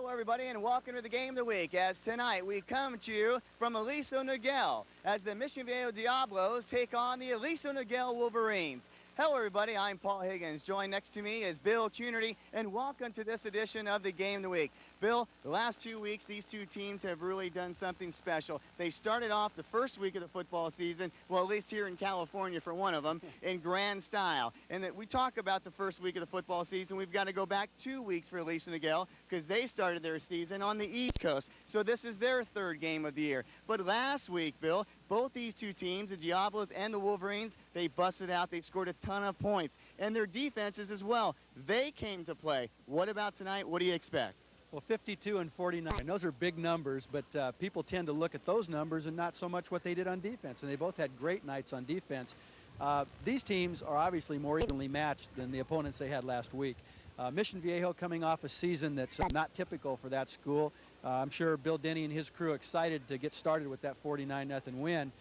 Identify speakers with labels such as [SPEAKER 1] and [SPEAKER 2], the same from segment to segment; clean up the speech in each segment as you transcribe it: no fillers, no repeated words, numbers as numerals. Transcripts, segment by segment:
[SPEAKER 1] Hello, everybody, and welcome to the Game of the Week. As tonight we come to you from Aliso Niguel as the Mission Viejo Diablos take on the Aliso Niguel Wolverines. Hello, everybody. I'm Paul Higgins. Joined next to me is Bill Cunardy, and welcome to this edition of the Game of the Week. Bill, the last 2 weeks, these two teams have really done something special. They started off the first week of the football season, well, at least here in California for one of them, in grand style. And that we talk about the first week of the football season, we've got to go back 2 weeks for Aliso Niguel because they started their season on the East Coast. So this is their third game of the year. But last week, Bill, both these two teams, the Diablos and the Wolverines, they busted out. They scored a ton of points. And their defenses as well, they came to play. What about tonight? What do you expect?
[SPEAKER 2] Well, 52 and 49, those are big numbers, but people tend to look at those numbers and not so much what they did on defense. And they both had great nights on defense. These teams are obviously more evenly matched than the opponents they had last week. Mission Viejo coming off a season that's not typical for that school. I'm sure Bill Denny and his crew excited to get started with that 49-0 win.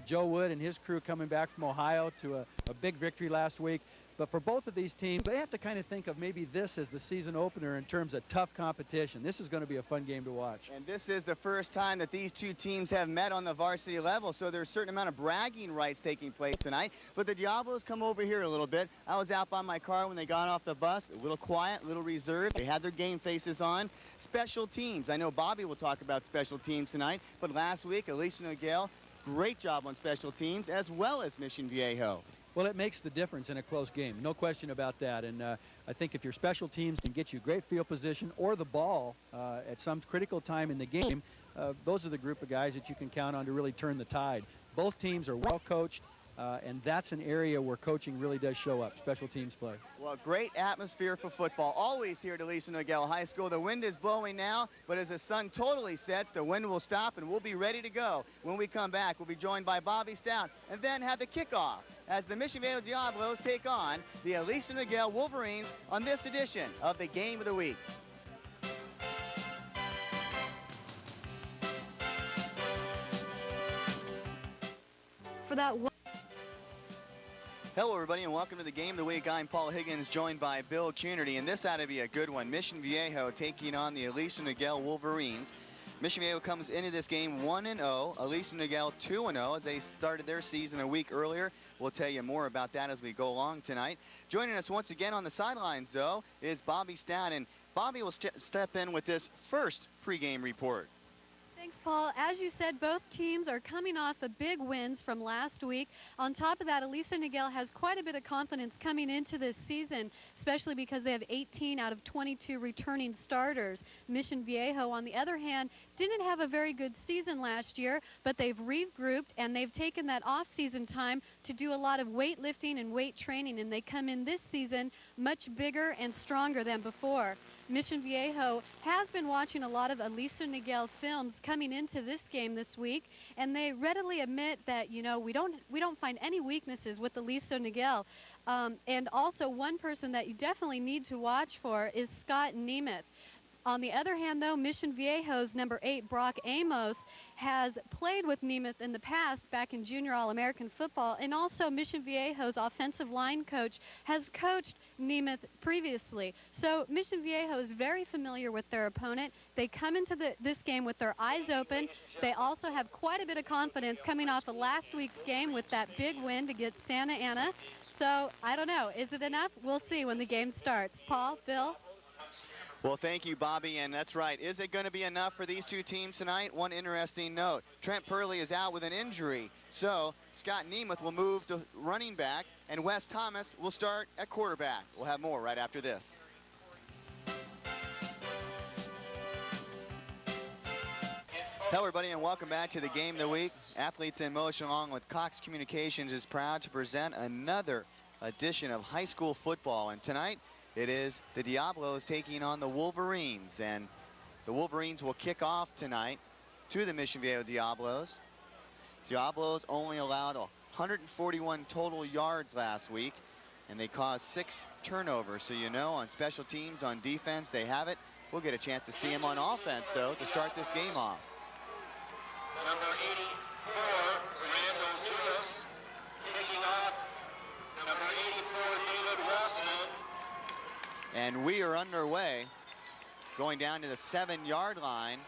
[SPEAKER 2] Joe Wood and his crew coming back from Ohio to a big victory last week. But for both of these teams, they have to kind of think of maybe this as the season opener in terms of tough competition. This is going to be a fun game to watch.
[SPEAKER 1] And this is the first time that these two teams have met on the varsity level, so there's a certain amount of bragging rights taking place tonight. But the Diablos come over here a little bit. I was out by my car when they got off the bus, a little quiet, a little reserved. They had their game faces on. Special teams. I know Bobby will talk about special teams tonight, but last week, Aliso Niguel, great job on special teams, as well as Mission Viejo.
[SPEAKER 2] Well, it makes the difference in a close game, no question about that. And I think if your special teams can get you great field position or the ball at some critical time in the game, those are the group of guys that you can count on to really turn the tide. Both teams are well coached, and that's an area where coaching really does show up, special teams play.
[SPEAKER 1] Well, great atmosphere for football, always here at Aliso Niguel High School. The wind is blowing now, but as the sun totally sets, the wind will stop, and we'll be ready to go. When we come back, we'll be joined by Bobby Stout, and then have the kickoff as the Mission Viejo Diablos take on the Aliso Niguel Wolverines on this edition of the Game of the Week.
[SPEAKER 3] For that one.
[SPEAKER 1] Hello, everybody, and welcome to the Game of the Week. I'm Paul Higgins, joined by Bill Cunardy, and this ought to be a good one. Mission Viejo taking on the Aliso Niguel Wolverines. Mission Viejo comes into this game 1-0. Aliso Niguel 2-0 as they started their season a week earlier. We'll tell you more about that as we go along tonight. Joining us once again on the sidelines, though, is Bobby Stout, and Bobby will step in with this first pregame report.
[SPEAKER 3] Thanks, Paul. As you said, both teams are coming off the big wins from last week. On top of that, Aliso Niguel has quite a bit of confidence coming into this season, especially because they have 18 out of 22 returning starters. Mission Viejo, on the other hand, didn't have a very good season last year, but they've regrouped and they've taken that off-season time to do a lot of weightlifting and weight training, and they come in this season much bigger and stronger than before. Mission Viejo has been watching a lot of Aliso Niguel films coming into this game this week, and they readily admit that, you know, we don't find any weaknesses with Aliso Niguel. And also one person that you definitely need to watch for is Scott Nemeth. On the other hand, though, Mission Viejo's number 8, Brock Amos, has played with Nemeth in the past back in junior All-American football, and also Mission Viejo's offensive line coach has coached Nemeth previously. So Mission Viejo is very familiar with their opponent. They come into this game with their eyes open. They also have quite a bit of confidence coming off of last week's game with that big win against Santa Ana. So I don't know. Is it enough? We'll see when the game starts. Paul, Bill?
[SPEAKER 1] Well, thank you, Bobby, and that's right. Is it going to be enough for these two teams tonight? One interesting note. Trent Purley is out with an injury, so Scott Nemeth will move to running back, and Wes Thomas will start at quarterback. We'll have more right after this. Hello, everybody, and welcome back to the Game of the Week. Athletes in Motion, along with Cox Communications, is proud to present another edition of high school football, and tonight it is the Diablos taking on the Wolverines, and the Wolverines will kick off tonight to the Mission Viejo Diablos. Diablos only allowed 141 total yards last week, and they caused 6 turnovers. So you know, on special teams, on defense, they have it. We'll get a chance to see them on offense, though, to start this game off.
[SPEAKER 4] Number 84, Randall Lewis, kicking off. Number 84, David Watson.
[SPEAKER 1] And we are underway. going down to the 7-yard line.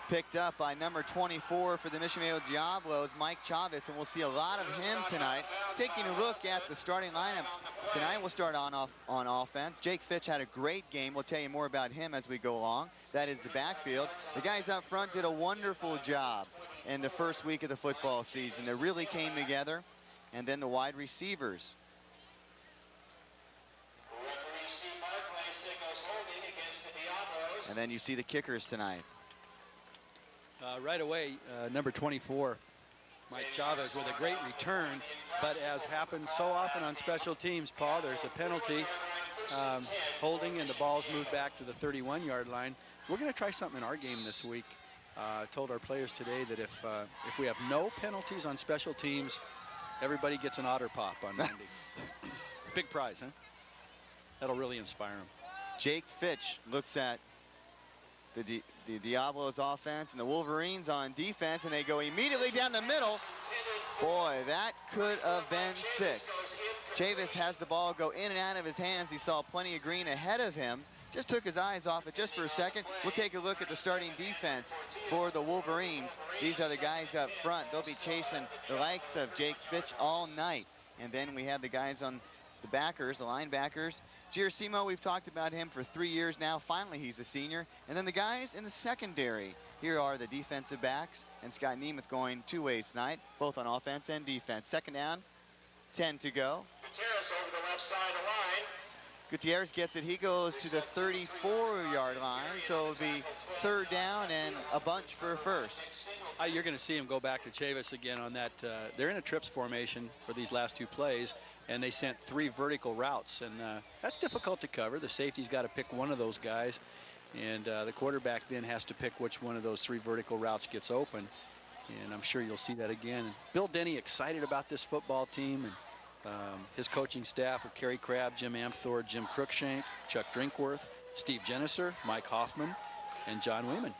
[SPEAKER 1] Picked up by number 24 for the Mission Viejo Diablos, Mike Chavez, and we'll see a lot of him tonight. Taking a look at the starting lineups tonight, we'll start on offense. Jake Fitch had a great game. We'll tell you more about him as we go along. That is the backfield. The guys up front did a wonderful job in the first week of the football season. They really came together. And then the wide receivers. And then you see the kickers tonight.
[SPEAKER 2] Right away, number 24, Mike Chavez, with a great return. But as happens so often on special teams, Paul, there's a penalty, holding, and the ball's moved back to the 31-yard line. We're going to try something in our game this week. I told our players today that if we have no penalties on special teams, everybody gets an otter pop on Monday. Big prize, huh? That'll really inspire them.
[SPEAKER 1] Jake Fitch looks at the Diablos offense and the Wolverines on defense, and they go immediately down the middle. Boy, that could have been 6. Chavis has the ball go in and out of his hands. He saw plenty of green ahead of him. Just took his eyes off it just for a second. We'll take a look at the starting defense for the Wolverines. These are the guys up front. They'll be chasing the likes of Jake Fitch all night. And then we have the guys on the backers, the linebackers. Giarsimo, we've talked about him for 3 years now. Finally, he's a senior. And then the guys in the secondary. Here are the defensive backs. And Scott Nemeth going 2 ways tonight, both on offense and defense. Second down, 10 to go.
[SPEAKER 4] Gutierrez over the left side of the line.
[SPEAKER 1] Gutierrez gets it. He goes to the 34-yard line. So it'll be third down and a bunch for a first.
[SPEAKER 2] You're going to see him go back to Chavis again on that. They're in a trips formation for these last 2 plays. And they sent 3 vertical routes, and that's difficult to cover. The safety's got to pick one of those guys, and the quarterback then has to pick which one of those 3 vertical routes gets open. And I'm sure you'll see that again. Bill Denny excited about this football team, and his coaching staff of Kerry Crabb, Jim Amthor, Jim Cruikshank, Chuck Drinkworth, Steve Jenniser, Mike Hoffman, and John Wieman.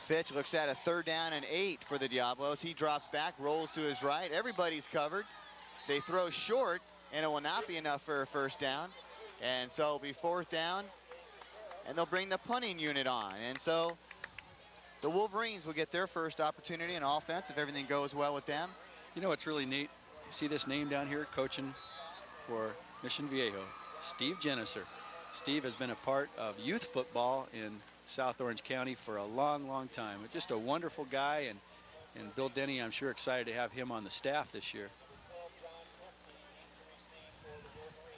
[SPEAKER 1] Fitch looks at a third down and 8 for the Diablos. He drops back, rolls to his right. Everybody's covered. They throw short, and it will not be enough for a first down. And so it'll be fourth down, and they'll bring the punting unit on. And so the Wolverines will get their first opportunity in offense if everything goes well with them.
[SPEAKER 2] You know what's really neat? See this name down here, coaching for Mission Viejo, Steve Jenniser. Steve has been a part of youth football in South Orange County for a long, long time. Just a wonderful guy, and Bill Denny, I'm sure, excited to have him on the staff this year.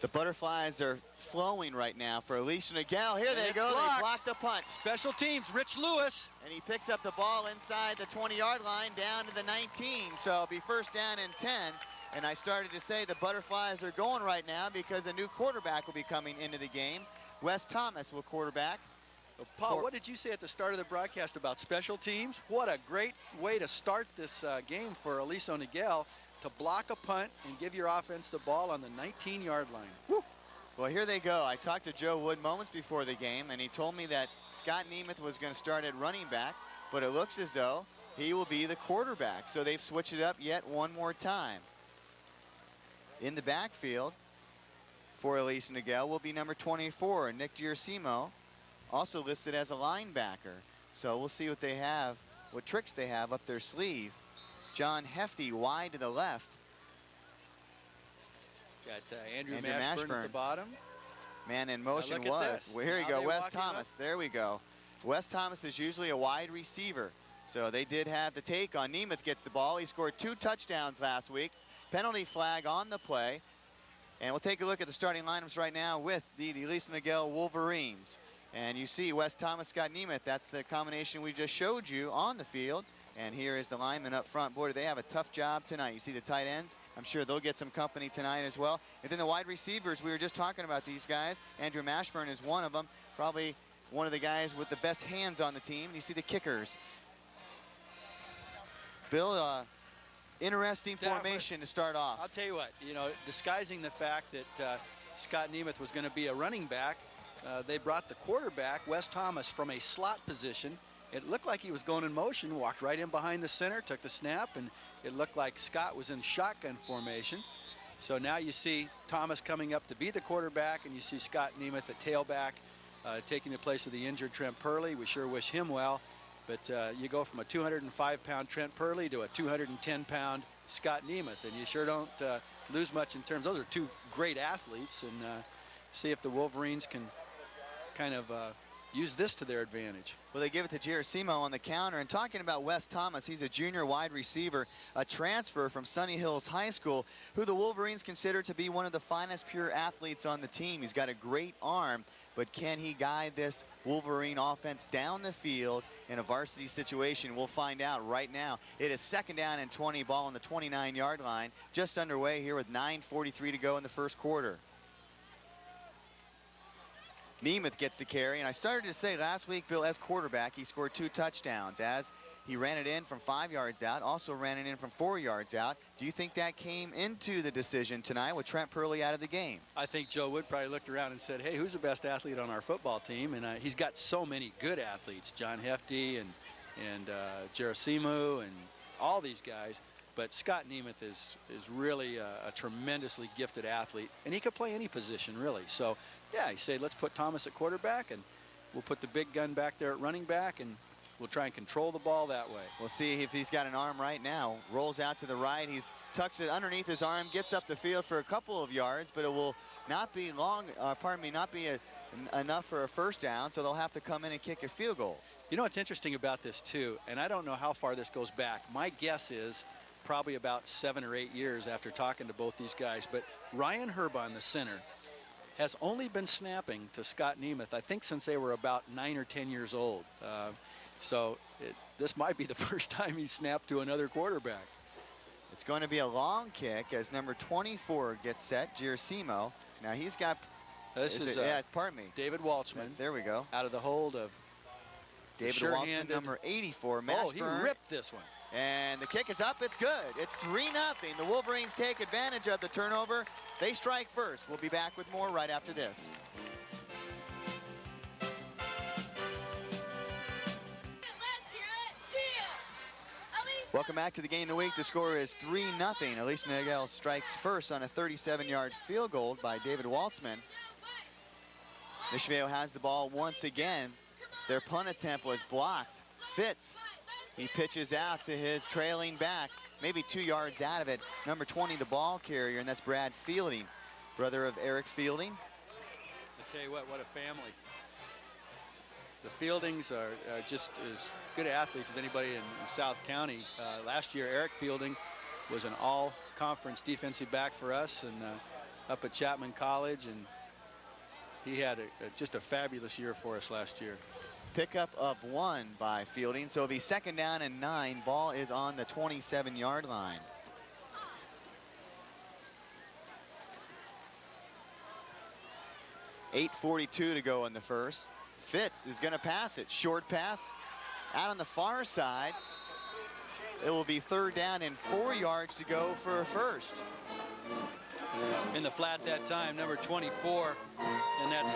[SPEAKER 1] The butterflies are flowing right now for Aliso Niguel. Here they go. They blocked the punt.
[SPEAKER 2] Special teams, Rich Lewis.
[SPEAKER 1] And he picks up the ball inside the 20-yard line down to the 19. So it'll be first down and 10. And I started to say the butterflies are going right now because a new quarterback will be coming into the game. Wes Thomas will quarterback.
[SPEAKER 2] Paul, what did you say at the start of the broadcast about special teams? What a great way to start this game for Aliso Niguel, to block a punt and give your offense the ball on the 19-yard line.
[SPEAKER 1] Woo. Well, here they go. I talked to Joe Wood moments before the game, and he told me that Scott Nemeth was going to start at running back, but it looks as though he will be the quarterback. So they've switched it up yet one more time. In the backfield for Aliso Niguel will be number 24, Nick Giarsimo, also listed as a linebacker. So we'll see what they have, what tricks they have up their sleeve. John Hefty wide to the left.
[SPEAKER 2] Got Andrew Mashburn at the bottom.
[SPEAKER 1] Man in motion was. Well, here you go, Wes Thomas. There we go. Wes Thomas is usually a wide receiver. So they did have the take on Nemeth gets the ball. He scored 2 touchdowns last week. Penalty flag on the play. And we'll take a look at the starting lineups right now with the Aliso Niguel Wolverines. And you see Wes Thomas, Scott Nemeth. That's the combination we just showed you on the field. And here is the lineman up front. Boy, do they have a tough job tonight. You see the tight ends. I'm sure they'll get some company tonight as well. And then the wide receivers, we were just talking about these guys. Andrew Mashburn is one of them. Probably one of the guys with the best hands on the team. You see the kickers. Bill, interesting formation to start off.
[SPEAKER 2] I'll tell you what, disguising the fact that Scott Nemeth was going to be a running back, they brought the quarterback, Wes Thomas, from a slot position. It looked like he was going in motion, walked right in behind the center, took the snap, and it looked like Scott was in shotgun formation. So now you see Thomas coming up to be the quarterback, and you see Scott Nemeth at tailback. taking the place of the injured Trent Purley. We sure wish him well. But you go from a 205-pound Trent Purley to a 210-pound Scott Nemeth, and you sure don't lose much in terms. Those are two great athletes, and see if the Wolverines can kind of use this to their advantage.
[SPEAKER 1] Well, they give it to Gerasimo on the counter. And talking about Wes Thomas, he's a junior wide receiver, a transfer from Sunny Hills High School, who the Wolverines consider to be one of the finest pure athletes on the team. He's got a great arm, but can he guide this Wolverine offense down the field in a varsity situation? We'll find out right now. It is 2nd down and 20, ball on the 29-yard line, just underway here with 9:43 to go in the first quarter. Nemeth gets the carry, and I started to say last week, Bill, as quarterback, he scored 2 touchdowns as he ran it in from 5 yards out, also ran it in from 4 yards out. Do you think that came into the decision tonight with Trent Purley out of the game?
[SPEAKER 2] I think Joe Wood probably looked around and said, hey, who's the best athlete on our football team? And he's got so many good athletes, John Hefty and Gerasimo and all these guys. But Scott Nemeth is really a tremendously gifted athlete, and he could play any position, really. So, yeah, he said, let's put Thomas at quarterback, and we'll put the big gun back there at running back, and we'll try and control the ball that way.
[SPEAKER 1] We'll see if he's got an arm right now. Rolls out to the right. He tucks it underneath his arm, gets up the field for a couple of yards, but it will not be long, not be enough for a first down, so they'll have to come in and kick a field goal.
[SPEAKER 2] You know what's interesting about this, too, and I don't know how far this goes back. My guess is probably about 7 or 8 years after talking to both these guys, but Ryan Herbon, the center, has only been snapping to Scott Nemeth, I think, since they were about 9 or 10 years old. So this might be the first time he's snapped to another quarterback.
[SPEAKER 1] It's going to be a long kick as number 24 gets set, Gerasimo. Now he's got, pardon me,
[SPEAKER 2] David Waltzman.
[SPEAKER 1] There we go.
[SPEAKER 2] Out of the hold of
[SPEAKER 1] David Waltzman, number 84.
[SPEAKER 2] Oh, he ripped this one.
[SPEAKER 1] And the kick is up. It's good. It's 3-0. The Wolverines take advantage of the turnover. They strike first. We'll be back with more right after this. Welcome back to the game of the week. The score is 3-0. Aliso Niguel strikes first on a 37-yard field goal by David Waltzman. Mission Viejo has the ball once again. Their punt attempt was blocked. Fitz. He pitches out to his trailing back, maybe 2 yards out of it. Number 20, the ball carrier, and that's Brad Fielding, brother of Eric Fielding.
[SPEAKER 2] I tell you what a family. The Fieldings are just as good athletes as anybody in South County. Last year, Eric Fielding was an all-conference defensive back for us and up at Chapman College, and he had just a fabulous year for us last year.
[SPEAKER 1] Pickup of 1 by Fielding, so it'll be 2nd down and 9. Ball is on the 27-yard line. .842 to go in the first. Fitz is going to pass it. Short pass out on the far side. It will be 3rd down and 4 yards to go for a first.
[SPEAKER 2] In the flat that time, number 24, and that's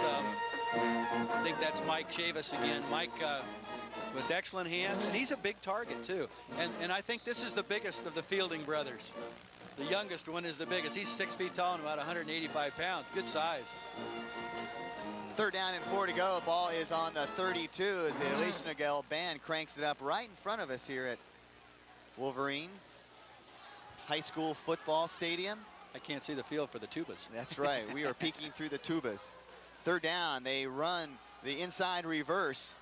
[SPEAKER 2] I think that's Mike Chavis again. Mike with excellent hands, and he's a big target too. And I think this is the biggest of the Fielding brothers. The youngest one is the biggest. He's 6 feet tall and about 185 pounds. Good size.
[SPEAKER 1] 3rd down and 4 to go. Ball is on the 32 as the Aliso Niguel band cranks it up right in front of us here at Wolverine High School Football Stadium.
[SPEAKER 2] I can't see the field for the tubas.
[SPEAKER 1] That's right. We are peeking through the tubas. 3rd down. They run the inside reverse.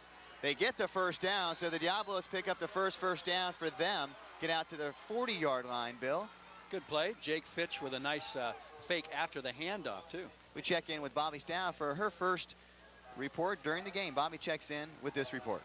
[SPEAKER 1] They get the first down, so the Diablos pick up the first down for them. Get out to the 40-yard line, Bill.
[SPEAKER 2] Good play. Jake Fitch with a nice fake after the handoff, too.
[SPEAKER 1] We check in with Bobby Stow for her first report during the game. Bobby checks in with this report.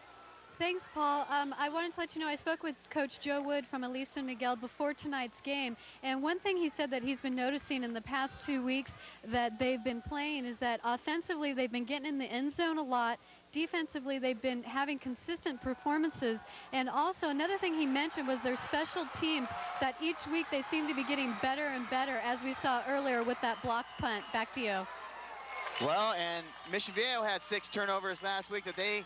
[SPEAKER 3] Thanks, Paul. I wanted to let you know I spoke with Coach Joe Wood from Aliso Niguel before tonight's game, and one thing he said that he's been noticing in the past 2 weeks that they've been playing is that offensively they've been getting in the end zone a lot. Defensively, they've been having consistent performances. And also another thing he mentioned was their special teams, that each week they seem to be getting better and better, as we saw earlier with that blocked punt. Back to you.
[SPEAKER 1] Well, and Mission Viejo had 6 turnovers last week that they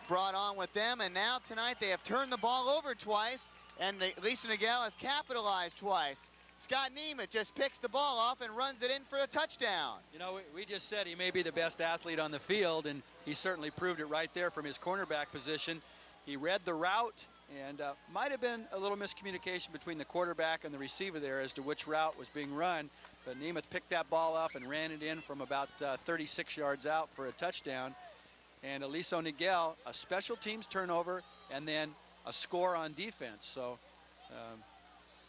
[SPEAKER 1] brought on with them, and now tonight they have turned the ball over twice, and Aliso Niguel has capitalized twice. Scott Nemeth just picks the ball off and runs it in for a touchdown.
[SPEAKER 2] You know, we just said he may be the best athlete on the field, and he certainly proved it right there from his cornerback position. He read the route, and might have been a little miscommunication between the quarterback and the receiver there as to which route was being run. But Nemeth picked that ball up and ran it in from about 36 yards out for a touchdown. And Aliso Niguel, a special teams turnover, and then a score on defense. So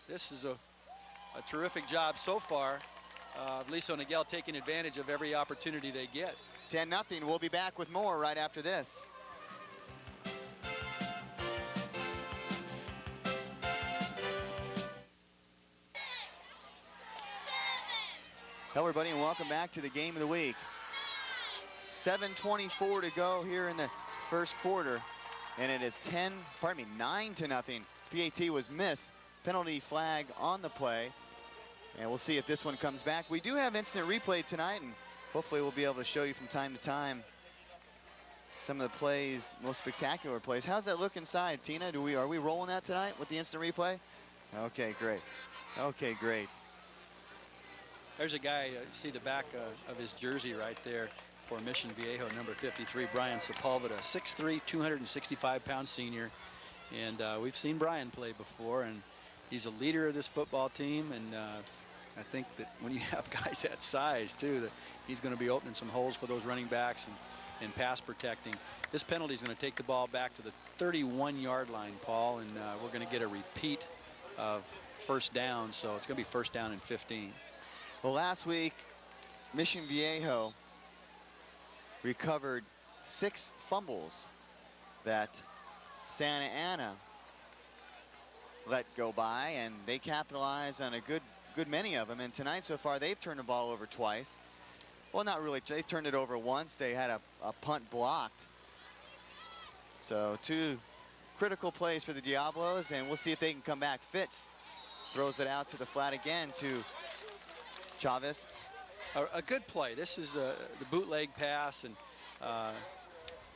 [SPEAKER 2] this is a terrific job so far. Aliso Niguel taking advantage of every opportunity they get.
[SPEAKER 1] 10-0. We'll be back with more right after this. Hello, everybody, and welcome back to the game of the week. 7:24 to go here in the first quarter, and it is 9-0. PAT was missed. Penalty flag on the play, and we'll see if this one comes back. We do have instant replay tonight, and hopefully we'll be able to show you from time to time some of the plays, most spectacular plays. How's that look inside, Tina? Are we rolling that tonight with the instant replay? Okay, great. Okay, great.
[SPEAKER 2] There's a guy, see the back of his jersey right there for Mission Viejo, number 53, Brian Sepulveda, 6'3", 265-pound senior. And we've seen Brian play before, and he's a leader of this football team. And I think that when you have guys that size, too, that he's going to be opening some holes for those running backs and pass protecting. This penalty is going to take the ball back to the 31-yard line, Paul, and we're going to get a repeat of first down, so it's going to be first down and 15.
[SPEAKER 1] Well, last week, Mission Viejo recovered 6 fumbles that Santa Ana let go by, and they capitalized on a good many of them. And tonight so far, they've turned the ball over twice. Well, not really. They turned it over once. They had a punt blocked. So 2 critical plays for the Diablos, and we'll see if they can come back. Fitz throws it out to the flat again to Chavez.
[SPEAKER 2] A good play. This is the bootleg pass, and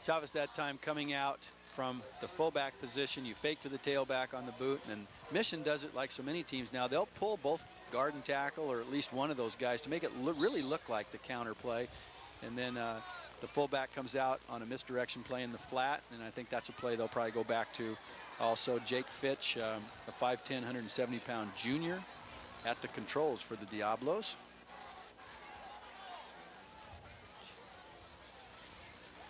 [SPEAKER 2] Chavez that time coming out from the fullback position. You fake to the tailback on the boot, and Mission does it like so many teams now. They'll pull both guard and tackle, or at least one of those guys, to make it really look like the counter play. And then the fullback comes out on a misdirection play in the flat, and I think that's a play they'll probably go back to. Also, Jake Fitch, a 5'10", 170-pound junior, at the controls for the Diablos.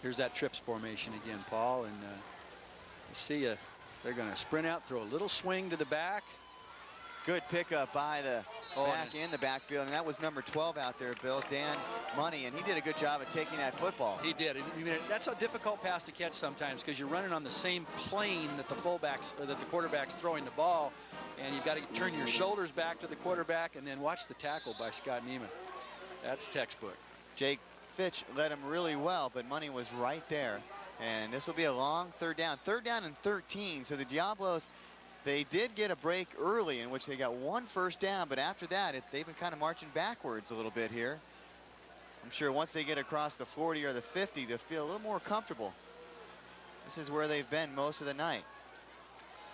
[SPEAKER 2] Here's that trips formation again, Paul, and you see they're going to sprint out, throw a little swing to the back.
[SPEAKER 1] Good pickup by the back in the backfield, and that was number 12 out there, Bill, Dan Money, and he did a good job of taking that football.
[SPEAKER 2] He did. That's a difficult pass to catch sometimes, because you're running on the same plane that the quarterback's throwing the ball, and you've got to turn your shoulders back to the quarterback, and then watch the tackle by Scott Nemeth. That's textbook.
[SPEAKER 1] Jake Fitch led him really well, but Money was right there, and this will be a long third down. Third down and 13, so the Diablos, they did get a break early in which they got 1 first down, but after that, they've been kind of marching backwards a little bit here. I'm sure once they get across the 40 or the 50, they'll feel a little more comfortable. This is where they've been most of the night.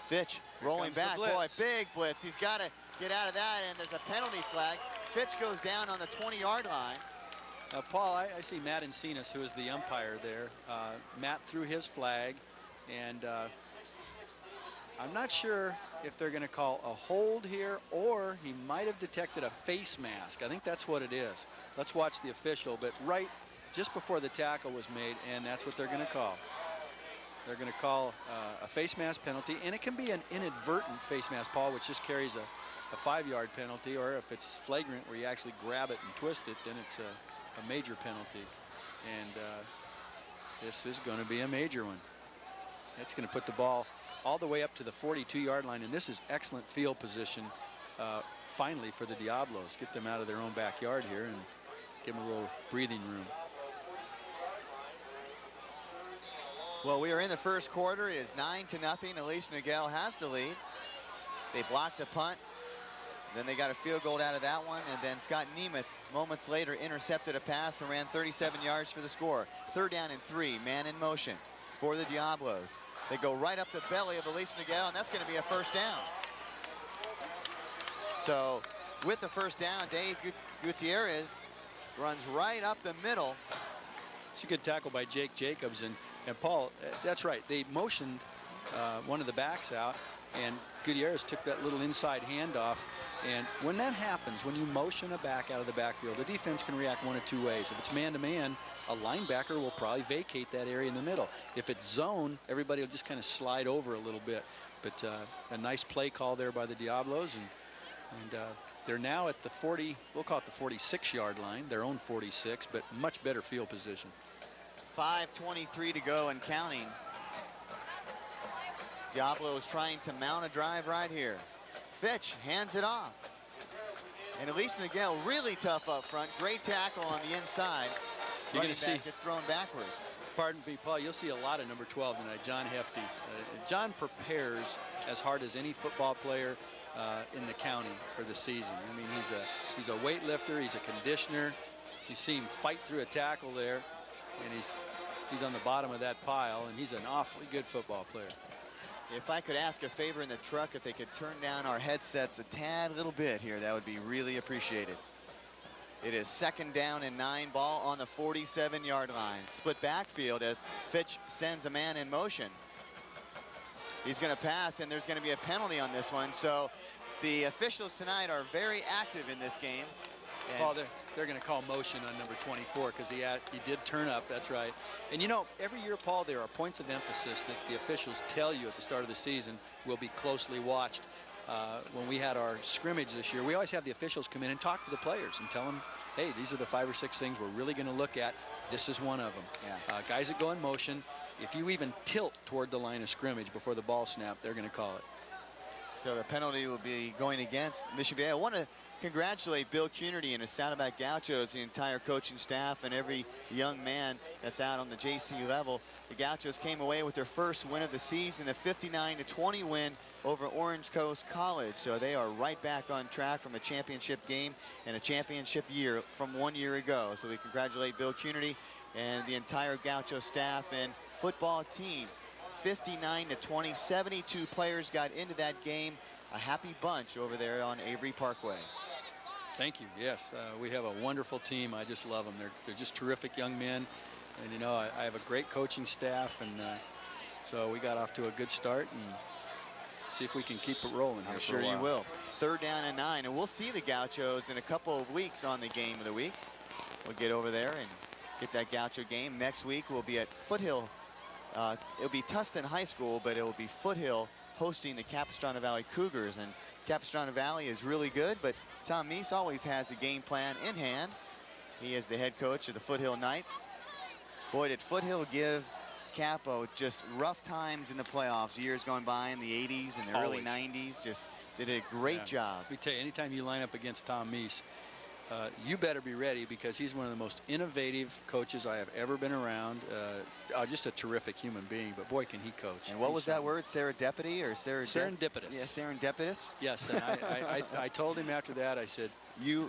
[SPEAKER 1] Fitch rolling back. Boy, big blitz. He's got to get out of that, and there's a penalty flag. Fitch goes down on the 20-yard line.
[SPEAKER 2] Paul, I see Matt Encinas, who is the umpire there. Matt threw his flag, and I'm not sure if they're going to call a hold here, or he might have detected a face mask. I think that's what it is. Let's watch the official, but right just before the tackle was made, and that's what they're going to call. They're going to call a face mask penalty, and it can be an inadvertent face mask, Paul, which just carries a 5-yard penalty, or if it's flagrant where you actually grab it and twist it, then it's a major penalty. And this is going to be a major one. It's going to put the ball all the way up to the 42-yard line, and this is excellent field position finally for the Diablos. Get them out of their own backyard here and give them a little breathing room.
[SPEAKER 1] Well, we are in the first quarter. It is 9-0. Aliso Niguel has the lead. They blocked a punt. Then they got a field goal out of that one, and then Scott Nemeth moments later intercepted a pass and ran 37 yards for the score. Third down and 3, man in motion for the Diablos. They go right up the belly of Aliso Niguel, and that's going to be a first down. So with the first down. Dave Gutierrez runs right up the middle.
[SPEAKER 2] It's a good tackle by Jake Jacobs. And Paul, that's right. They motioned one of the backs out, and Gutierrez took that little inside handoff. And when that happens, when you motion a back out of the backfield, the defense can react one of two ways. If it's man-to-man, a linebacker will probably vacate that area in the middle. If it's zone, everybody will just kind of slide over a little bit. But a nice play call there by the Diablos, and they're now at the 40, we'll call it the 46-yard line, their own 46, but much better field position.
[SPEAKER 1] 5:23 to go and counting. Diablo is trying to mount a drive right here. Fitch hands it off. And Aliso Niguel really tough up front. Great tackle on the inside.
[SPEAKER 2] You're going to see
[SPEAKER 1] just thrown backwards.
[SPEAKER 2] Pardon me, Paul, you'll see a lot of number 12 tonight, John Hefty. John prepares as hard as any football player in the county for the season. I mean, he's a weightlifter, he's a conditioner. You see him fight through a tackle there, and he's on the bottom of that pile, and he's an awfully good football player.
[SPEAKER 1] If I could ask a favor in the truck, if they could turn down our headsets a tad little bit here, that would be really appreciated. It is 2nd down and 9, ball on the 47-yard line. Split backfield as Fitch sends a man in motion. He's going to pass, and there's going to be a penalty on this one. So the officials tonight are very active in this game. And
[SPEAKER 2] Paul, they're going to call motion on number 24 because he did turn up. That's right. And you know, every year, Paul, there are points of emphasis that the officials tell you at the start of the season will be closely watched. When we had our scrimmage this year, we always have the officials come in and talk to the players and tell them, hey, these are the 5 or 6 things we're really going to look at. This is one of them.
[SPEAKER 1] Yeah.
[SPEAKER 2] Guys that go in motion, if you even tilt toward the line of scrimmage before the ball snap, they're going to call it.
[SPEAKER 1] So the penalty will be going against Mission Viejo. I want to congratulate Bill Cunardy and his Saddleback Gauchos, the entire coaching staff, and every young man that's out on the JC level. The Gauchos came away with their first win of the season, a 59-20 win over Orange Coast College. So they are right back on track from a championship game and a championship year from 1 year ago. So we congratulate Bill Cunardy and the entire Gaucho staff and football team. 59-20, 72 players got into that game. A happy bunch over there on Avery Parkway.
[SPEAKER 2] Thank you. Yes, we have a wonderful team. I just love them. They're just terrific young men. And, you know, I have a great coaching staff. And so we got off to a good start. And see if we can keep it rolling here.
[SPEAKER 1] I'm sure you will. 3rd down and 9. And we'll see the Gauchos in a couple of weeks on the game of the week. We'll get over there and get that Gaucho game. Next week we'll be at Foothill. It'll be Tustin High School, but it will be Foothill hosting the Capistrano Valley Cougars. And Capistrano Valley is really good, but Tom Meese always has a game plan in hand. He is the head coach of the Foothill Knights. Boy, did Foothill give Capo just rough times in the playoffs, years gone by in the 80s and the early 90s. Just did a great job.
[SPEAKER 2] Let me tell you, anytime you line up against Tom Meese, you better be ready because he's one of the most innovative coaches I have ever been around. Just a terrific human being, but boy, can he coach.
[SPEAKER 1] And what was that word? Serendipity or
[SPEAKER 2] serendipitous?
[SPEAKER 1] Yeah, serendipitous.
[SPEAKER 2] Yes, and I told him after that, I said, you're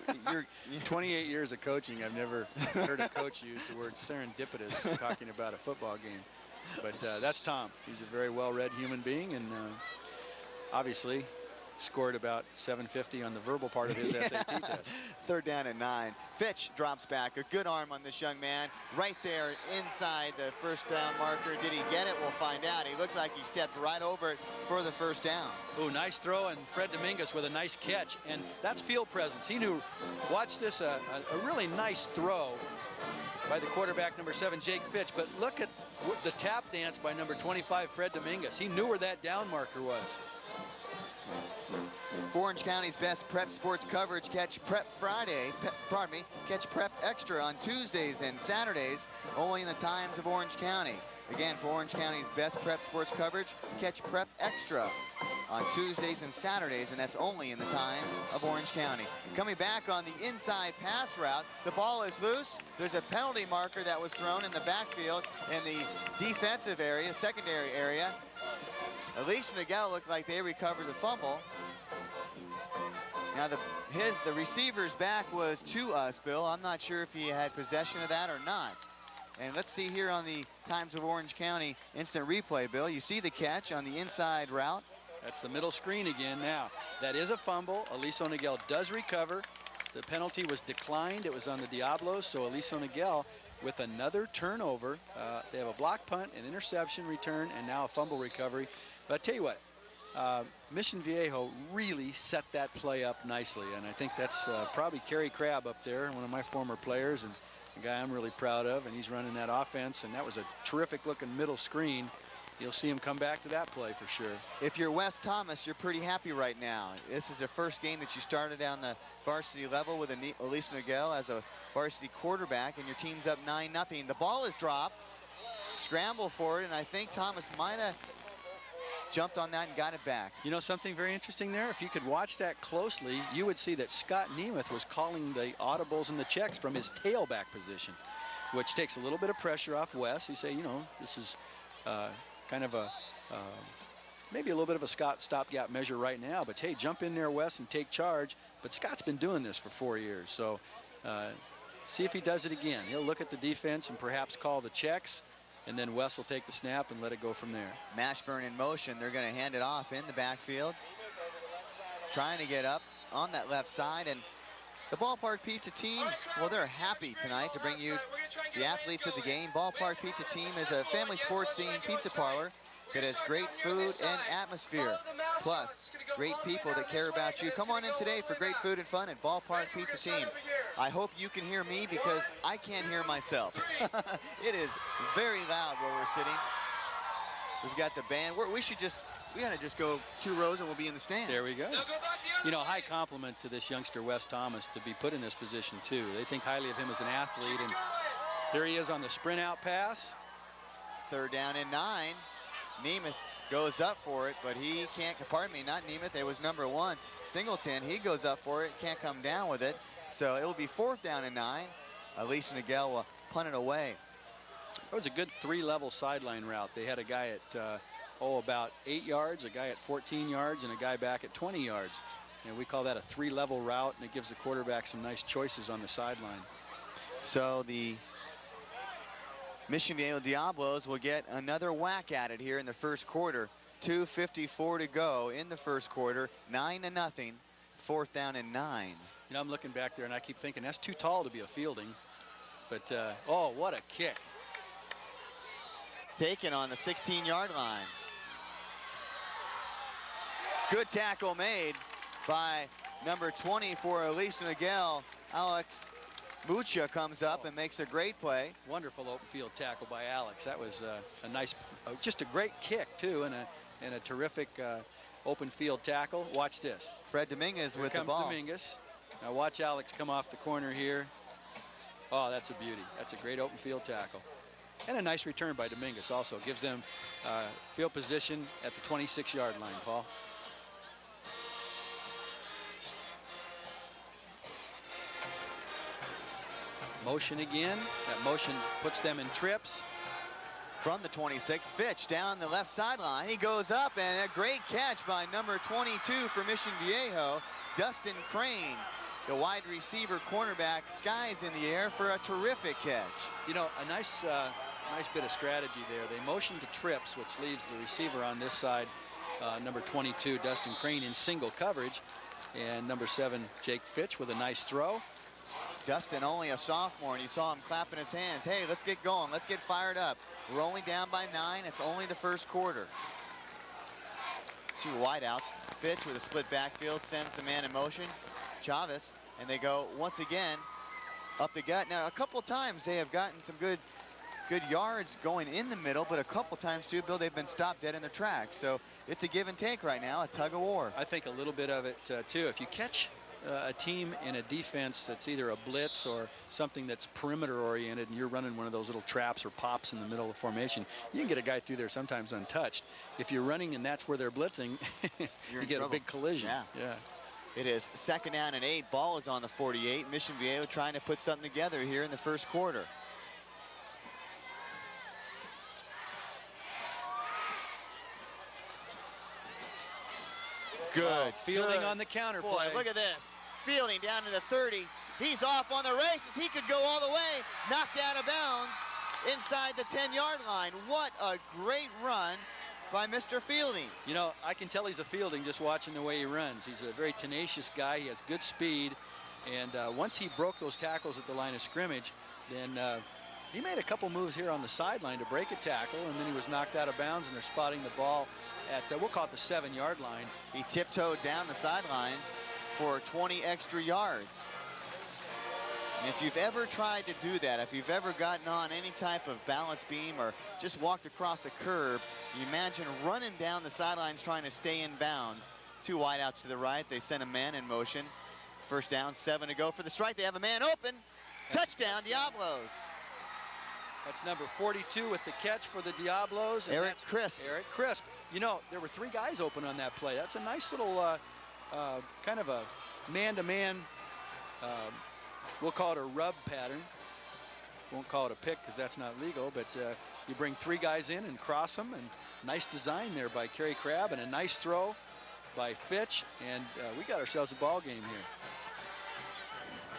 [SPEAKER 2] 28 years of coaching, I've never heard a coach use the word serendipitous talking about a football game. But that's Tom. He's a very well-read human being, and obviously scored about 750 on the verbal part of his SAT test.
[SPEAKER 1] 3rd down and 9. Fitch drops back. A good arm on this young man. Right there inside the first down marker. Did he get it? We'll find out. He looked like he stepped right over it for the first down.
[SPEAKER 2] Oh, nice throw, and Fred Dominguez with a nice catch. And that's field presence. He knew, watch this, a really nice throw by the quarterback, number 7, Jake Fitch. But look at the tap dance by number 25, Fred Dominguez. He knew where that down marker was.
[SPEAKER 1] For Orange County's best prep sports coverage, catch Prep Friday, catch Prep Extra on Tuesdays and Saturdays, only in the Times of Orange County. Again, for Orange County's best prep sports coverage, catch Prep Extra on Tuesdays and Saturdays, and that's only in the Times of Orange County. Coming back on the inside pass route, the ball is loose. There's a penalty marker that was thrown in the backfield in the defensive area, secondary area. Aliso Niguel looked like they recovered the fumble. Now the receiver's back was to us, Bill. I'm not sure if he had possession of that or not. And let's see here on the Times of Orange County instant replay, Bill. You see the catch on the inside route.
[SPEAKER 2] That's the middle screen again. Now, that is a fumble. Aliso Niguel does recover. The penalty was declined. It was on the Diablos, so Aliso Niguel with another turnover. They have a block punt, an interception return, and now a fumble recovery. But I tell you what, Mission Viejo really set that play up nicely, and I think that's probably Kerry Crabb up there, one of my former players, and a guy I'm really proud of, and he's running that offense, and that was a terrific-looking middle screen. You'll see him come back to that play for sure.
[SPEAKER 1] If you're Wes Thomas, you're pretty happy right now. This is the first game that you started on the varsity level with Aliso Niguel as a varsity quarterback, and your team's up 9-0. The ball is dropped. Scramble for it, and I think Thomas might have jumped on that and got it back.
[SPEAKER 2] You know something very interesting there? If you could watch that closely, you would see that Scott Nemeth was calling the audibles and the checks from his tailback position, which takes a little bit of pressure off Wes. You say, you know, this is kind of a maybe a little bit of a stopgap measure right now, but hey, jump in there, Wes, and take charge. But Scott's been doing this for 4 years, so see if he does it again. He'll look at the defense and perhaps call the checks, and then Wes will take the snap and let it go from there.
[SPEAKER 1] Mashburn in motion. They're going to hand it off in the backfield, trying to get up on that left side. And the Ballpark Pizza team, well, they're happy tonight to bring you the athletes of the game. Ballpark Pizza team is a family sports themed pizza parlor that has great food and atmosphere, plus great people that care about you. Come on in today for great food and fun at Ballpark Pizza team. I hope you can hear me because I can't hear myself. It is very loud where we're sitting. We've got the band. We gotta just go 2 rows and we'll be in the stand.
[SPEAKER 2] There we go. You know, high compliment to this youngster Wes Thomas to be put in this position too. They think highly of him as an athlete, and there he is on the sprint out pass.
[SPEAKER 1] 3rd down and 9. Nemeth goes up for it, but he can't, pardon me, not Nemeth, it was number 1, Singleton. He goes up for it, can't come down with it. So it will be 4th down and 9. Aliso Niguel will punt it away.
[SPEAKER 2] That was a good 3-level sideline route. They had a guy at about 8 yards, a guy at 14 yards, and a guy back at 20 yards. And we call that a 3-level route, and it gives the quarterback some nice choices on the sideline.
[SPEAKER 1] So the Mission Viejo Diablos will get another whack at it here in the first quarter. 2:54 to go in the first quarter. 9-0. 4th down and 9.
[SPEAKER 2] You know, I'm looking back there, and I keep thinking that's too tall to be a fielding. But, oh, what a kick.
[SPEAKER 1] Taken on the 16-yard line. Good tackle made by number 20 for Aliso Niguel. Alex Mucha comes up and makes a great play.
[SPEAKER 2] Wonderful open field tackle by Alex. That was a nice, just a great kick too, and a terrific open field tackle. Watch this.
[SPEAKER 1] Fred Dominguez
[SPEAKER 2] Here
[SPEAKER 1] with the
[SPEAKER 2] comes
[SPEAKER 1] ball.
[SPEAKER 2] Dominguez. Now watch Alex come off the corner here. Oh, that's a beauty. That's a great open field tackle. And a nice return by Dominguez also. Gives them field position at the 26-yard line, Paul. Motion again. That motion puts them in trips.
[SPEAKER 1] From the 26, Fitch down the left sideline. He goes up, and a great catch by number 22 for Mission Viejo, Dustin Crane. The wide receiver cornerback, skies in the air for a terrific catch.
[SPEAKER 2] You know, a nice bit of strategy there. They motion to trips, which leaves the receiver on this side, number 22, Dustin Crane, in single coverage, and number 7, Jake Fitch, with a nice throw.
[SPEAKER 1] Dustin, only a sophomore, and you saw him clapping his hands. Hey, let's get going. Let's get fired up. We're only down by 9. It's only the first quarter. 2 wideouts. Fitch with a split backfield sends the man in motion. Chavez, and they go once again up the gut. Now, a couple times they have gotten some good yards going in the middle, but a couple times too, Bill, they've been stopped dead in their tracks. So it's a give and take right now, a tug of war.
[SPEAKER 2] I think a little bit of it too. If you catch a team in a defense that's either a blitz or something that's perimeter oriented, and you're running one of those little traps or pops in the middle of the formation, you can get a guy through there sometimes untouched. If you're running and that's where they're blitzing, you get a big collision.
[SPEAKER 1] Yeah. It is 2nd down and 8. Ball is on the 48. Mission Viejo trying to put something together here in the first quarter. Good.
[SPEAKER 2] Fielding on the counter play.
[SPEAKER 1] Boy, look at this. Fielding down to the 30. He's off on the races. He could go all the way. Knocked out of bounds inside the 10-yard line. What a great run by Mr. Fielding.
[SPEAKER 2] You know, I can tell he's a fielding just watching the way he runs. He's a very tenacious guy. He has good speed. And once he broke those tackles at the line of scrimmage, then he made a couple moves here on the sideline to break a tackle, and then he was knocked out of bounds, and they're spotting the ball at, we'll call it the 7-yard line.
[SPEAKER 1] He tiptoed down the sidelines for 20 extra yards. And if you've ever tried to do that, if you've ever gotten on any type of balance beam or just walked across a curb, you imagine running down the sidelines trying to stay in bounds. 2 wideouts to the right. They send a man in motion. First down, 7 to go for the strike. They have a man open. Touchdown, Diablos.
[SPEAKER 2] That's number 42 with the catch for the Diablos. And
[SPEAKER 1] Eric Crisp.
[SPEAKER 2] Eric Crisp. You know, there were 3 guys open on that play. That's a nice little kind of a man-to-man, we'll call it a rub pattern. Won't call it a pick because that's not legal, but you bring 3 guys in and cross them, and nice design there by Kerry Crabb, and a nice throw by Fitch, and we got ourselves a ball game here.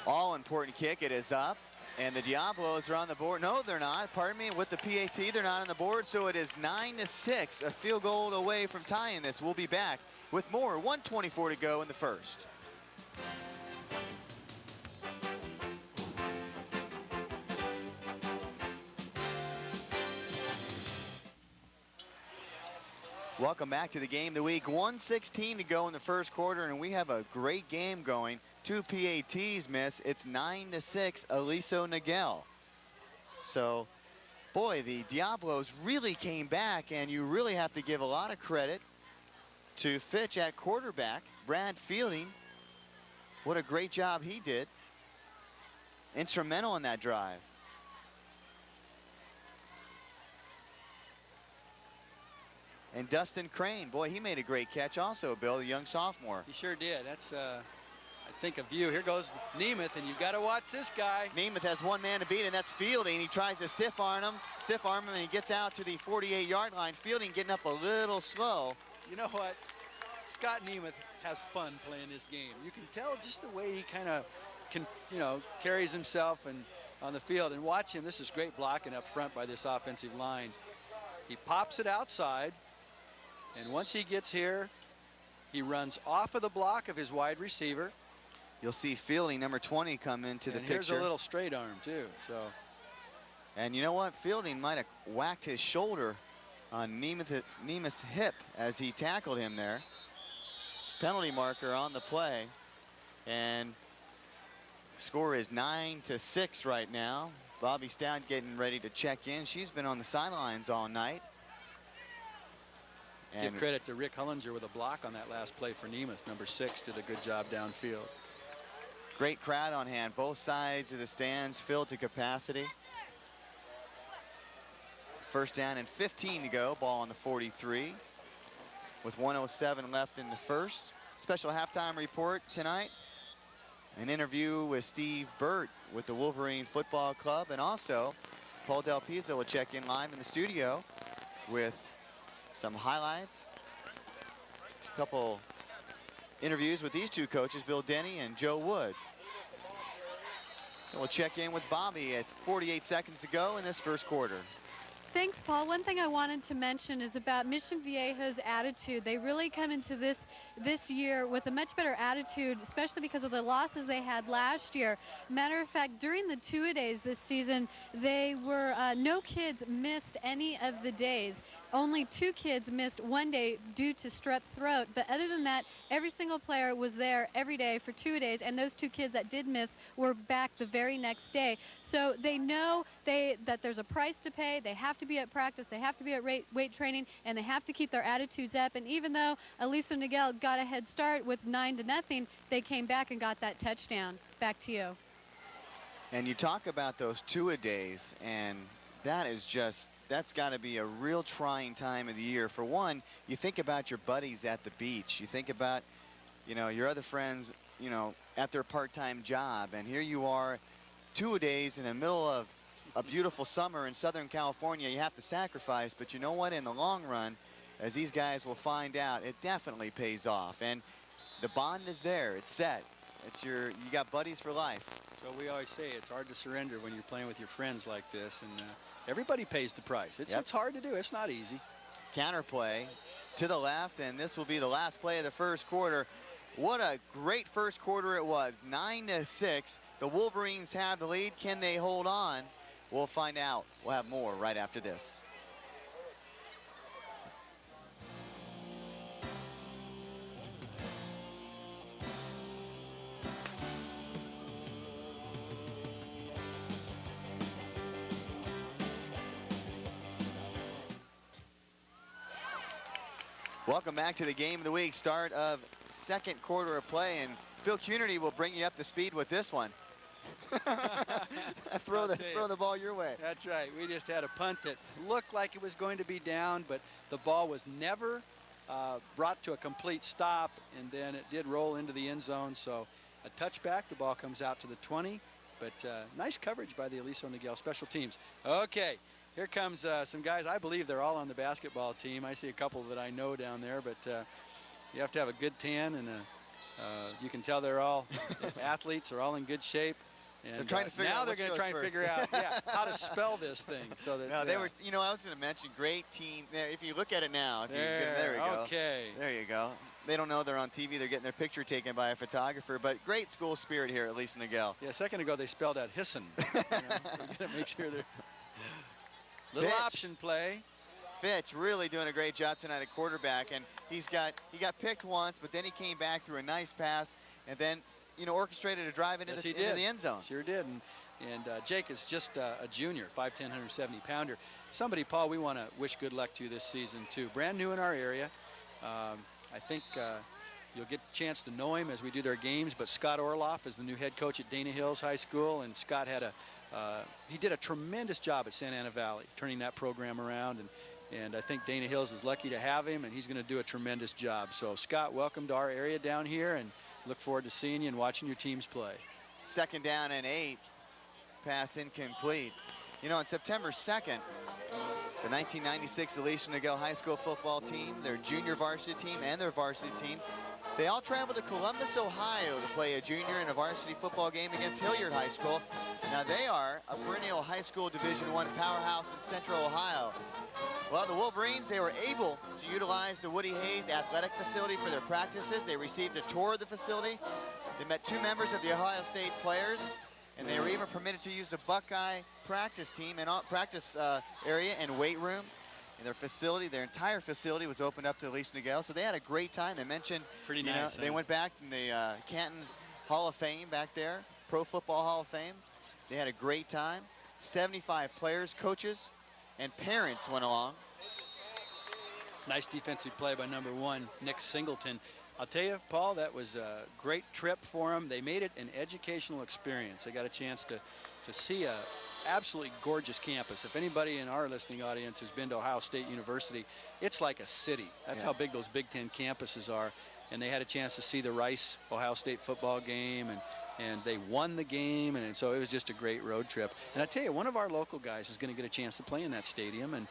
[SPEAKER 1] All important kick. It is up, and the Diablos are on the board. No, they're not. Pardon me. With the PAT, they're not on the board, so it is 9-6, a field goal away from tying this. We'll be back with more. 1:24 to go in the first. Welcome back to the game of the week. 1:16 to go in the first quarter, and we have a great game going. 2 PATs miss. It's 9-6, Aliso Niguel. So, boy, the Diablos really came back, and you really have to give a lot of credit to Fitch at quarterback. Brad Fielding, what a great job he did. Instrumental in that drive. And Dustin Crane, boy, he made a great catch also, Bill, the young sophomore.
[SPEAKER 2] He sure did. That's, I think, a view. Here goes Nemeth, and you've got to watch this guy.
[SPEAKER 1] Nemeth has 1 man to beat, and that's Fielding. He tries to stiff arm him, and he gets out to the 48-yard line. Fielding getting up a little slow.
[SPEAKER 2] You know what? Scott Nemeth has fun playing this game. You can tell just the way he kind of carries himself and on the field. And watch him. This is great blocking up front by this offensive line. He pops it outside. And once he gets here, he runs off of the block of his wide receiver.
[SPEAKER 1] You'll see Fielding, number 20, come into the picture.
[SPEAKER 2] Here's a little straight arm, too. So,
[SPEAKER 1] and you know what? Fielding might have whacked his shoulder on Nemeth's hip as he tackled him there. Penalty marker on the play. And score is 9-6 right now. Bobby Stout getting ready to check in. She's been on the sidelines all night.
[SPEAKER 2] And give credit to Rick Hullinger with a block on that last play for Nemeth. Number 6 did a good job downfield.
[SPEAKER 1] Great crowd on hand. Both sides of the stands filled to capacity. First down and 15 to go. Ball on the 43 with 1:07 left in the first. Special halftime report tonight. An interview with Steve Burt with the Wolverine Football Club, and also Paul Del Pizzo will check in live in the studio with some highlights. A couple interviews with these 2 coaches, Bill Denny and Joe Wood. And we'll check in with Bobby at 48 seconds to go in this first quarter.
[SPEAKER 3] Thanks, Paul. One thing I wanted to mention is about Mission Viejo's attitude. They really come into this year with a much better attitude, especially because of the losses they had last year. Matter of fact, during the two-a-days this season, they were no kids missed any of the days. Only 2 kids missed 1 day due to strep throat, but other than that, every single player was there every day for 2 days, and those 2 kids that did miss were back the very next day. So they know that there's a price to pay. They have to be at practice, they have to be at weight training, and they have to keep their attitudes up. And even though Aliso Niguel got a head start with 9-0, they came back and got that touchdown. Back to you.
[SPEAKER 1] And you talk about those two-a-days, and that's got to be a real trying time of the year. For one, you think about your buddies at the beach. You think about, your other friends, at their part-time job. And here you are, two-a-days in the middle of a beautiful summer in Southern California. You have to sacrifice, but you know what? In the long run, as these guys will find out, it definitely pays off. And the bond is there. It's set. You got buddies for life.
[SPEAKER 2] So we always say it's hard to surrender when you're playing with your friends like this, and everybody pays the price. It's hard to do. It's not easy.
[SPEAKER 1] Counterplay to the left, and this will be the last play of the first quarter. What a great first quarter it was. 9-6. The Wolverines have the lead. Can they hold on? We'll find out. We'll have more right after this. Welcome back to the game of the week. Start of second quarter of play, and Phil Cunity will bring you up to speed with this one. throw the ball your way.
[SPEAKER 2] That's right. We just had a punt that looked like it was going to be down, but the ball was never brought to a complete stop, and then it did roll into the end zone. So a touchback, the ball comes out to the 20, but nice coverage by the Aliso Niguel special teams. Okay. Here comes some guys. I believe they're all on the basketball team. I see a couple that I know down there, but you have to have a good tan, and you can tell they're all athletes. They're all in good shape. And
[SPEAKER 1] they're trying to figure
[SPEAKER 2] now
[SPEAKER 1] out
[SPEAKER 2] they're going to try and figure out how to spell this thing. So that
[SPEAKER 1] no, they were. You know, I was going to mention great team. If you look at it now,
[SPEAKER 2] there
[SPEAKER 1] we go.
[SPEAKER 2] Okay.
[SPEAKER 1] There you go. They don't know they're on TV. They're getting their picture taken by a photographer. But great school spirit here at Aliso Niguel.
[SPEAKER 2] Yeah, a second ago they spelled out Hisson. You know, we're going to make sure they're. Little
[SPEAKER 1] Fitch.
[SPEAKER 2] option play.
[SPEAKER 1] Fitch really doing a great job tonight at quarterback, and he got picked once, but then he came back through a nice pass, and then orchestrated a drive into, into the end zone.
[SPEAKER 2] Sure did. And Jake is just a junior, 5'10", 170-pounder. Somebody, Paul, we want to wish good luck to this season too. Brand new in our area. I think you'll get a chance to know him as we do their games. But Scott Orloff is the new head coach at Dana Hills High School, and Scott had he did a tremendous job at Santa Ana Valley, turning that program around, and I think Dana Hills is lucky to have him, and he's going to do a tremendous job. So, Scott, welcome to our area down here, and look forward to seeing you and watching your teams play.
[SPEAKER 1] 2nd down and 8. Pass incomplete. You know, on September 2nd, the 1996 Aliso Niguel High School football team, their junior varsity team and their varsity team, they all traveled to Columbus, Ohio to play a junior and a varsity football game against Hilliard High School. Now they are a perennial high school Division I powerhouse in Central Ohio. Well, the Wolverines, they were able to utilize the Woody Hayes athletic facility for their practices. They received a tour of the facility. They met 2 members of the Ohio State players, and they were even permitted to use the Buckeye practice team and practice area and weight room. And their facility, their entire facility was opened up to Aliso Niguel, so they had a great time. They mentioned,
[SPEAKER 2] pretty nice.
[SPEAKER 1] They went back in the Canton Hall of Fame back there, Pro Football Hall of Fame. They had a great time. 75 players, coaches, and parents went along.
[SPEAKER 2] Nice defensive play by number 1, Nick Singleton. I'll tell you, Paul, that was a great trip for them. They made it an educational experience. They got a chance to see a absolutely gorgeous campus. If anybody in our listening audience has been to Ohio State University, it's like a city. That's how big those Big Ten campuses are. And they had a chance to see the Rice Ohio State football game, and they won the game, and so it was just a great road trip. And I tell you, one of our local guys is going to get a chance to play in that stadium, and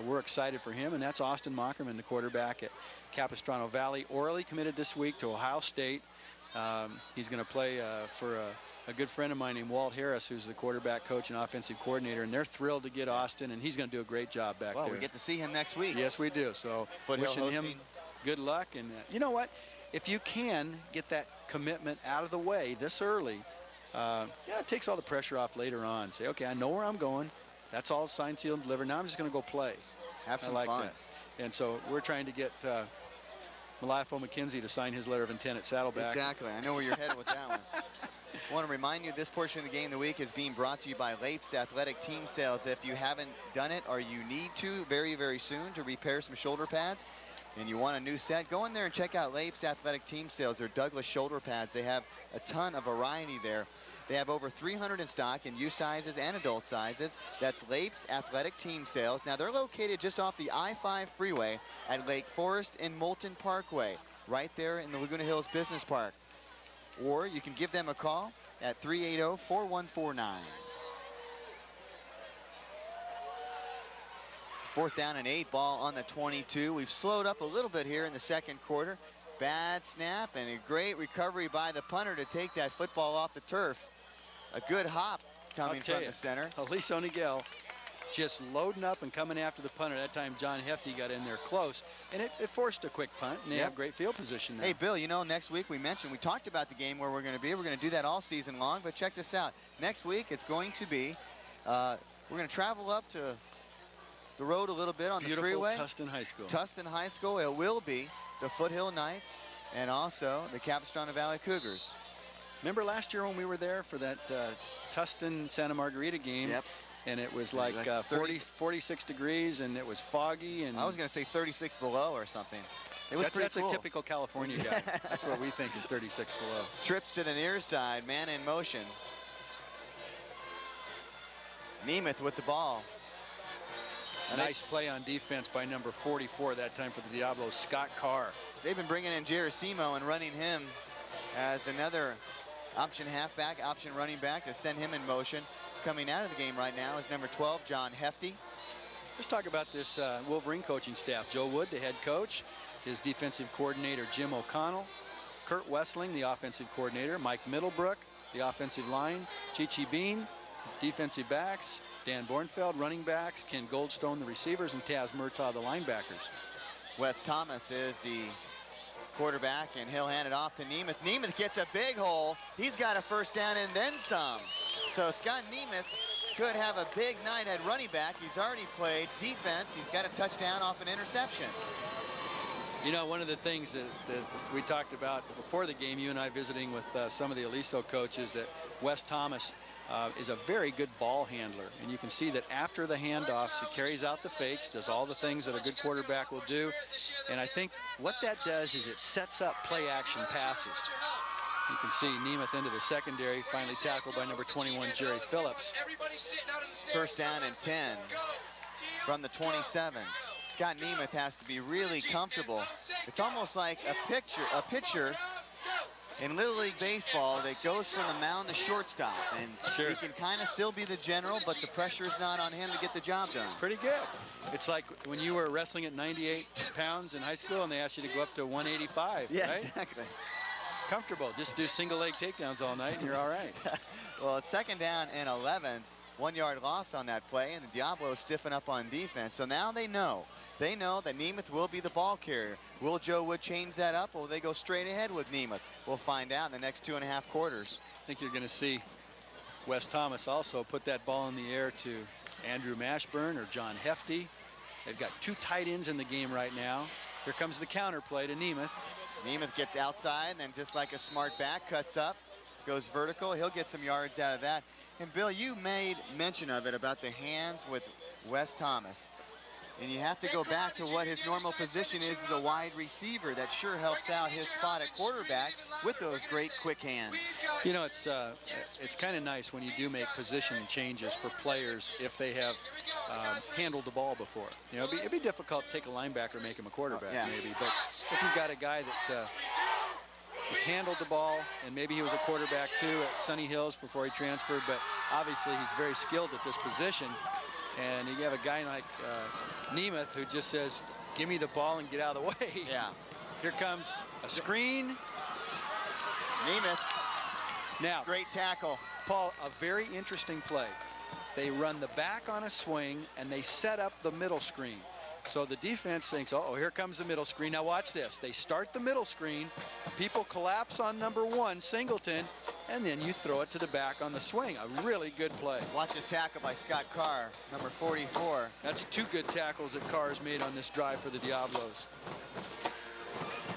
[SPEAKER 2] we're excited for him, and that's Austin Mockerman, the quarterback at Capistrano Valley. Orally committed this week to Ohio State. He's going to play for a good friend of mine named Walt Harris, who's the quarterback coach and offensive coordinator, and they're thrilled to get Austin, and he's going to do a great job back there.
[SPEAKER 1] Well, we get to see him next week.
[SPEAKER 2] Yes, we do. So wishing him good luck. And you know what? If you can get that commitment out of the way this early, it takes all the pressure off later on. Say, okay, I know where I'm going. That's all signed, sealed, and delivered. Now I'm just going to go play.
[SPEAKER 1] Have some fun.
[SPEAKER 2] That. And so we're trying to get Malafo McKenzie to sign his letter of intent at Saddleback.
[SPEAKER 1] Exactly. I know where you're headed with that one. I want to remind you this portion of the game of the week is being brought to you by Lapes Athletic Team Sales. If you haven't done it or you need to very, very soon to repair some shoulder pads and you want a new set, go in there and check out Lapes Athletic Team Sales. They're Douglas shoulder pads. They have a ton of variety there. They have over 300 in stock in youth sizes and adult sizes. That's Lapes Athletic Team Sales. Now, they're located just off the I-5 freeway at Lake Forest and Moulton Parkway, right there in the Laguna Hills Business Park. Or you can give them a call at 380-4149. 4th down and 8, ball on the 22. We've slowed up a little bit here in the second quarter. Bad snap and a great recovery by the punter to take that football off the turf. A good hop coming from the center.
[SPEAKER 2] Aliso Niguel just loading up and coming after the punter. That time John Hefty got in there close, and it forced a quick punt, and they have great field position now.
[SPEAKER 1] Hey, Bill, you know, next week we talked about the game where we're going to be. We're going to do that all season long, but check this out. Next week it's going to be, we're going to travel up to the road a little bit on the freeway.
[SPEAKER 2] Tustin High School.
[SPEAKER 1] Tustin High School. It will be the Foothill Knights and also the Capistrano Valley Cougars.
[SPEAKER 2] Remember last year when we were there for that Tustin Santa Margarita game?
[SPEAKER 1] Yep.
[SPEAKER 2] And it was like 46 degrees, and it was foggy. And
[SPEAKER 1] I was going to say 36 below or something. It was pretty cool.
[SPEAKER 2] That's a typical California guy. That's what we think is 36 below.
[SPEAKER 1] Trips to the near side, man in motion. Nemeth with the ball.
[SPEAKER 2] A nice play on defense by number 44 that time for the Diablos, Scott Carr.
[SPEAKER 1] They've been bringing in Gerasimo and running him as another option halfback, option running back to send him in motion. Coming out of the game right now is number 12, John Hefty.
[SPEAKER 2] Let's talk about this Wolverine coaching staff. Joe Wood, the head coach, his defensive coordinator, Jim O'Connell, Kurt Wessling, the offensive coordinator, Mike Middlebrook, the offensive line, Chi-Chi Bean, defensive backs, Dan Bornfeld, running backs, Ken Goldstone, the receivers, and Taz Murtaugh, the linebackers.
[SPEAKER 1] Wes Thomas is the quarterback, and he'll hand it off to Nemeth. Nemeth gets a big hole. He's got a first down and then some. So Scott Nemeth could have a big night at running back. He's already played defense. He's got a touchdown off an interception.
[SPEAKER 2] You know, one of the things that we talked about before the game, you and I visiting with some of the Aliso coaches, that Wes Thomas is a very good ball handler. And you can see that after the handoffs, he carries out the fakes, does all the things that a good quarterback will do. And I think what that does is it sets up play action passes. You can see Nemeth into the secondary, finally tackled by number 21, Jerry Phillips.
[SPEAKER 1] First down and 10 from the 27. Scott Nemeth has to be really comfortable. It's almost like a pitcher in Little League Baseball that goes from the mound to shortstop. And he can kind of still be the general, but the pressure is not on him to get the job done.
[SPEAKER 2] Pretty good. It's like when you were wrestling at 98 pounds in high school and they asked you to go up to 185,
[SPEAKER 1] yeah,
[SPEAKER 2] right?
[SPEAKER 1] Exactly.
[SPEAKER 2] Comfortable. Just do single leg takedowns all night and you're all right.
[SPEAKER 1] Well, it's second down and 11. 1 yard loss on that play, and the Diablos stiffen up on defense. So now they know. They know that Nemeth will be the ball carrier. Will Joe Wood change that up, or will they go straight ahead with Nemeth? We'll find out in the next 2.5 quarters.
[SPEAKER 2] I think you're going to see Wes Thomas also put that ball in the air to Andrew Mashburn or John Hefty. They've got two tight ends in the game right now. Here comes the counter play to Nemeth.
[SPEAKER 1] Nemeth gets outside, and then just like a smart back, cuts up, goes vertical. He'll get some yards out of that. And Bill, you made mention of it about the hands with Wes Thomas. And you have to go back to what his normal position is as a wide receiver. That sure helps out his spot at quarterback with those great quick hands.
[SPEAKER 2] You know, it's kind of nice when you do make position changes for players if they have handled the ball before. You know, it'd be difficult to take a linebacker and make him a quarterback, maybe. But if you've got a guy that has handled the ball, and maybe he was a quarterback too at Sunny Hills before he transferred, but obviously he's very skilled at this position. And you have a guy like Nemeth who just says, give me the ball and get out of the way.
[SPEAKER 1] Yeah.
[SPEAKER 2] Here comes a screen.
[SPEAKER 1] Nemeth.
[SPEAKER 2] Now,
[SPEAKER 1] great tackle.
[SPEAKER 2] Paul, a very interesting play. They run the back on a swing, and they set up the middle screen. So the defense thinks, oh, here comes the middle screen. Now watch this. They start the middle screen. People collapse on number 1, Singleton, and then you throw it to the back on the swing. A really good play.
[SPEAKER 1] Watch this tackle by Scott Carr, number 44.
[SPEAKER 2] That's 2 good tackles that Carr's made on this drive for the Diablos.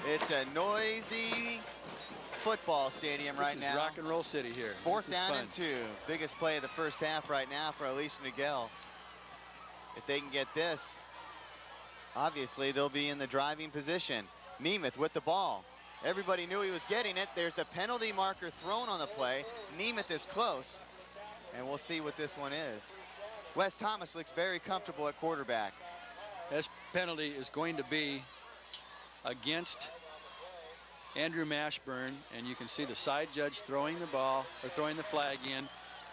[SPEAKER 1] It's a noisy football stadium right now.
[SPEAKER 2] Rock and roll city here.
[SPEAKER 1] Fourth down and 2. Biggest play of the first half right now for Aliso Niguel. If they can get this, obviously they'll be in the driving position. Nemeth with the ball. Everybody knew he was getting it. There's a penalty marker thrown on the play. Nemeth is close, and we'll see what this one is. Wes Thomas looks very comfortable at quarterback.
[SPEAKER 2] This penalty is going to be against Andrew Mashburn, and you can see the side judge throwing the ball, or throwing the flag in,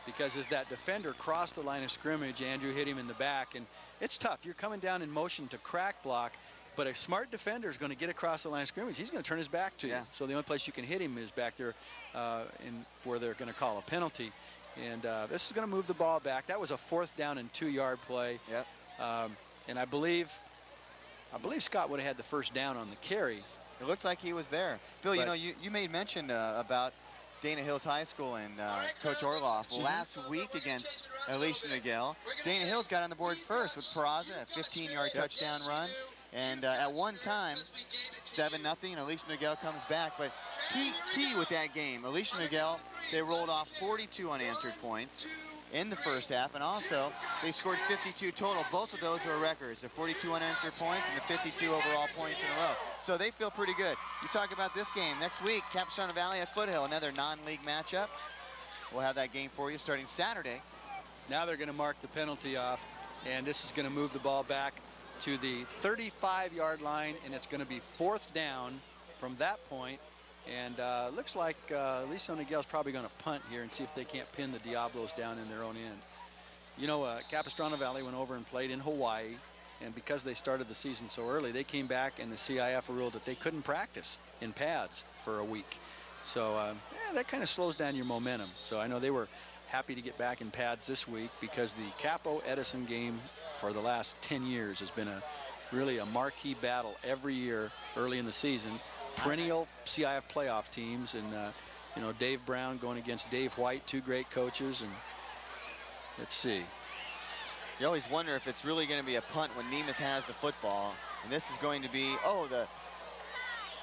[SPEAKER 2] because as that defender crossed the line of scrimmage, Andrew hit him in the back, and it's tough. You're coming down in motion to crack block, but a smart defender is going to get across the line of scrimmage. He's going to turn his back to you. So the only place you can hit him is back there where they're going to call a penalty. And this is going to move the ball back. That was a 4th down and 2-yard play.
[SPEAKER 1] Yep.
[SPEAKER 2] And I believe Scott would have had the first down on the carry.
[SPEAKER 1] It looked like he was there. Bill, you know, you made mention about Dana Hills High School and Coach Orloff. Well, last week against Aliso Niguel, Dana Hills got on the board first with Peraza, a 15-yard touchdown run. And at one time, 7-0, Aliso Niguel comes back. But key with that game, Aliso Niguel, they rolled off 42 unanswered points in the first half, and also they scored 52 total. Both of those were records, the 42 unanswered points and the 52 overall points in a row. So they feel pretty good. You talk about this game next week, Capistrano Valley at Foothill, another non-league matchup. We'll have that game for you starting Saturday.
[SPEAKER 2] Now they're going to mark the penalty off, and this is going to move the ball back to the 35-yard line, and it's going to be 4th down from that point. And looks like Aliso Niguel's probably going to punt here and see if they can't pin the Diablos down in their own end. You know, Capistrano Valley went over and played in Hawaii, and because they started the season so early, they came back and the CIF ruled that they couldn't practice in pads for a week. So yeah, that kind of slows down your momentum. So I know they were happy to get back in pads this week because the Capo Edison game for the last 10 years has been really a marquee battle every year early in the season. Perennial CIF playoff teams, and you know, Dave Brown going against Dave White, 2 great coaches. And let's see.
[SPEAKER 1] You always wonder if it's really going to be a punt when Nemeth has the football, and this is going to be, oh, the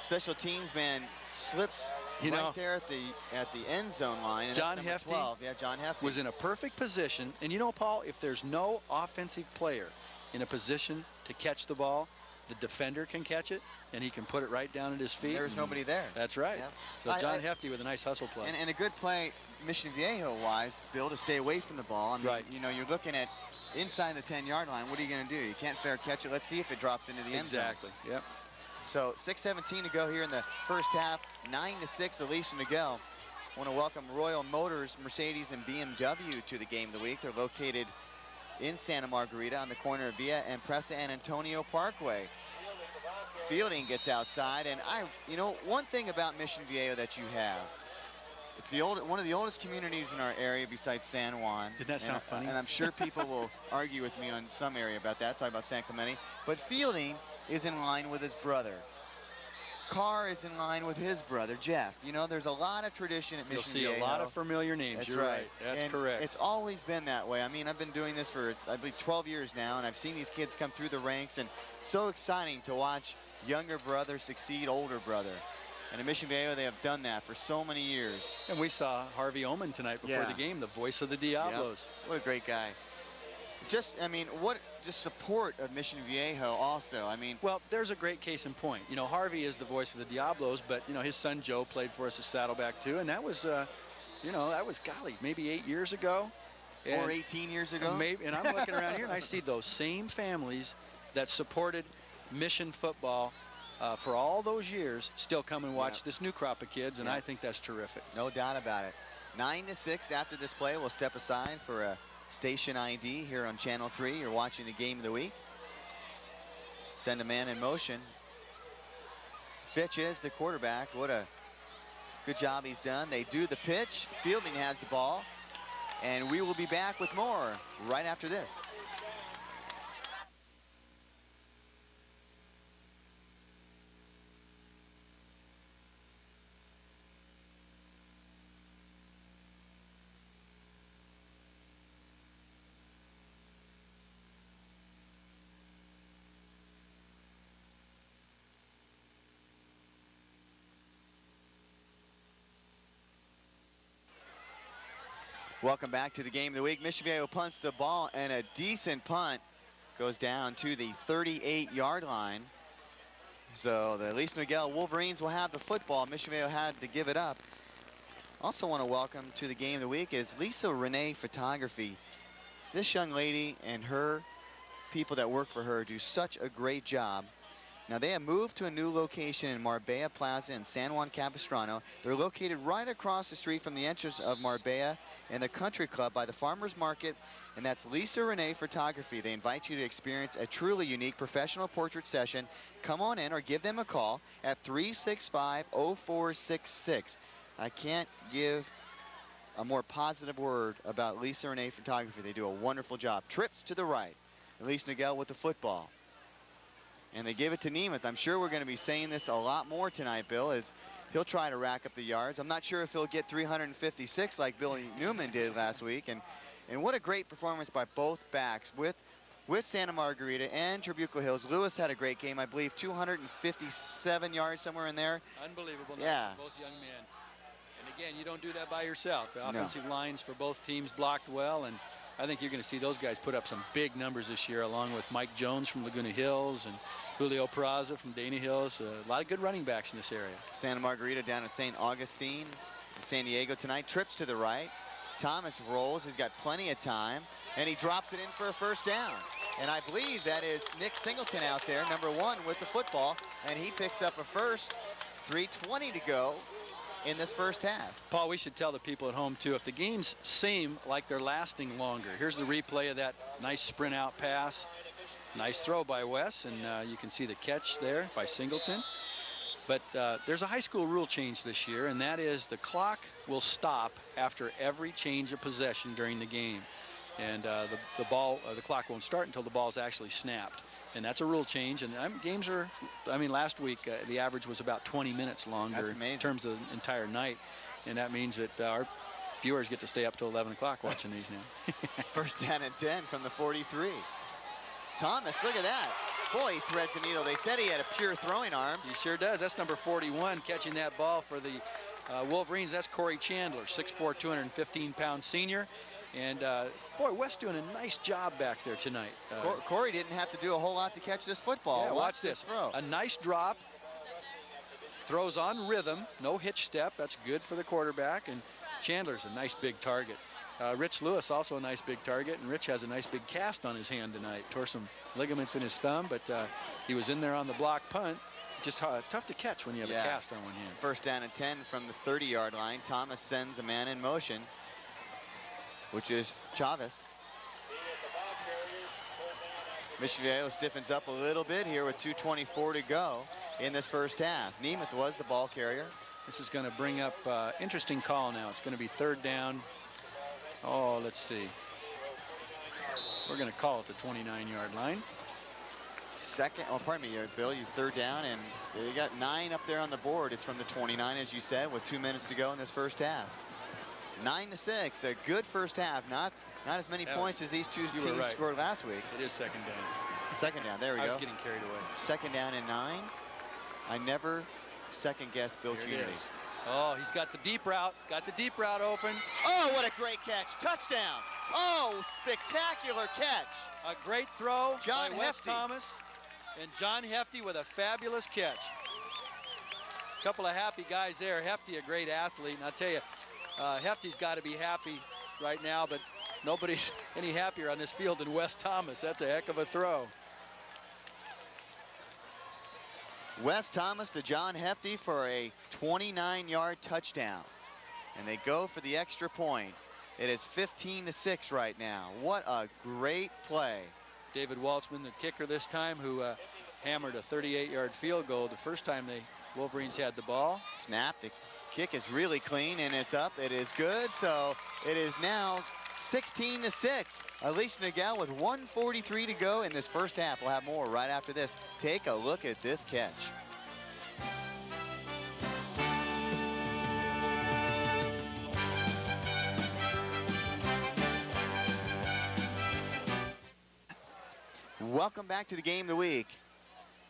[SPEAKER 1] special teams man slips right there at the end zone line. And
[SPEAKER 2] John
[SPEAKER 1] Hefty, 12. Yeah, John Hefty
[SPEAKER 2] was in a perfect position. And you know, Paul, if there's no offensive player in a position to catch the ball, the defender can catch it, and he can put it right down at his feet.
[SPEAKER 1] There's nobody there.
[SPEAKER 2] That's right.
[SPEAKER 1] Yeah.
[SPEAKER 2] So John Hefty with a nice hustle play.
[SPEAKER 1] And a good play, Mission Viejo-wise, Bill, to stay away from the ball. I mean,
[SPEAKER 2] right.
[SPEAKER 1] You know, you're looking at inside the 10-yard line. What are you going to do? You can't fair catch it. Let's see if it drops into the end zone.
[SPEAKER 2] Exactly. Yep.
[SPEAKER 1] So 6:17 to go here in the first half. 9-6, Aliso Niguel. I want to welcome Royal Motors, Mercedes, and BMW to the game of the week. They're located in Santa Margarita on the corner of Villa and Presa and Antonio Parkway. Fielding gets outside, and you know, one thing about Mission Viejo that you have, it's one of the oldest communities in our area besides San Juan.
[SPEAKER 2] Did that sound funny?
[SPEAKER 1] And I'm sure people will argue with me on some area about that, talk about San Clemente. But Fielding is in line with his brother. Carr is in line with his brother, Jeff. You know, there's a lot of tradition at Mission Viejo.
[SPEAKER 2] You'll see a lot of familiar names.
[SPEAKER 1] That's
[SPEAKER 2] You're right. That's
[SPEAKER 1] and
[SPEAKER 2] correct.
[SPEAKER 1] It's always been that way. I mean, I've been doing this for, I believe, 12 years now, and I've seen these kids come through the ranks, and so exciting to watch younger brother succeed older brother. And at Mission Viejo, they have done that for so many years.
[SPEAKER 2] And we saw Harvey Oman tonight before the game, the voice of the Diablos.
[SPEAKER 1] Yep. What a great guy. I mean, just support of Mission Viejo also. I mean,
[SPEAKER 2] well, there's a great case in point. You know, Harvey is the voice of the Diablos, but, you know, his son Joe played for us at Saddleback too, and that was, you know, that was, golly, maybe 8 years ago.
[SPEAKER 1] Or 18 years ago.
[SPEAKER 2] Maybe, and I'm looking around here, and I see those same families that supported Mission football for all those years still come and watch this new crop of kids, and I think that's terrific.
[SPEAKER 1] No doubt about it. 9-6 after this play. We'll step aside for a station ID here on Channel 3. You're watching the game of the week. Send a man in motion. Fitch is the quarterback. What a good job he's done. They do the pitch. Fielding has the ball. And we will be back with more right after this. Welcome back to the game of the week. Mission Viejo punts the ball, and a decent punt goes down to the 38-yard line. So the Aliso Niguel Wolverines will have the football. Mission Viejo had to give it up. Also want to welcome to the game of the week is Lisa Renee Photography. This young lady and her people that work for her do such a great job. Now, they have moved to a new location in Marbella Plaza in San Juan Capistrano. They're located right across the street from the entrance of Marbella and the Country Club by the Farmers Market, and that's Lisa Renee Photography. They invite you to experience a truly unique professional portrait session. Come on in or give them a call at 365-0466. I can't give a more positive word about Lisa Renee Photography. They do a wonderful job. Trips to the right. Aliso Niguel with the football. And they give it to Nemeth. I'm sure we're going to be saying this a lot more tonight, Bill, as he'll try to rack up the yards. I'm not sure if he'll get 356 like Billy Newman did last week. And what a great performance by both backs with Santa Margarita and Trabuco Hills. Lewis had a great game, I believe, 257 yards, somewhere in there.
[SPEAKER 2] Unbelievable.
[SPEAKER 1] Yeah.
[SPEAKER 2] Both young men. And again, you don't do that by yourself. The
[SPEAKER 1] No.
[SPEAKER 2] offensive lines for both teams blocked well, and I think you're going to see those guys put up some big numbers this year, along with Mike Jones from Laguna Hills and Julio Peraza from Dana Hills. A lot of good running backs in this area.
[SPEAKER 1] Santa Margarita down at St. Augustine in San Diego tonight. Trips to the right. Thomas rolls. He's got plenty of time, and he drops it in for a first down. And I believe that is Nick Singleton out there, number 1, with the football, and he picks up a first. 3:20 to go in this first half.
[SPEAKER 2] Paul, we should tell the people at home, too, if the games seem like they're lasting longer. Here's the replay of that nice sprint out pass. Nice throw by Wes, and you can see the catch there by Singleton. But there's a high school rule change this year, and that is the clock will stop after every change of possession during the game. And the clock won't start until the ball's actually snapped. And that's a rule change. And games are, I mean, last week the average was about 20 minutes longer in terms of the entire night. And that means that our viewers get to stay up till 11 o'clock watching these now.
[SPEAKER 1] First down and 10 from the 43. Thomas, look at that. Boy, he threads the needle. They said he had a pure throwing arm.
[SPEAKER 2] He sure does. That's number 41 catching that ball for the Wolverines. That's Corey Chandler, 6'4", 215-pound senior. And, boy, Wes doing a nice job back there tonight.
[SPEAKER 1] Corey didn't have to do a whole lot to catch this football.
[SPEAKER 2] Yeah, watch this
[SPEAKER 1] throw.
[SPEAKER 2] A nice drop. Throws on rhythm. No hitch step. That's good for the quarterback. And Chandler's a nice big target. Rich Lewis also a nice big target. And Rich has a nice big cast on his hand tonight. Tore some ligaments in his thumb, but he was in there on the block punt. Just tough to catch when you have a cast on one hand.
[SPEAKER 1] First down and 10 from the 30-yard line. Thomas sends a man in motion, which is Chavez. Mission Viejo stiffens up a little bit here with 2:24 to go in this first half. Nemeth was the ball carrier.
[SPEAKER 2] This is going to bring up interesting call now. It's going to be third down. Oh, let's see. We're going to call it the 29-yard line.
[SPEAKER 1] Pardon me, Bill, you third down, and you got 9 up there on the board. It's from the 29, as you said, with 2 minutes to go in this first half. 9-6, a good first half. Not as many points as these two teams scored last week.
[SPEAKER 2] It is second down.
[SPEAKER 1] Second down, there we go.
[SPEAKER 2] I was getting carried away.
[SPEAKER 1] Second down and 9. I never second-guess Bill Cunity.
[SPEAKER 2] Oh, he's got the deep route. Got the deep route open.
[SPEAKER 1] Oh, what a great catch. Touchdown. Oh, spectacular catch.
[SPEAKER 2] A great throw
[SPEAKER 1] John
[SPEAKER 2] by Wes
[SPEAKER 1] Hefty.
[SPEAKER 2] Thomas. And John Hefty with a fabulous catch. A couple of happy guys there. Hefty, a great athlete. And I'll tell you, Hefty's got to be happy right now, but nobody's any happier on this field than Wes Thomas. That's a heck of a throw.
[SPEAKER 1] Wes Thomas to John Hefty for a 29-yard touchdown. And they go for the extra point. It is 15-6 right now. What a great play.
[SPEAKER 2] David Waltzman, the kicker this time, who hammered a 38-yard field goal the first time the Wolverines had the ball.
[SPEAKER 1] Snap. The kick is really clean, and it's up. It is good. So it is now 16-6. Aliso Niguel with 1:43 to go in this first half. We'll have more right after this. Take a look at this catch. Welcome back to the game of the week.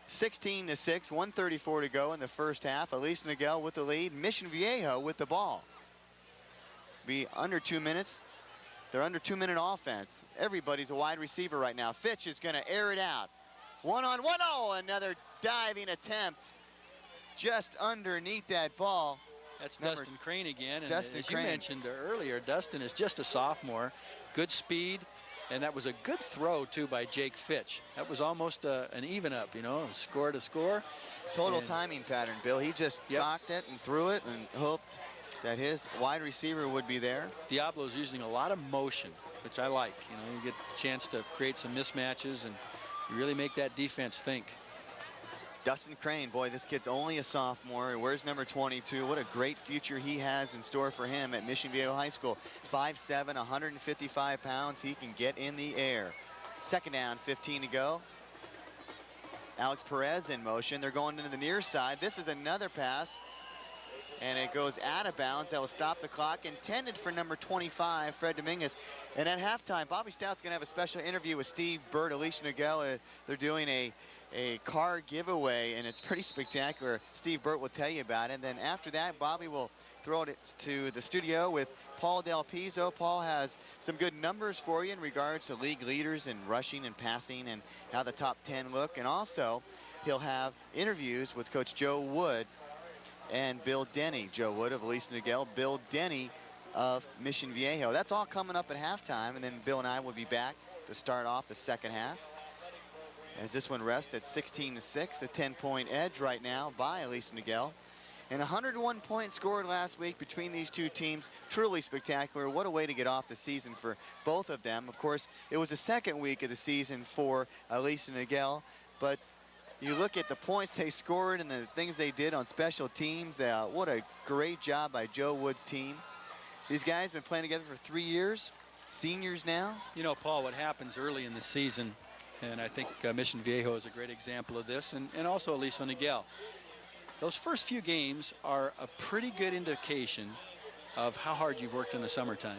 [SPEAKER 1] 16-6, 1:34 to go in the first half. Aliso Niguel with the lead. Mission Viejo with the ball. Be under 2 minutes. They're under 2-minute offense. Everybody's a wide receiver right now. Fitch is going to air it out. One-on-one. Oh, another diving attempt just underneath that ball.
[SPEAKER 2] That's Dustin Crane again. And
[SPEAKER 1] Dustin
[SPEAKER 2] as
[SPEAKER 1] Crane.
[SPEAKER 2] you mentioned earlier, Dustin is just a sophomore. Good speed. And that was a good throw, too, by Jake Fitch. That was almost an even-up, you know, score to score.
[SPEAKER 1] Total timing pattern, Bill. He just cocked it and threw it and hoped that his wide receiver would be there.
[SPEAKER 2] Diablo's using a lot of motion, which I like. You know, you get a chance to create some mismatches and you really make that defense think.
[SPEAKER 1] Dustin Crane, boy, this kid's only a sophomore. Where's number 22? What a great future he has in store for him at Mission Viejo High School. 5'7", 155 pounds. He can get in the air. Second down, 15 to go. Alex Perez in motion. They're going into the near side. This is another pass, and it goes out of bounds. That will stop the clock. Intended for number 25, Fred Dominguez. And at halftime, Bobby Stout's going to have a special interview with Steve Burt, Aliso Niguel. They're doing a car giveaway, and it's pretty spectacular. Steve Burt will tell you about it. And then after that, Bobby will throw it to the studio with Paul Del Pizzo. Paul has some good numbers for you in regards to league leaders in rushing and passing and how the top 10 look. And also, he'll have interviews with Coach Joe Wood and Bill Denny. Joe Wood of Aliso Niguel, Bill Denny of Mission Viejo. That's all coming up at halftime, and then Bill and I will be back to start off the second half. As this one rests at 16-6, a 10-point edge right now by Aliso Niguel. And 101 points scored last week between these two teams. Truly spectacular. What a way to get off the season for both of them. Of course, it was the second week of the season for Aliso Niguel, but you look at the points they scored and the things they did on special teams. What a great job by Joe Wood's team. These guys have been playing together for 3 years, seniors now.
[SPEAKER 2] You know, Paul, what happens early in the season, and I think Mission Viejo is a great example of this, and also Aliso Niguel. Those first few games are a pretty good indication of how hard you've worked in the summertime.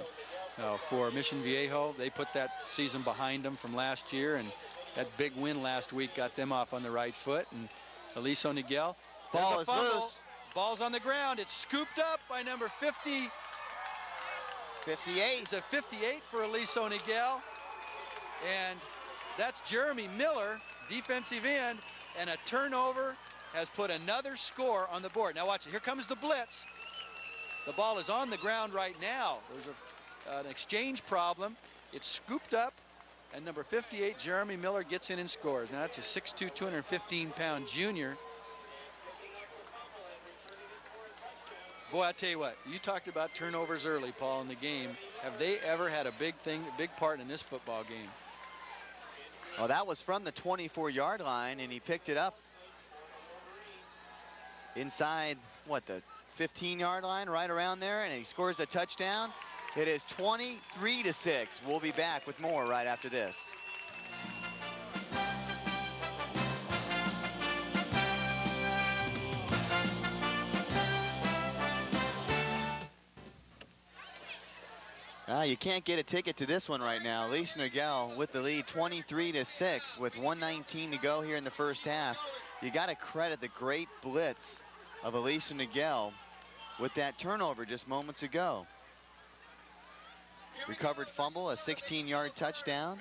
[SPEAKER 2] For Mission Viejo, they put that season behind them from last year, and that big win last week got them off on the right foot. And Aliso Niguel,
[SPEAKER 1] ball is loose.
[SPEAKER 2] Ball's on the ground. It's scooped up by number 50.
[SPEAKER 1] 58.
[SPEAKER 2] It's a 58 for Aliso Niguel. And that's Jeremy Miller, defensive end, and a turnover has put another score on the board. Now watch it. Here comes the blitz. The ball is on the ground right now. There's an exchange problem. It's scooped up, and number 58, Jeremy Miller, gets in and scores. Now that's a 6'2", 215-pound junior. Boy, I tell you what, you talked about turnovers early, Paul, in the game. Have they ever had a big part in this football game?
[SPEAKER 1] Well, that was from the 24-yard line, and he picked it up inside, what, the 15-yard line, right around there, and he scores a touchdown. It is 23-6. We'll be back with more right after this. You can't get a ticket to this one right now. Aliso Niguel with the lead, 23-6, with 1:19 to go here in the first half. You got to credit the great blitz of Aliso Niguel with that turnover just moments ago. Recovered fumble, a 16-yard touchdown.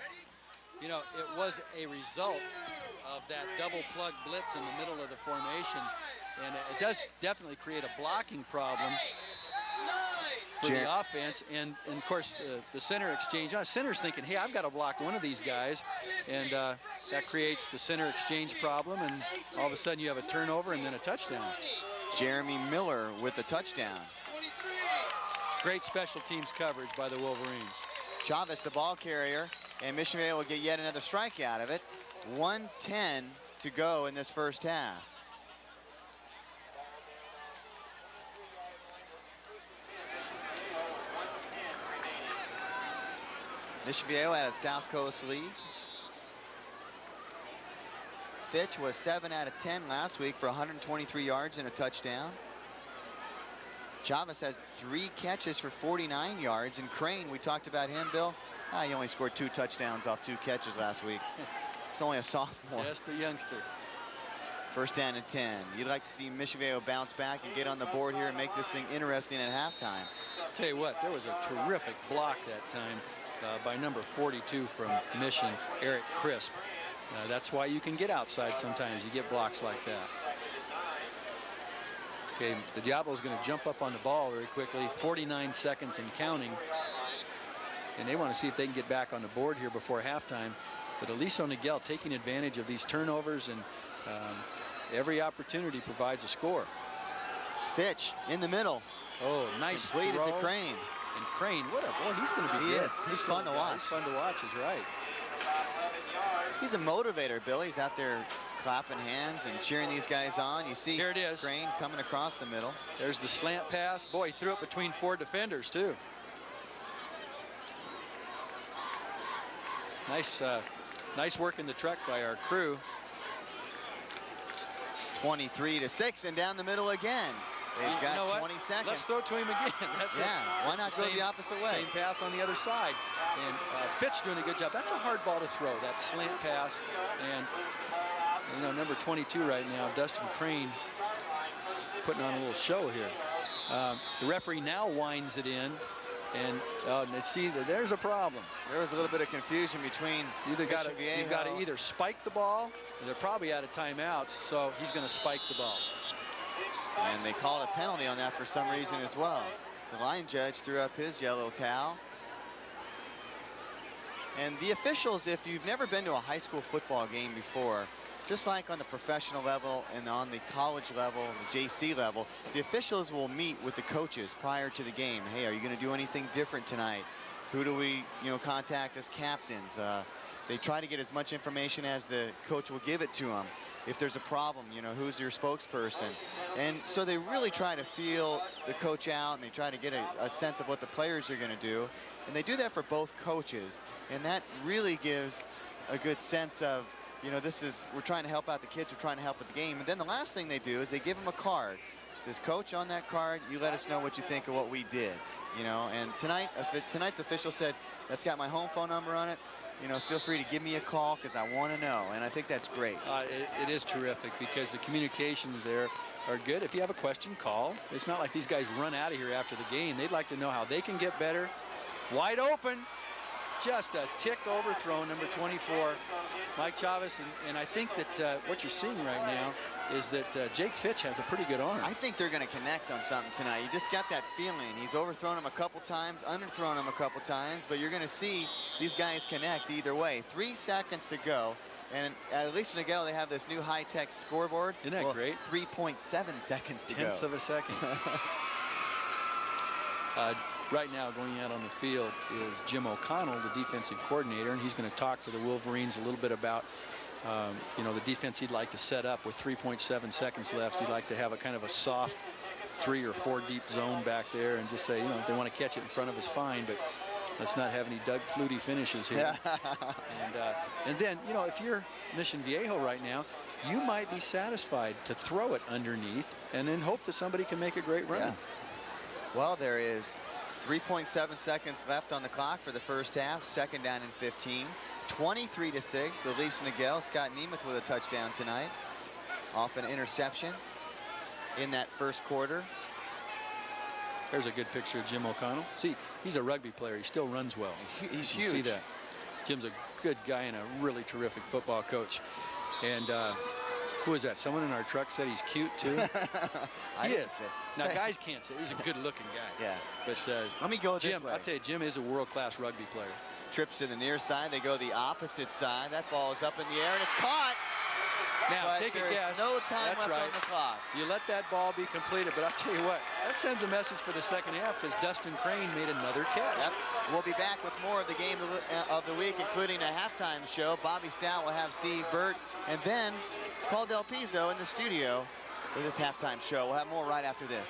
[SPEAKER 2] You know, it was a result of that double plug blitz in the middle of the formation, and it does definitely create a blocking problem for the offense, and of course the center exchange. Center's thinking, hey, I've got to block one of these guys, and that creates the center exchange problem, and all of a sudden you have a turnover and then a touchdown.
[SPEAKER 1] Jeremy Miller with the touchdown.
[SPEAKER 2] Great special teams coverage by the Wolverines.
[SPEAKER 1] Chavez, the ball carrier, and Mission Viejo will get yet another strike out of it. 1:10 to go in this first half. Mission Viejo had a South Coast lead. Fitch was 7 out of 10 last week for 123 yards and a touchdown. Chavez has 3 catches for 49 yards. And Crane, we talked about him, Bill. He only scored 2 touchdowns off 2 catches last week. He's only a sophomore.
[SPEAKER 2] Just a youngster.
[SPEAKER 1] First down and 10. You'd like to see Mission Viejo bounce back and get on the board here and make this thing interesting at halftime.
[SPEAKER 2] Tell you what, there was a terrific block that time by number 42 from Mission, Eric Crisp. That's why you can get outside sometimes. You get blocks like that. Okay, the Diablos going to jump up on the ball very quickly. 49 seconds and counting. And they want to see if they can get back on the board here before halftime. But Aliso Niguel taking advantage of these turnovers, and every opportunity provides a score.
[SPEAKER 1] Fitch in the middle.
[SPEAKER 2] Oh, nice
[SPEAKER 1] throw. To Crane.
[SPEAKER 2] And Crane, what a boy, he's going to be good.
[SPEAKER 1] He's fun to watch.
[SPEAKER 2] He's fun to watch, is right.
[SPEAKER 1] He's a motivator, Billy. He's out there clapping hands and cheering these guys on. You see
[SPEAKER 2] here it is.
[SPEAKER 1] Crane coming across the middle.
[SPEAKER 2] There's the slant pass. Boy, he threw it between 4 defenders, too. Nice work in the truck by our crew.
[SPEAKER 1] 23-6, and down the middle again. They've got 20 seconds.
[SPEAKER 2] Let's throw to him again.
[SPEAKER 1] Why not go the opposite way?
[SPEAKER 2] Same pass on the other side. And Fitch doing a good job. That's a hard ball to throw, that slant pass. And, you know, number 22 right now, Dustin Crane, putting on a little show here. The referee now winds it in. And see, there's a problem.
[SPEAKER 1] There was a little bit of confusion between
[SPEAKER 2] you've got to either spike the ball, or they're probably out of timeouts, so he's going to spike the ball.
[SPEAKER 1] And they called a penalty on that for some reason as well. The line judge threw up his yellow towel. And the officials, if you've never been to a high school football game before, just like on the professional level and on the college level, the JC level, the officials will meet with the coaches prior to the game. Hey, are you going to do anything different tonight? Who do we, contact as captains? They try to get as much information as the coach will give it to them. If there's a problem, who's your spokesperson? And so they really try to feel the coach out, and they try to get a sense of what the players are going to do. And they do that for both coaches. And that really gives a good sense of, we're trying to help out the kids, we're trying to help with the game. And then the last thing they do is they give them a card. It says, Coach, on that card, you let us know what you think of what we did. And tonight's official said, that's got my home phone number on it. Feel free to give me a call because I want to know. And I think that's great.
[SPEAKER 2] It is terrific because the communications there are good. If you have a question, call. It's not like these guys run out of here after the game. They'd like to know how they can get better. Wide open. Just a tick overthrown, number 24, Mike Chavez. And I think that what you're seeing right now is that Jake Fitch has a pretty good arm.
[SPEAKER 1] I think they're going to connect on something tonight. You just got that feeling. He's overthrown him a couple times, underthrown him a couple times, but you're going to see these guys connect either way. 3 seconds to go. And at Aliso Niguel, they have this new high-tech scoreboard.
[SPEAKER 2] Isn't that great?
[SPEAKER 1] 3.7 seconds to go.
[SPEAKER 2] Tenths of a second. Right now, going out on the field is Jim O'Connell, the defensive coordinator, and he's going to talk to the Wolverines a little bit about, the defense he'd like to set up with 3.7 seconds left. He'd like to have a kind of a soft 3 or 4 deep zone back there and just say, if they want to catch it in front of us, fine, but let's not have any Doug Flutie finishes here. And then, if you're Mission Viejo right now, you might be satisfied to throw it underneath and then hope that somebody can make a great run.
[SPEAKER 1] Yeah. Well, there is 3.7 seconds left on the clock for the first half. Second down and 15. 23-6. The Aliso Niguel. Scott Nemeth with a touchdown tonight off an interception in that first quarter.
[SPEAKER 2] There's a good picture of Jim O'Connell. See, he's a rugby player. He still runs well.
[SPEAKER 1] He's huge.
[SPEAKER 2] You see that. Jim's a good guy and a really terrific football coach. And who is that? Someone in our truck said he's cute, too. He is. Now, guys can't say. He's a good-looking guy.
[SPEAKER 1] Yeah.
[SPEAKER 2] But
[SPEAKER 1] let me go
[SPEAKER 2] Jim,
[SPEAKER 1] this way.
[SPEAKER 2] I'll tell you, Jim is a world-class rugby player.
[SPEAKER 1] Trips to the near side. They go the opposite side. That ball is up in the air, and it's caught.
[SPEAKER 2] Now, take a guess.
[SPEAKER 1] No time
[SPEAKER 2] That's
[SPEAKER 1] left
[SPEAKER 2] right.
[SPEAKER 1] on the clock.
[SPEAKER 2] You let that ball be completed, but I'll tell you what, that sends a message for the second half because Dustin Crane made another catch.
[SPEAKER 1] Yep. We'll be back with more of the game of the week, including a halftime show. Bobby Stout will have Steve Burt, and then Paul Del Pizzo in the studio for this halftime show. We'll have more right after this.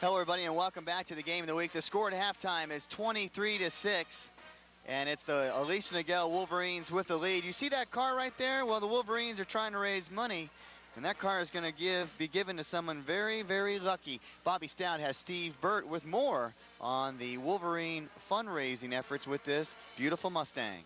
[SPEAKER 1] Hello, everybody, and welcome back to the game of the week. The score at halftime is 23-6, and it's the Aliso Niguel Wolverines with the lead. You see that car right there? Well, the Wolverines are trying to raise money, and that car is going to be given to someone very, very lucky. Bobby Stout has Steve Burt with more on the Wolverine fundraising efforts with this beautiful Mustang.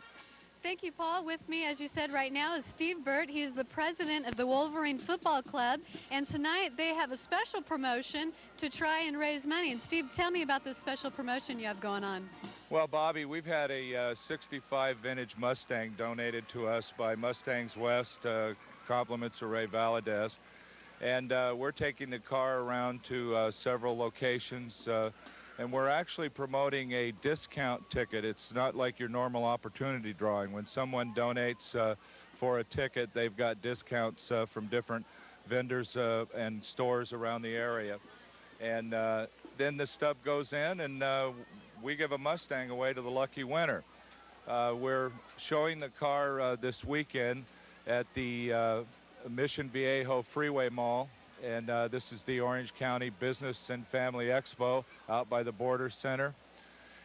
[SPEAKER 3] Thank you, Paul. With me, as you said right now, is Steve Burt. He is the president of the Wolverine Football Club. And tonight they have a special promotion to try and raise money. And Steve, tell me about this special promotion you have going on.
[SPEAKER 5] Well, Bobby, we've had a 65 vintage Mustang donated to us by Mustangs West, compliments of Ray Valadez. And we're taking the car around to several locations, and we're actually promoting a discount ticket. It's not like your normal opportunity drawing. When someone donates for a ticket, they've got discounts from different vendors and stores around the area. And then the stub goes in, and we give a Mustang away to the lucky winner. We're showing the car this weekend at the Mission Viejo Freeway Mall, and this is the Orange County Business and Family Expo out by the Border Center.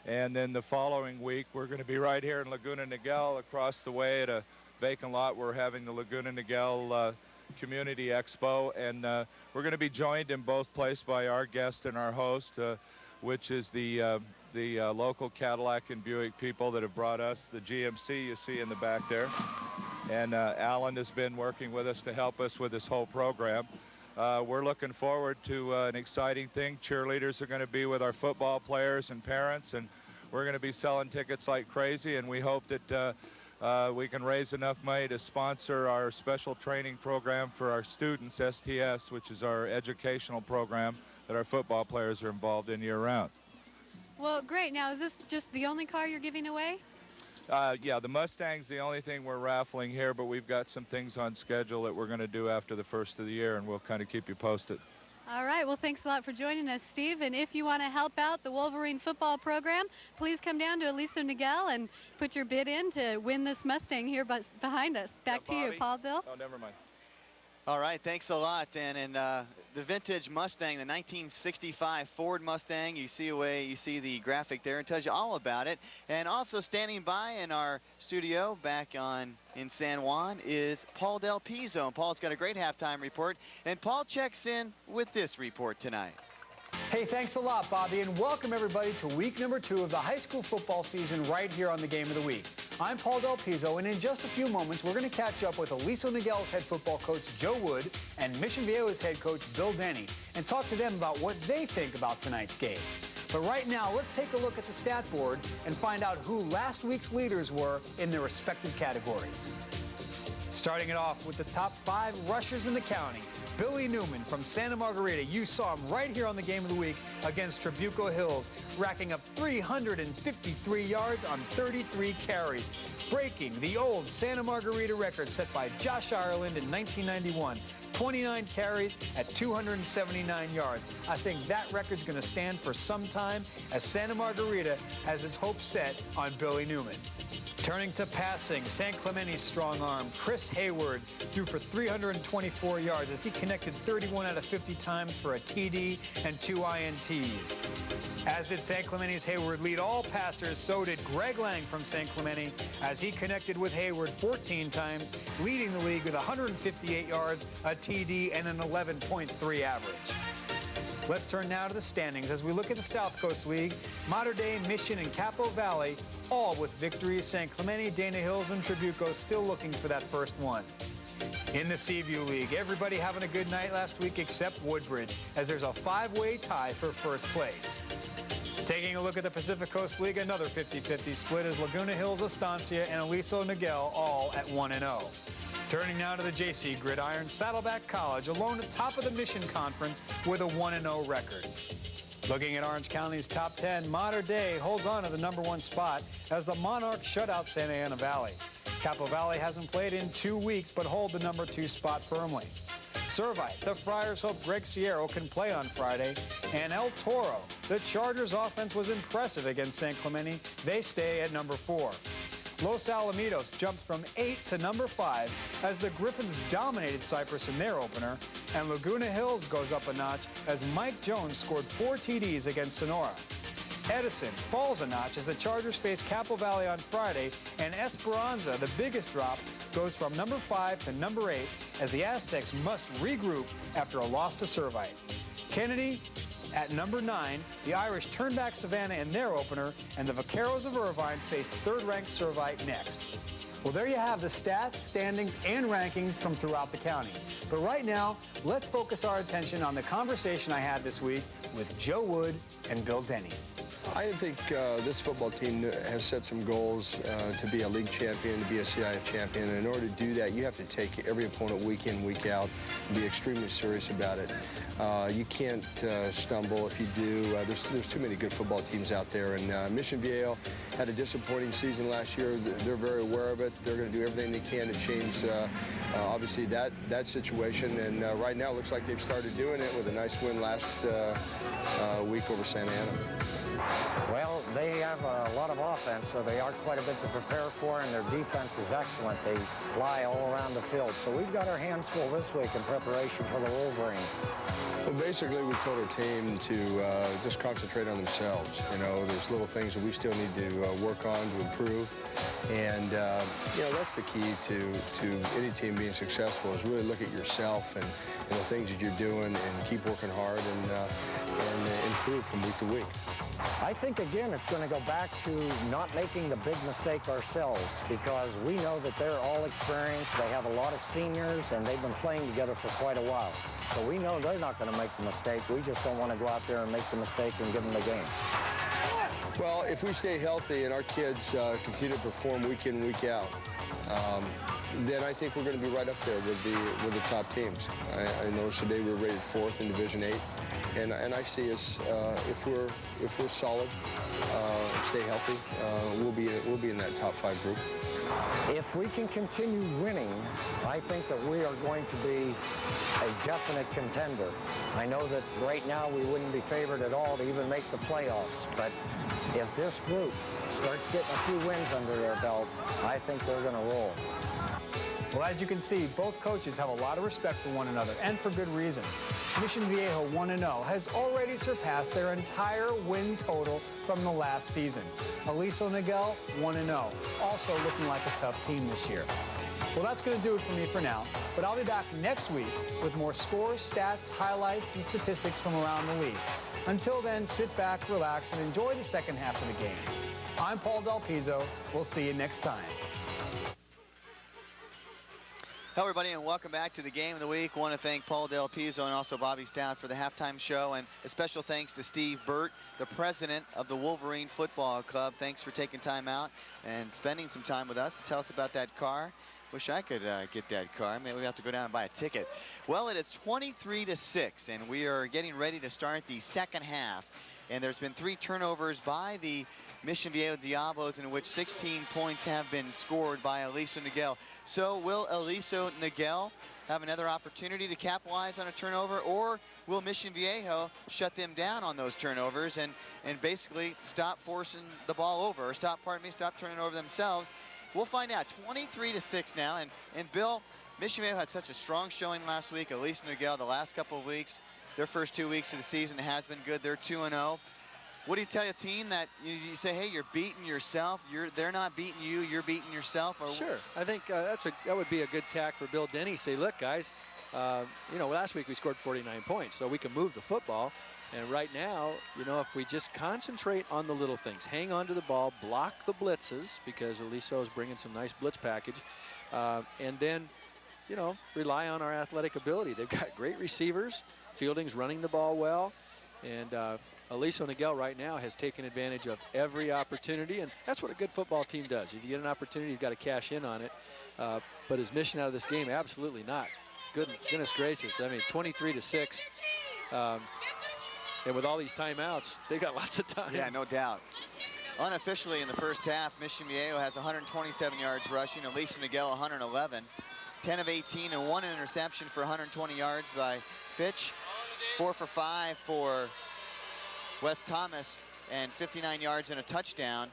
[SPEAKER 5] And then the following week, we're going to be right here in Laguna Niguel, across the way at a vacant lot. We're having the Laguna Niguel Community Expo, and we're going to be joined in both places by our guest and our host, which is the local Cadillac and Buick people that have brought us the GMC you see in the back there. And Alan has been working with us to help us with this whole program. We're looking forward to an exciting thing. Cheerleaders are going to be with our football players and parents, and we're going to be selling tickets like crazy, and we hope that we can raise enough money to sponsor our special training program for our students, STS, which is our educational program that our football players are involved in year-round.
[SPEAKER 3] Well, great. Now, is this just the only car you're giving away?
[SPEAKER 5] Yeah, the Mustang's the only thing we're raffling here, but we've got some things on schedule that we're going to do after the first of the year, and we'll kind of keep you posted.
[SPEAKER 3] All right. Well, thanks a lot for joining us, Steve. And if you want to help out the Wolverine football program, please come down to Aliso Niguel and put your bid in to win this Mustang here behind us. Back to you, Paul, Bill.
[SPEAKER 5] Oh, never mind.
[SPEAKER 1] All right, thanks a lot. And the vintage Mustang, the 1965 Ford Mustang, you see the graphic there and tells you all about it. And also standing by in our studio back in San Juan is Paul Del Pizzo. And Paul's got a great halftime report. And Paul checks in with this report tonight.
[SPEAKER 6] Hey, thanks a lot, Bobby, and welcome everybody to week number 2 of the high school football season right here on the Game of the Week. I'm Paul Del Pizzo, and in just a few moments, we're going to catch up with Aliso Niguel's head football coach, Joe Wood, and Mission Viejo's head coach, Bill Denny, and talk to them about what they think about tonight's game. But right now, let's take a look at the stat board and find out who last week's leaders were in their respective categories. Starting it off with the top 5 rushers in the county. Billy Newman from Santa Margarita. You saw him right here on the Game of the Week against Trabuco Hills, racking up 353 yards on 33 carries, breaking the old Santa Margarita record set by Josh Ireland in 1991. 29 carries at 279 yards. I think that record's going to stand for some time as Santa Margarita has its hopes set on Billy Newman. Turning to passing, San Clemente's strong arm, Chris Hayward, threw for 324 yards as he connected 31 out of 50 times for a TD and 2 INTs. As did San Clemente's Hayward lead all passers, so did Greg Lang from San Clemente as he connected with Hayward 14 times, leading the league with 158 yards, a TD, and an 11.3 average. Let's turn now to the standings as we look at the South Coast League. Mater Dei, Mission, and Capo Valley, all with victories. San Clemente, Dana Hills, and Trabuco still looking for that first one. In the Seaview League, everybody having a good night last week except Woodbridge, as there's a 5-way tie for first place. Taking a look at the Pacific Coast League, another 50-50 split as Laguna Hills, Estancia, and Aliso Niguel all at 1-0. Turning now to the JC Gridiron, Saddleback College alone atop of the Mission Conference with a 1-0 record. Looking at Orange County's top 10, Mater Dei holds on to the #1 spot as the Monarchs shut out Santa Ana Valley. Capo Valley hasn't played in 2 weeks but hold the #2 spot firmly. Servite, the Friars hope Greg Sierra can play on Friday. And El Toro, the Chargers offense was impressive against San Clemente. They stay at #4. Los Alamitos jumped from 8 to #5 as the Griffins dominated Cypress in their opener, and Laguna Hills goes up a notch as Mike Jones scored 4 TDs against Sonora. Edison falls a notch as the Chargers face Capo Valley on Friday, and Esperanza, the biggest drop, goes from #5 to #8 as the Aztecs must regroup after a loss to Servite. Kennedy at #9, the Irish turn back Savannah in their opener, and the Vaqueros of Irvine face 3rd-ranked Servite next. Well, there you have the stats, standings, and rankings from throughout the county. But right now, let's focus our attention on the conversation I had this week with Joe Wood and Bill Denny.
[SPEAKER 7] I think this football team has set some goals to be a league champion, to be a CIF champion. And in order to do that, you have to take every opponent week in, week out, and be extremely serious about it. You can't stumble. If you do, there's too many good football teams out there. And Mission Viejo had a disappointing season last year. They're very aware of it. They're going to do everything they can to change, obviously, that situation. And right now, it looks like they've started doing it with a nice win last week over Santa Ana.
[SPEAKER 8] Well, they have a lot of offense, so they are quite a bit to prepare for, and their defense is excellent. They fly all around the field. So we've got our hands full this week in preparation for the Wolverines.
[SPEAKER 7] Well, basically, we told our team to just concentrate on themselves. You know, there's little things that we still need to work on to improve. And, you know, that's the key to any team being successful is really look at yourself and the things that you're doing and keep working hard and improve from week to week.
[SPEAKER 8] I think, again, it's going to go back to not making the big mistake ourselves because we know that they're all experienced. They have a lot of seniors, and they've been playing together for quite a while. So we know they're not going to make the mistake. We just don't want to go out there and make the mistake and give them the game.
[SPEAKER 7] Well, if we stay healthy and our kids continue to perform week in, week out, then I think we're going to be right up there with the top teams. I noticed today we were rated 4th in Division 8, and I see us if we're solid, stay healthy, we'll be in that top 5 group.
[SPEAKER 8] If we can continue winning, I think that we are going to be a definite contender. I know that right now we wouldn't be favored at all to even make the playoffs, but if this group starts getting a few wins under their belt, I think they're going to roll.
[SPEAKER 6] Well, as you can see, both coaches have a lot of respect for one another, and for good reason. Mission Viejo 1-0 has already surpassed their entire win total from the last season. Aliso Niguel 1-0, also looking like a tough team this year. Well, that's going to do it for me for now, but I'll be back next week with more scores, stats, highlights, and statistics from around the league. Until then, sit back, relax, and enjoy the second half of the game. I'm Paul Del Pizzo. We'll see you next time.
[SPEAKER 1] Hello, everybody, and welcome back to the Game of the Week. I want to thank Paul Del Pizzo and also Bobby Stout for the halftime show, and a special thanks to Steve Burt, the president of the Wolverine Football Club. Thanks for taking time out and spending some time with us to tell us about that car. Wish I could get that car. Maybe we have to go down and buy a ticket. Well, it is 23-6, and we are getting ready to start the second half. And there's been 3 turnovers by the Mission Viejo Diablos, in which 16 points have been scored by Aliso Niguel. So will Aliso Niguel have another opportunity to capitalize on a turnover, or will Mission Viejo shut them down on those turnovers and basically stop forcing the ball over, or stop turning over themselves? We'll find out. 23-6 now, and Bill, Mission Viejo had such a strong showing last week. Aliso Niguel, the last couple of weeks, their first 2 weeks of the season has been good. They're 2-0. What do you tell a team that you say, hey, you're beating yourself, they're not beating you, you're beating yourself? Or
[SPEAKER 2] sure. I think that would be a good tack for Bill Denny. Say, look, guys, you know, last week we scored 49 points, so we can move the football. And right now, you know, if we just concentrate on the little things, hang on to the ball, block the blitzes, because Aliso is bringing some nice blitz package, and then, you know, rely on our athletic ability. They've got great receivers. Fielding's running the ball well, and Aliso Niguel right now has taken advantage of every opportunity, and that's what a good football team does. If you get an opportunity, you've got to cash in on it. But his mission out of this game, absolutely not. Goodness gracious, I mean, 23-6. And with all these timeouts, they've got lots of time.
[SPEAKER 1] Yeah, no doubt. Unofficially in the first half, Mission Viejo has 127 yards rushing. Aliso Niguel 111. 10 of 18 and 1 interception for 120 yards by Fitch. 4 for 5 for Wes Thomas, and 59 yards and a touchdown.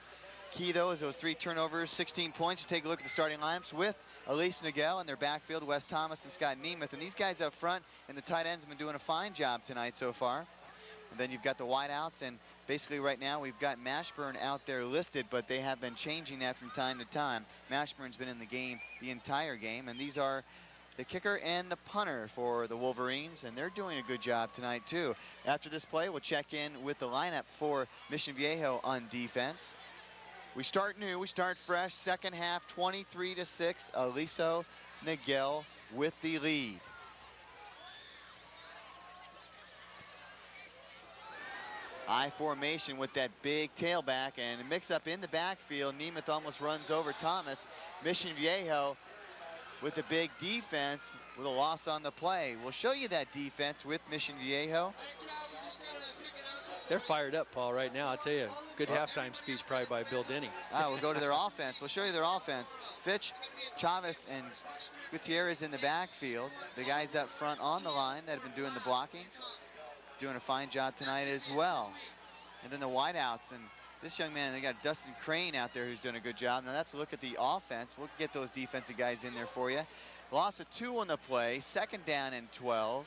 [SPEAKER 1] Key, though, is those 3 turnovers, 16 points. You take a look at the starting lineups with Aliso Niguel in their backfield, Wes Thomas and Scott Nemeth. And these guys up front and the tight ends have been doing a fine job tonight so far. And then you've got the wideouts, and basically right now we've got Mashburn out there listed, but they have been changing that from time to time. Mashburn's been in the game the entire game, and these are the kicker and the punter for the Wolverines, and they're doing a good job tonight too. After this play, we'll check in with the lineup for Mission Viejo on defense. We start new, we start fresh. Second half, 23-6. Aliso Niguel with the lead. I formation with that big tailback, and a mix-up in the backfield. Nemeth almost runs over Thomas. Mission Viejo with a big defense with a loss on the play. We'll show you that defense with Mission Viejo.
[SPEAKER 2] They're fired up, Paul, right now. I'll tell you, good halftime speech probably by Bill Denny.
[SPEAKER 1] We'll go to their offense. We'll show you their offense. Fitch, Chavez, and Gutierrez in the backfield. The guys up front on the line that have been doing the blocking, doing a fine job tonight as well. And then the wideouts, and this young man, they got Dustin Crane out there who's doing a good job. Now let's look at the offense. We'll get those defensive guys in there for you. Loss of 2 on the play, 2nd down and 12.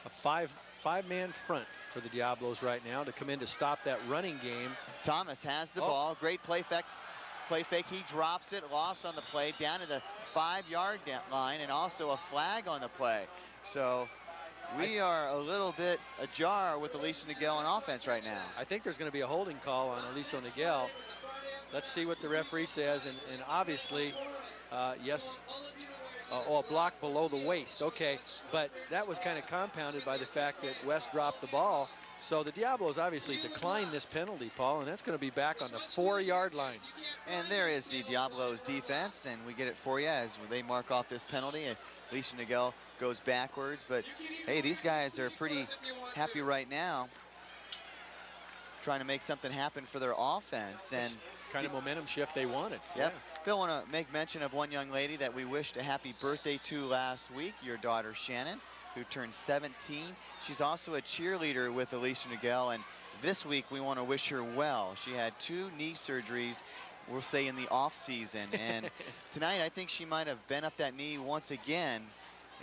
[SPEAKER 2] A five-man front for the Diablos right now to come in to stop that running game.
[SPEAKER 1] Thomas has the ball. Great play fake. He drops it. Loss on the play down to the 5-yard line, and also a flag on the play. So we are a little bit ajar with Aliso Niguel on offense right now.
[SPEAKER 2] I think there's going to be a holding call on Aliso Niguel. Let's see what the referee says. And obviously, yes, a block below the waist. Okay, but that was kind of compounded by the fact that West dropped the ball. So the Diablos obviously declined this penalty, Paul, and that's going to be back on the 4-yard line.
[SPEAKER 1] And there is the Diablos defense, and we get it for you as they mark off this penalty. Aliso Niguel goes backwards, but hey, these guys are pretty happy right now, trying to make something happen for their offense. And
[SPEAKER 2] kind of momentum shift they wanted.
[SPEAKER 1] Yep. Yeah. Phil, want to make mention of one young lady that we wished a happy birthday to last week, your daughter Shannon, who turned 17. She's also a cheerleader with Aliso Niguel, and this week we want to wish her well. She had 2 knee surgeries, we'll say, in the off season, and tonight I think she might have bent up that knee once again,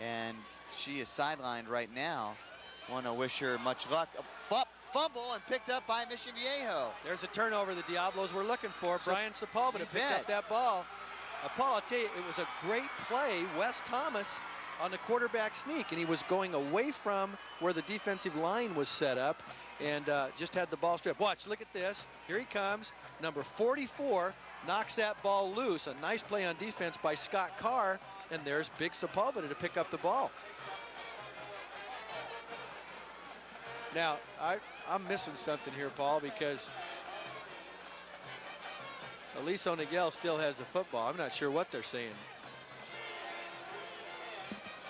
[SPEAKER 1] and she is sidelined right now. Want to wish her much luck. Fumble and picked up by Mission Viejo.
[SPEAKER 2] There's a turnover the Diablos were looking for. Brian Sepulveda picked up that ball. Paul, I'll tell you, it was a great play. Wes Thomas on the quarterback sneak, and he was going away from where the defensive line was set up, and just had the ball stripped. Watch, look at this. Here he comes. Number 44 knocks that ball loose. A nice play on defense by Scott Carr, and there's Big Sepulveda to pick up the ball. Now, I'm missing something here, Paul, because Aliso Niguel still has the football. I'm not sure what they're saying.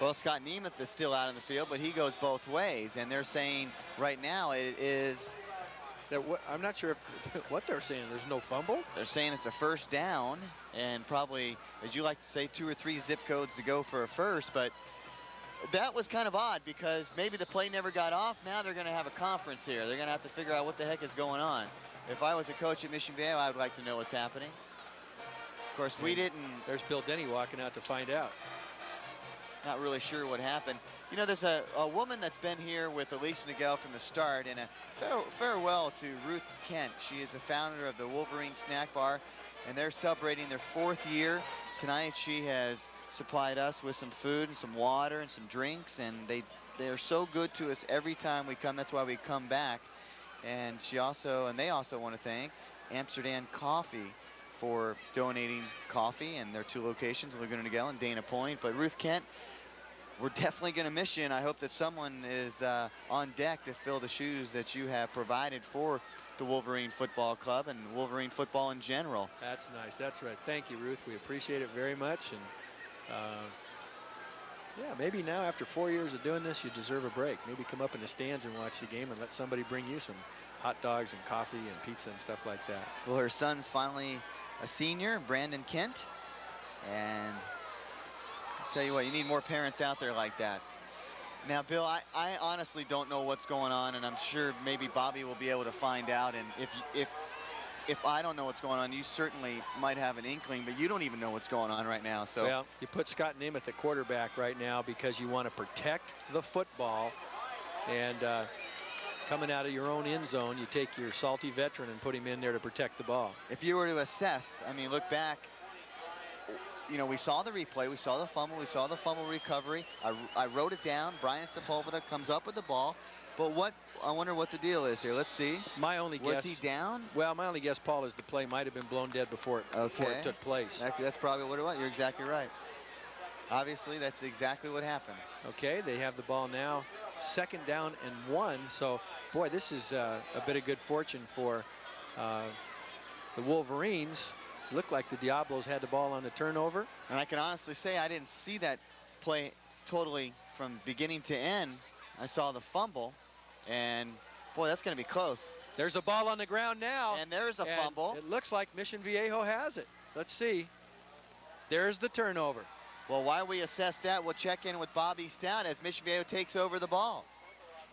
[SPEAKER 1] Well, Scott Nemeth is still out in the field, but he goes both ways, and they're saying right now it is...
[SPEAKER 2] I'm not sure what they're saying. There's no fumble?
[SPEAKER 1] They're saying it's a 1st down, and probably, as you like to say, 2 or 3 zip codes to go for a first, but that was kind of odd because maybe the play never got off. Now they're going to have a conference here. They're going to have to figure out what the heck is going on. If I was a coach at Mission Viejo, I would like to know what's happening. Of course, we didn't...
[SPEAKER 2] There's Bill Denny walking out to find out.
[SPEAKER 1] Not really sure what happened. You know, there's a woman that's been here with Aliso Niguel from the start, and a farewell to Ruth Kent. She is the founder of the Wolverine Snack Bar, and they're celebrating their 4th year. Tonight she has supplied us with some food and some water and some drinks, and they are so good to us every time we come. That's why we come back. And they also want to thank Amsterdam Coffee for donating coffee in their 2 locations, Laguna Niguel and Dana Point. But Ruth Kent, we're definitely going to miss you, and I hope that someone is on deck to fill the shoes that you have provided for the Wolverine Football Club and Wolverine football in general.
[SPEAKER 2] That's nice. That's right. Thank you, Ruth. We appreciate it very much. And yeah, maybe now after 4 years of doing this, you deserve a break. Maybe come up in the stands and watch the game and let somebody bring you some hot dogs and coffee and pizza and stuff like that.
[SPEAKER 1] Well, her son's finally a senior, Brandon Kent, and I'll tell you what, you need more parents out there like that. Now, Bill, I honestly don't know what's going on, and I'm sure maybe Bobby will be able to find out. And if I don't know what's going on, you certainly might have an inkling, but you don't even know what's going on right now. So,
[SPEAKER 2] well, you put Scott Nemeth at quarterback right now because you want to protect the football, and coming out of your own end zone, you take your salty veteran and put him in there to protect the ball.
[SPEAKER 1] If you were to assess, I mean, look back, you know, we saw the replay, we saw the fumble recovery. I wrote it down. Brian Sepulveda comes up with the ball. But I wonder what the deal is here. Let's see.
[SPEAKER 2] My only guess.
[SPEAKER 1] Was he down?
[SPEAKER 2] Well, my only guess, Paul, is the play might have been blown dead before it took place.
[SPEAKER 1] That's probably what it was. You're exactly right. Obviously, that's exactly what happened.
[SPEAKER 2] Okay, they have the ball now 2nd down and 1. So, boy, this is a bit of good fortune for the Wolverines. Looked like the Diablos had the ball on the turnover.
[SPEAKER 1] And I can honestly say I didn't see that play totally from beginning to end. I saw the fumble, and boy, that's going to be close.
[SPEAKER 2] There's a ball on the ground now.
[SPEAKER 1] And there's a
[SPEAKER 2] and
[SPEAKER 1] fumble.
[SPEAKER 2] It looks like Mission Viejo has it. Let's see. There's the turnover.
[SPEAKER 1] Well, while we assess that, we'll check in with Bobby Stout as Mission Viejo takes over the ball.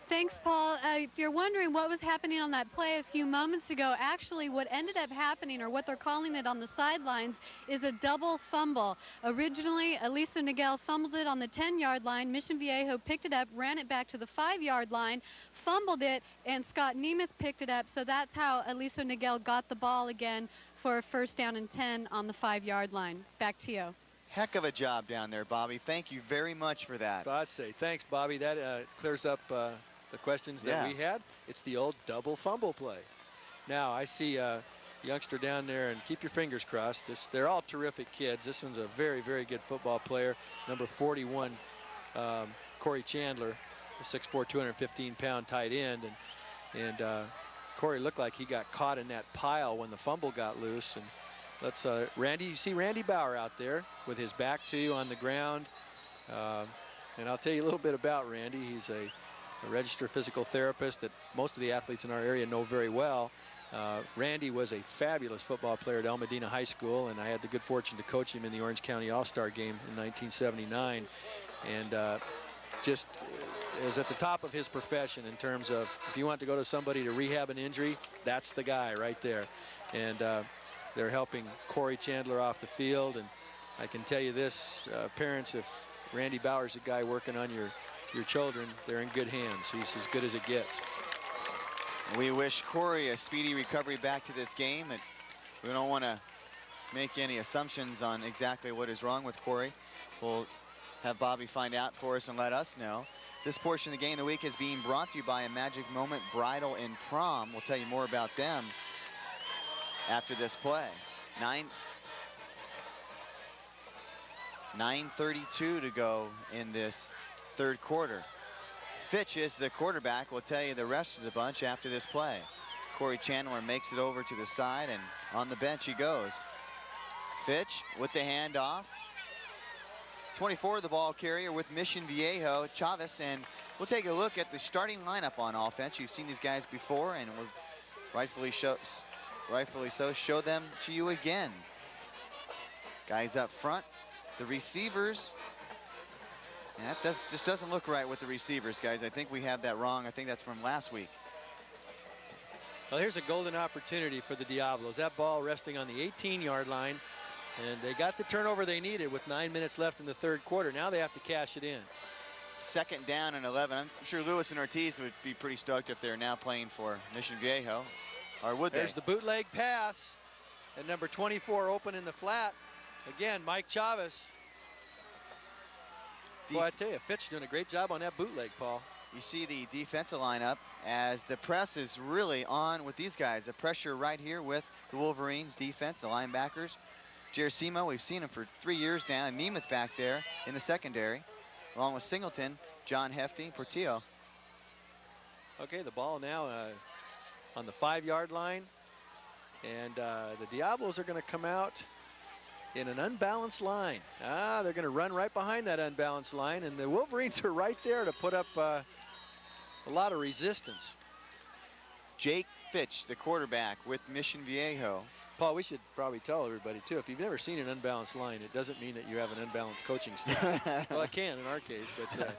[SPEAKER 3] Thanks, Paul. If you're wondering what was happening on that play a few moments ago, actually what ended up happening, or what they're calling it on the sidelines, is a double fumble. Originally, Aliso Niguel fumbled it on the 10-yard line. Mission Viejo picked it up, ran it back to the 5-yard line, fumbled it, and Scott Nemeth picked it up. So that's how Aliso Niguel got the ball again for a 1st down and 10 on the 5-yard line. Back to you.
[SPEAKER 1] Heck of a job down there, Bobby. Thank you very much for that.
[SPEAKER 2] I'd say thanks, Bobby. That clears up the questions that we had. It's the old double fumble play. Now I see a youngster down there, and keep your fingers crossed. They're all terrific kids. This one's a very, very good football player. Number 41, Corey Chandler, the 6'4", 215-pound tight end. And Corey looked like he got caught in that pile when the fumble got loose. And let's Randy, you see Randy Bauer out there with his back to you on the ground. And I'll tell you a little bit about Randy. He's a registered physical therapist that most of the athletes in our area know very well. Randy was a fabulous football player at El Medina High School, and I had the good fortune to coach him in the Orange County All-Star game in 1979. And just is at the top of his profession in terms of, if you want to go to somebody to rehab an injury, that's the guy right there. And they're helping Corey Chandler off the field. And I can tell you this, parents, if Randy Bauer's a guy working on your children, they're in good hands. He's as good as it gets.
[SPEAKER 1] We wish Corey a speedy recovery back to this game. And we don't want to make any assumptions on exactly what is wrong with Corey. We'll have Bobby find out for us and let us know. This portion of the Game of the Week is being brought to you by A Magic Moment Bridal and Prom. We'll tell you more about them after this play. 9:32 to go in this 3rd quarter. Fitch is the quarterback. We'll tell you the rest of the bunch after this play. Corey Chandler makes it over to the side, and on the bench he goes. Fitch with the handoff. 24, the ball carrier with Mission Viejo, Chavez, and we'll take a look at the starting lineup on offense. You've seen these guys before, and we'll rightfully so show them to you again. Guys up front, the receivers. And that just doesn't look right with the receivers, guys. I think we have that wrong. I think that's from last week.
[SPEAKER 2] Well, here's a golden opportunity for the Diablos. That ball resting on the 18-yard line, and they got the turnover they needed with 9 minutes left in the 3rd quarter. Now they have to cash it in.
[SPEAKER 1] 2nd down and 11. I'm sure Lewis and Ortiz would be pretty stoked if they're now playing for Mission Viejo. Or would they?
[SPEAKER 2] There's the bootleg pass, and number 24 open in the flat. Again, Mike Chavez. Boy, I tell you, Fitch doing a great job on that bootleg, Paul.
[SPEAKER 1] You see the defensive lineup as the press is really on with these guys. The pressure right here with the Wolverines defense, the linebackers. Gersimo, we've seen him for 3 years now. And Nemeth back there in the secondary, along with Singleton, John Hefty, Portillo.
[SPEAKER 2] Okay, the ball now on the 5-yard line. And the Diablos are going to come out in an unbalanced line. They're going to run right behind that unbalanced line, and the Wolverines are right there to put up a lot of resistance.
[SPEAKER 1] Jake Fitch, the quarterback with Mission Viejo.
[SPEAKER 2] Paul, we should probably tell everybody, too, if you've never seen an unbalanced line, it doesn't mean that you have an unbalanced coaching staff. Well, it can in our case, but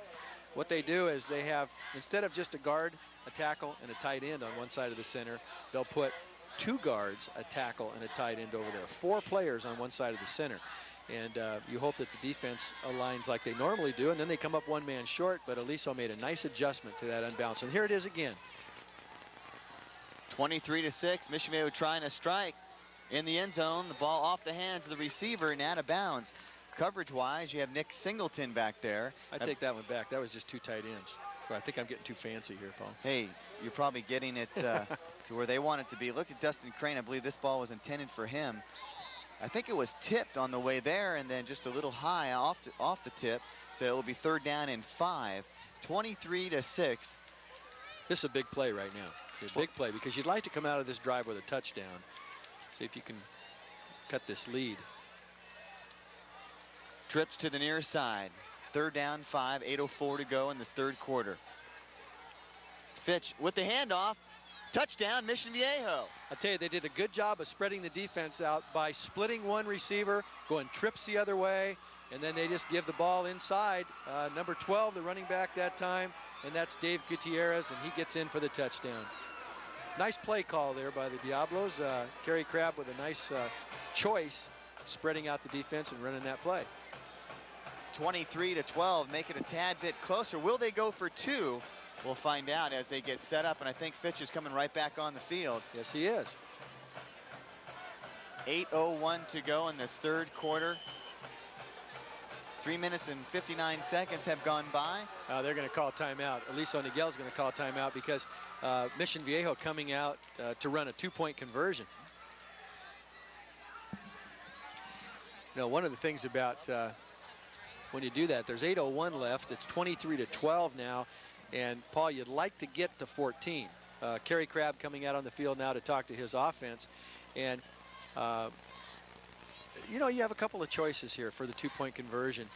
[SPEAKER 2] what they do is they have, instead of just a guard, a tackle, and a tight end on one side of the center, they'll put 2 guards, a tackle, and a tight end over there. 4 players on one side of the center. And you hope that the defense aligns like they normally do, and then they come up 1 man short, but Aliso made a nice adjustment to that unbalance. And here it is again.
[SPEAKER 1] 23-6, Mission Viejo trying to strike in the end zone. The ball off the hands of the receiver and out of bounds. Coverage-wise, you have Nick Singleton back there.
[SPEAKER 2] I take that one back. That was just 2 tight ends. Well, I think I'm getting too fancy here, Paul.
[SPEAKER 1] Hey, you're probably getting it to where they want it to be. Look at Dustin Crane. I believe this ball was intended for him. I think it was tipped on the way there and then just a little high off the tip. So it will be 3rd down and 5 23-6.
[SPEAKER 2] This is a big play right now. A big play because you'd like to come out of this drive with a touchdown. See if you can cut this lead.
[SPEAKER 1] Trips to the near side. 3rd down 5, 8:04 to go in this 3rd quarter. Fitch with the handoff. Touchdown, Mission Viejo.
[SPEAKER 2] I tell you, they did a good job of spreading the defense out by splitting one receiver, going trips the other way, and then they just give the ball inside. Number 12, the running back that time, and that's Dave Gutierrez, and he gets in for the touchdown. Nice play call there by the Diablos. Kerry Crabb with a nice choice, spreading out the defense and running that play.
[SPEAKER 1] 23-12, make it a tad bit closer. Will they go for 2? We'll find out as they get set up, and I think Fitch is coming right back on the field.
[SPEAKER 2] Yes, he is.
[SPEAKER 1] 8:01 to go in this 3rd quarter. 3 minutes and 59 seconds have gone by.
[SPEAKER 2] They're going to call timeout. Aliso Niguel is going to call timeout because Mission Viejo coming out to run a 2-point conversion. You know, one of the things about when you do that, there's 8:01 left. It's 23-12 now. And, Paul, you'd like to get to 14. Kerry Crabb coming out on the field now to talk to his offense. And, you know, you have a couple of choices here for the 2-point conversion.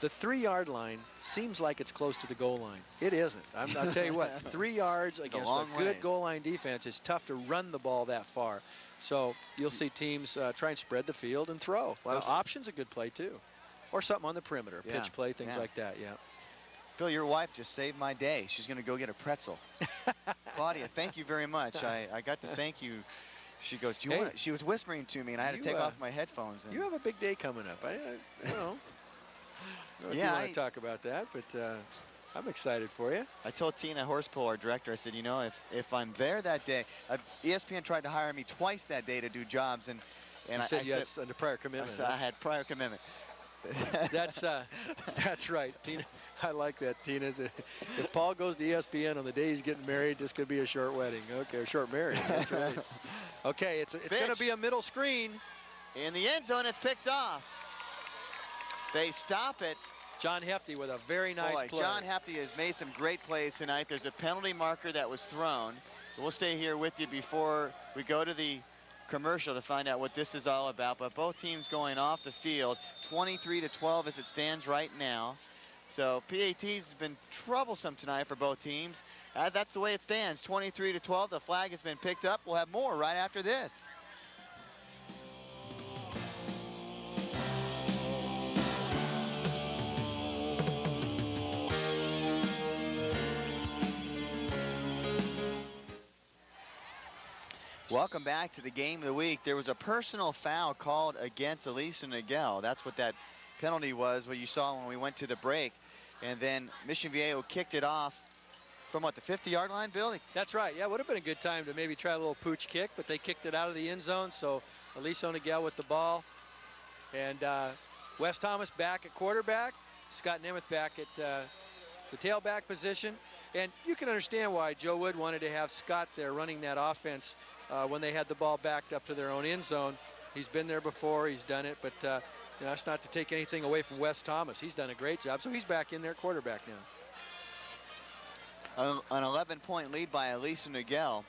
[SPEAKER 2] The 3-yard line seems like it's close to the goal line. It isn't. I'll tell you what, 3 yards against a good goal line defense, it's tough to run the ball that far. So you'll see teams try and spread the field and throw. Well, option's a good play, too. Or something on the perimeter, pitch play, things like that, yeah.
[SPEAKER 1] Phil, your wife just saved my day. She's going to go get a pretzel. Claudia, thank you very much. I got to thank you. She goes, do you want to? She was whispering to me, and I had to take off my headphones. And
[SPEAKER 2] you have a big day coming up. I you know. If you want to talk about that, but I'm excited for you.
[SPEAKER 1] I told Tina Horspool, our director, I said, you know, if I'm there that day, ESPN tried to hire me twice that day to do jobs, and
[SPEAKER 2] I said yes under prior commitment.
[SPEAKER 1] I had prior commitment.
[SPEAKER 2] That's right, Tina. I like that, Tina. If Paul goes to ESPN on the day he's getting married, this could be a short wedding. Okay, a short marriage. That's right. Okay, it's going to be a middle screen.
[SPEAKER 1] In the end zone, it's picked off. They stop it.
[SPEAKER 2] John Hefty with a very nice play.
[SPEAKER 1] John Hefty has made some great plays tonight. There's a penalty marker that was thrown. So we'll stay here with you before we go to the commercial to find out what this is all about. But both teams going off the field, 23-12 as it stands right now. So PATs has been troublesome tonight for both teams. That's the way it stands, 23-12. The flag has been picked up. We'll have more right after this. Welcome back to the game of the week. There was a personal foul called against Aliso Niguel. That's what that penalty was, what you saw when we went to the break. And then Mission Viejo kicked it off from, what, the 50-yard line, Bill?
[SPEAKER 2] That's right. Yeah, it would have been a good time to maybe try a little pooch kick, but they kicked it out of the end zone. So Aliso Niguel with the ball. And Wes Thomas back at quarterback. Scott Nemeth back at the tailback position. And you can understand why Joe Wood wanted to have Scott there running that offense when they had the ball backed up to their own end zone. He's been there before. He's done it. But you know, that's not to take anything away from Wes Thomas. He's done a great job. So he's back in there quarterback now.
[SPEAKER 1] An 11-point lead by Aliso Niguel.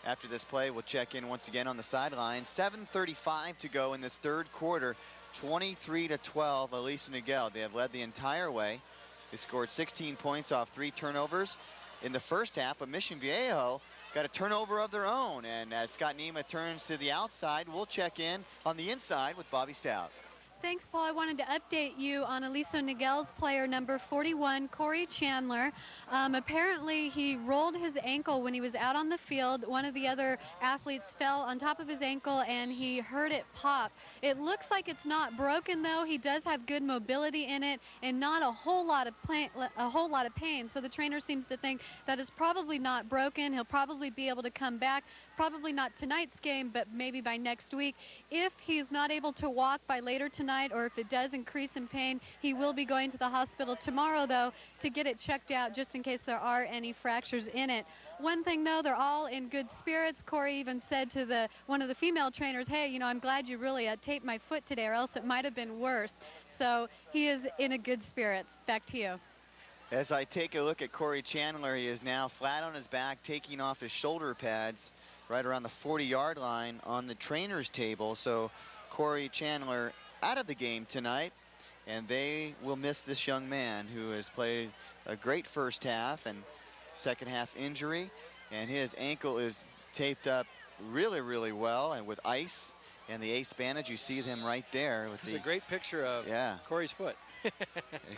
[SPEAKER 1] After this play, we'll check in once again on the sideline. 7:35 to go in this third quarter. 23-12, Aliso Niguel. They have led the entire way. They scored 16 points off 3 turnovers in the first half, but Mission Viejo got a turnover of their own. And as Scott Nemeth turns to the outside, we'll check in on the inside with Bobby Stout.
[SPEAKER 3] Thanks, Paul. I wanted to update you on Aliso Niguel's player number 41, Corey Chandler. Apparently, he rolled his ankle when he was out on the field. One of the other athletes fell on top of his ankle, and he heard it pop. It looks like it's not broken, though. He does have good mobility in it, and not a whole lot of pain. So the trainer seems to think that it's probably not broken. He'll probably be able to come back. Probably not tonight's game, but maybe by next week. If he's not able to walk by later tonight, or if it does increase in pain, he will be going to the hospital tomorrow, though, to get it checked out just in case there are any fractures in it. One thing, though, they're all in good spirits. Corey even said to one of the female trainers, hey, you know, I'm glad you really taped my foot today, or else it might have been worse. So he is in a good spirits. Back to you.
[SPEAKER 1] As I take a look at Corey Chandler, he is now flat on his back, taking off his shoulder pads right around the 40-yard line on the trainer's table. So Corey Chandler out of the game tonight, and they will miss this young man who has played a great first half and second half injury, and his ankle is taped up really, really well and with ice and the ace bandage. You see them right there with
[SPEAKER 9] It's a great picture of Corey's foot.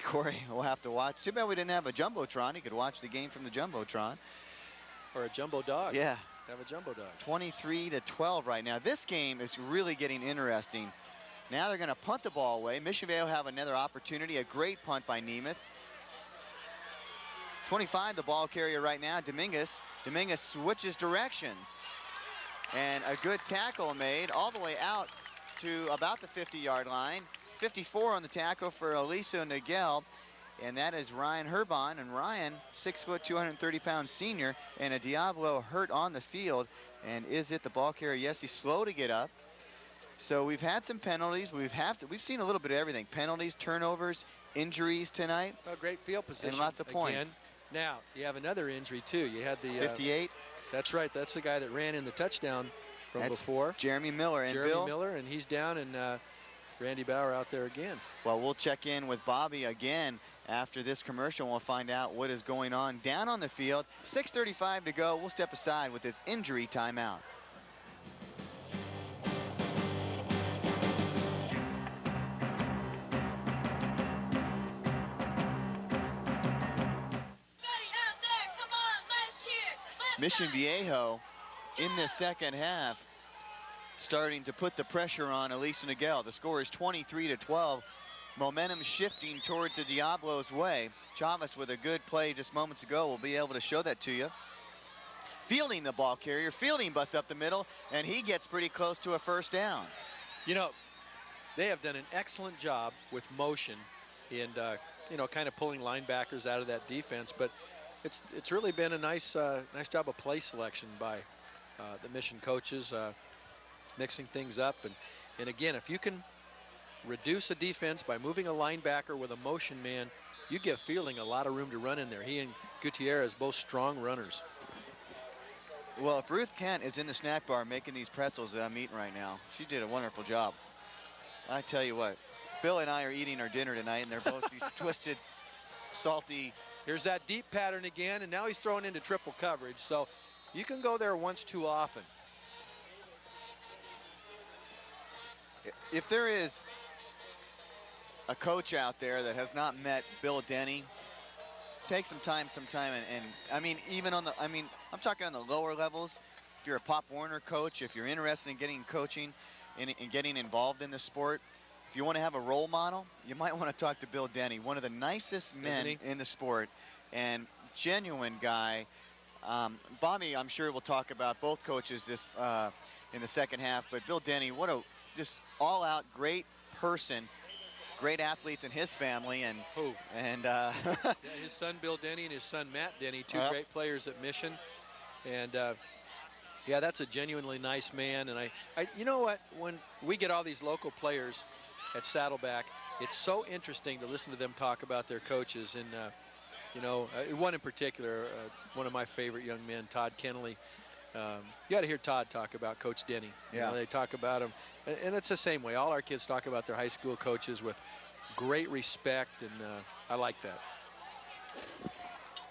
[SPEAKER 1] Corey will have to watch. Too bad we didn't have a Jumbotron. He could watch the game from the Jumbotron.
[SPEAKER 9] Or a jumbo dog.
[SPEAKER 1] Yeah.
[SPEAKER 9] Have a jumbo dog.
[SPEAKER 1] 23-12 right now. This game is really getting interesting. Now they're going to punt the ball away. Mission Viejo have another opportunity. A great punt by Nemeth. 25, the ball carrier right now, Dominguez. Dominguez switches directions. And a good tackle made all the way out to about the 50-yard line. 54 on the tackle for Aliso Niguel, and that is Ryan Herbon. And Ryan, 6 foot, 230-pound senior, and a Diablo hurt on the field. And is it the ball carrier? Yes, he's slow to get up. So we've had some penalties. We've seen a little bit of everything. Penalties, turnovers, injuries tonight.
[SPEAKER 9] A great field position.
[SPEAKER 1] And lots of points.
[SPEAKER 9] Now, you have another injury, too. You had the
[SPEAKER 1] 58.
[SPEAKER 9] That's right. That's the guy that ran in the touchdown from
[SPEAKER 1] That's
[SPEAKER 9] before.
[SPEAKER 1] Jeremy Miller. And
[SPEAKER 9] Jeremy Miller, and he's down, and Randy Bauer out there again.
[SPEAKER 1] Well, we'll check in with Bobby again after this commercial. We'll find out what is going on down on the field. 6:35 to go. We'll step aside with this injury timeout. Mission Viejo in the second half starting to put the pressure on Aliso Niguel. The score is 23-12. Momentum shifting towards the Diablos' way. Chavez with a good play just moments ago will be able to show that to you. Fielding the ball carrier. Fielding busts up the middle, and he gets pretty close to a first down.
[SPEAKER 9] You know, they have done an excellent job with motion and, you know, kind of pulling linebackers out of that defense. But it's really been a nice job of play selection by the Mission coaches, mixing things up. And again, if you can reduce a defense by moving a linebacker with a motion man, you give Fielding a lot of room to run in there. He and Gutierrez, both strong runners.
[SPEAKER 1] Well, if Ruth Kent is in the snack bar making these pretzels that I'm eating right now, she did a wonderful job. I tell you what, Bill and I are eating our dinner tonight, and they're both these twisted, salty.
[SPEAKER 9] Here's that deep pattern again, and now he's throwing into triple coverage. So you can go there once too often.
[SPEAKER 1] If there is a coach out there that has not met Bill Denny, take some time and I mean, even on the, I'm talking on the lower levels. If you're a Pop Warner coach, if you're interested in getting coaching and getting involved in the sport, if you want to have a role model, you might want to talk to Bill Denny, one of the nicest men in the sport and genuine guy. Bobby, I'm sure, will talk about both coaches this in the second half, but Bill Denny, what a just all-out great person, great athletes in his family, and
[SPEAKER 9] yeah, his son Bill Denny and his son Matt Denny, two great players at Mission, and yeah, that's a genuinely nice man. And I you know what, when we get all these local players at Saddleback, it's so interesting to listen to them talk about their coaches. And you know, one in particular, one of my favorite young men, Todd Kennelly. You got to hear Todd talk about Coach Denny. You know, they talk about him, and it's the same way. All our kids talk about their high school coaches with great respect, and I like that.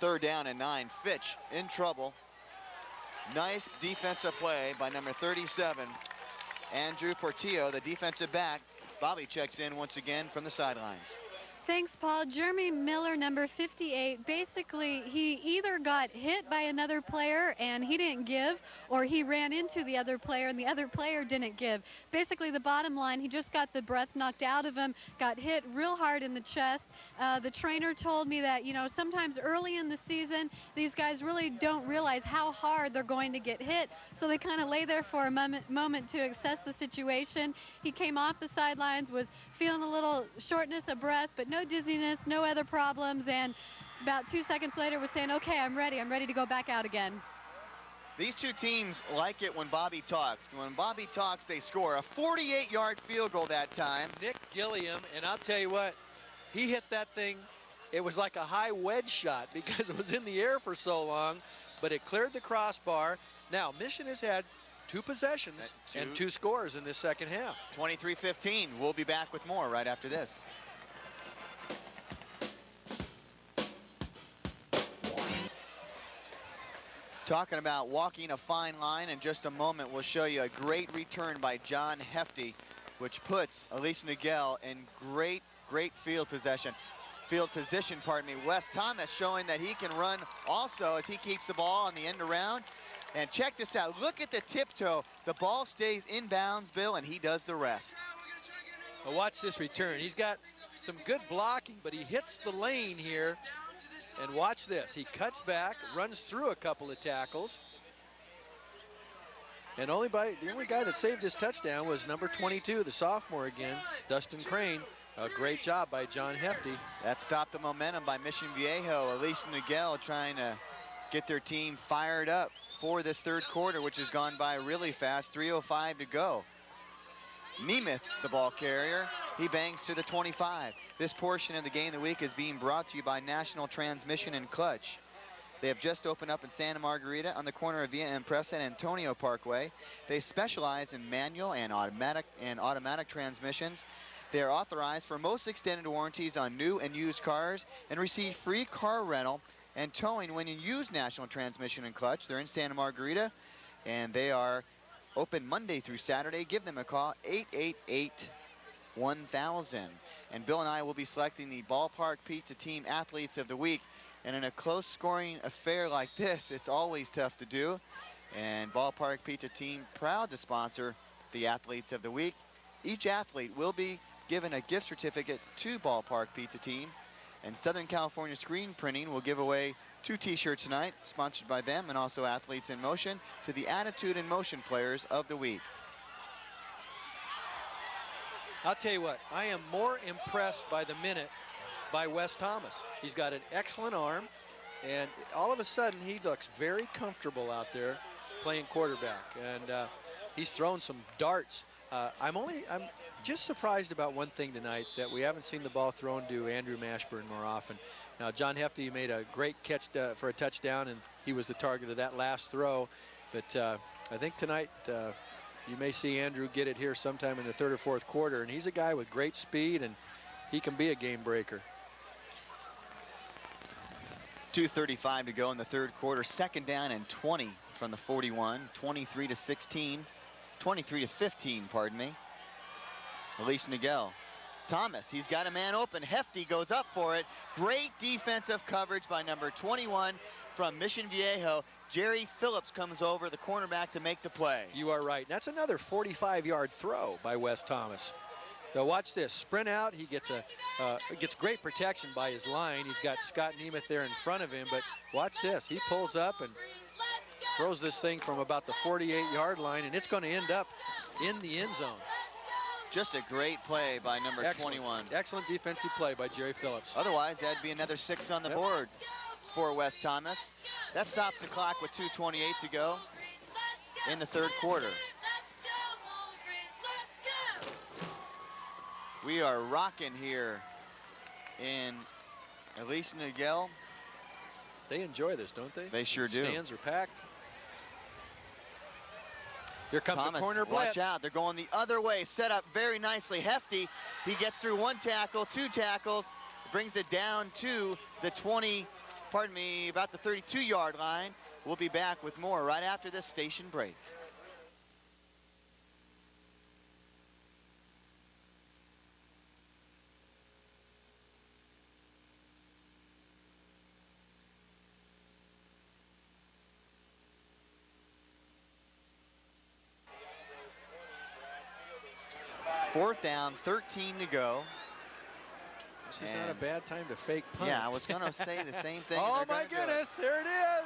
[SPEAKER 1] 3rd down and 9. Fitch in trouble. Nice defensive play by number 37, Andrew Portillo, the defensive back. Bobby checks in once again from the sidelines.
[SPEAKER 3] Thanks, Paul. Jeremy Miller, number 58, basically he either got hit by another player and he didn't give, or he ran into the other player and the other player didn't give. Basically, the bottom line, he just got the breath knocked out of him, got hit real hard in the chest. The trainer told me that, you know, sometimes early in the season, these guys really don't realize how hard they're going to get hit, so they kind of lay there for a moment to assess the situation. He came off the sidelines, was feeling a little shortness of breath, but no dizziness, no other problems, and about 2 seconds later was saying, okay, I'm ready to go back out again.
[SPEAKER 1] These two teams like it when Bobby talks. When Bobby talks, they score. A 48-yard field goal that time.
[SPEAKER 9] Nick Gilliam, and I'll tell you what, he hit that thing it was like a high wedge shot because it was in the air for so long, but it cleared the crossbar. Now, Mission has had 2 possessions and 2 scores in this second half.
[SPEAKER 1] 23-15. We'll be back with more right after this. Talking about walking a fine line, in just a moment we'll show you a great return by John Hefty, which puts Aliso Niguel in great field position. Wes Thomas showing that he can run also as he keeps the ball on the end around. And check this out. Look at the tiptoe. The ball stays in bounds, Bill, and he does the rest.
[SPEAKER 9] Well, watch this return. He's got some good blocking, but he hits the lane here. And watch this. He cuts back, runs through a couple of tackles. And the only guy that saved his touchdown was number 22, the sophomore again, Dustin Crane. A great job by John Hefty.
[SPEAKER 1] That stopped the momentum by Mission Viejo. Aliso Niguel trying to get their team fired up for this third quarter, which has gone by really fast. 3:05 to go. Nemeth, the ball carrier, he bangs to the 25. This portion of the Game of the Week is being brought to you by National Transmission and Clutch. They have just opened up in Santa Margarita on the corner of Villa Impresa and Antonio Parkway. They specialize in manual and automatic transmissions. They are authorized for most extended warranties on new and used cars and receive free car rental and towing when you use National Transmission and Clutch. They're in Santa Margarita, and they are open Monday through Saturday. Give them a call, 888-1000. And Bill and I will be selecting the Ballpark Pizza Team Athletes of the Week. And in a close scoring affair like this, it's always tough to do. And Ballpark Pizza Team, proud to sponsor the Athletes of the Week. Each athlete will be given a gift certificate to Ballpark Pizza Team. And Southern California Screen Printing will give away 2 t-shirts tonight, sponsored by them and also Athletes in Motion, to the Attitude in Motion Players of the Week.
[SPEAKER 9] I'll tell you what, I am more impressed by the minute by Wes Thomas. He's got an excellent arm, and all of a sudden he looks very comfortable out there playing quarterback. And he's thrown some darts. I'm just surprised about one thing tonight, that we haven't seen the ball thrown to Andrew Mashburn more often. Now, John Hefty made a great catch for a touchdown, and he was the target of that last throw. But I think tonight you may see Andrew get it here sometime in the third or fourth quarter, and he's a guy with great speed, and he can be a game breaker.
[SPEAKER 1] 2:35 to go in the third quarter. Second down and 20 from the 41. 23-16. 23-15, pardon me. Aliso Niguel. Thomas, he's got a man open. Hefty goes up for it. Great defensive coverage by number 21 from Mission Viejo. Jerry Phillips comes over, the cornerback, to make the play.
[SPEAKER 9] You are right. That's another 45-yard throw by Wes Thomas. So watch this. Sprint out. He gets gets great protection by his line. He's got Scott Nemeth there in front of him. But watch this. He pulls up and throws this thing from about the 48-yard line, and it's going to end up in the end zone.
[SPEAKER 1] Just a great play by number 21.
[SPEAKER 9] Excellent defensive play by Jerry Phillips.
[SPEAKER 1] Otherwise, that'd be another 6 on the board for Wes Thomas. That stops the clock with 2:28 to go in the third quarter. We are rocking here in Aliso Niguel.
[SPEAKER 9] They enjoy this, don't they?
[SPEAKER 1] They sure do.
[SPEAKER 9] Stands are packed. Here comes
[SPEAKER 1] Thomas,
[SPEAKER 9] the corner blitz.
[SPEAKER 1] watch out. They're going the other way. Set up very nicely. Hefty, he gets through 1 tackle, 2 tackles, brings it down to the about the 32-yard line. We'll be back with more right after this station break. Fourth down, 13 to go.
[SPEAKER 9] This is not a bad time to fake punt.
[SPEAKER 1] Yeah, I was going to say the same thing.
[SPEAKER 9] Oh, my goodness, there it is.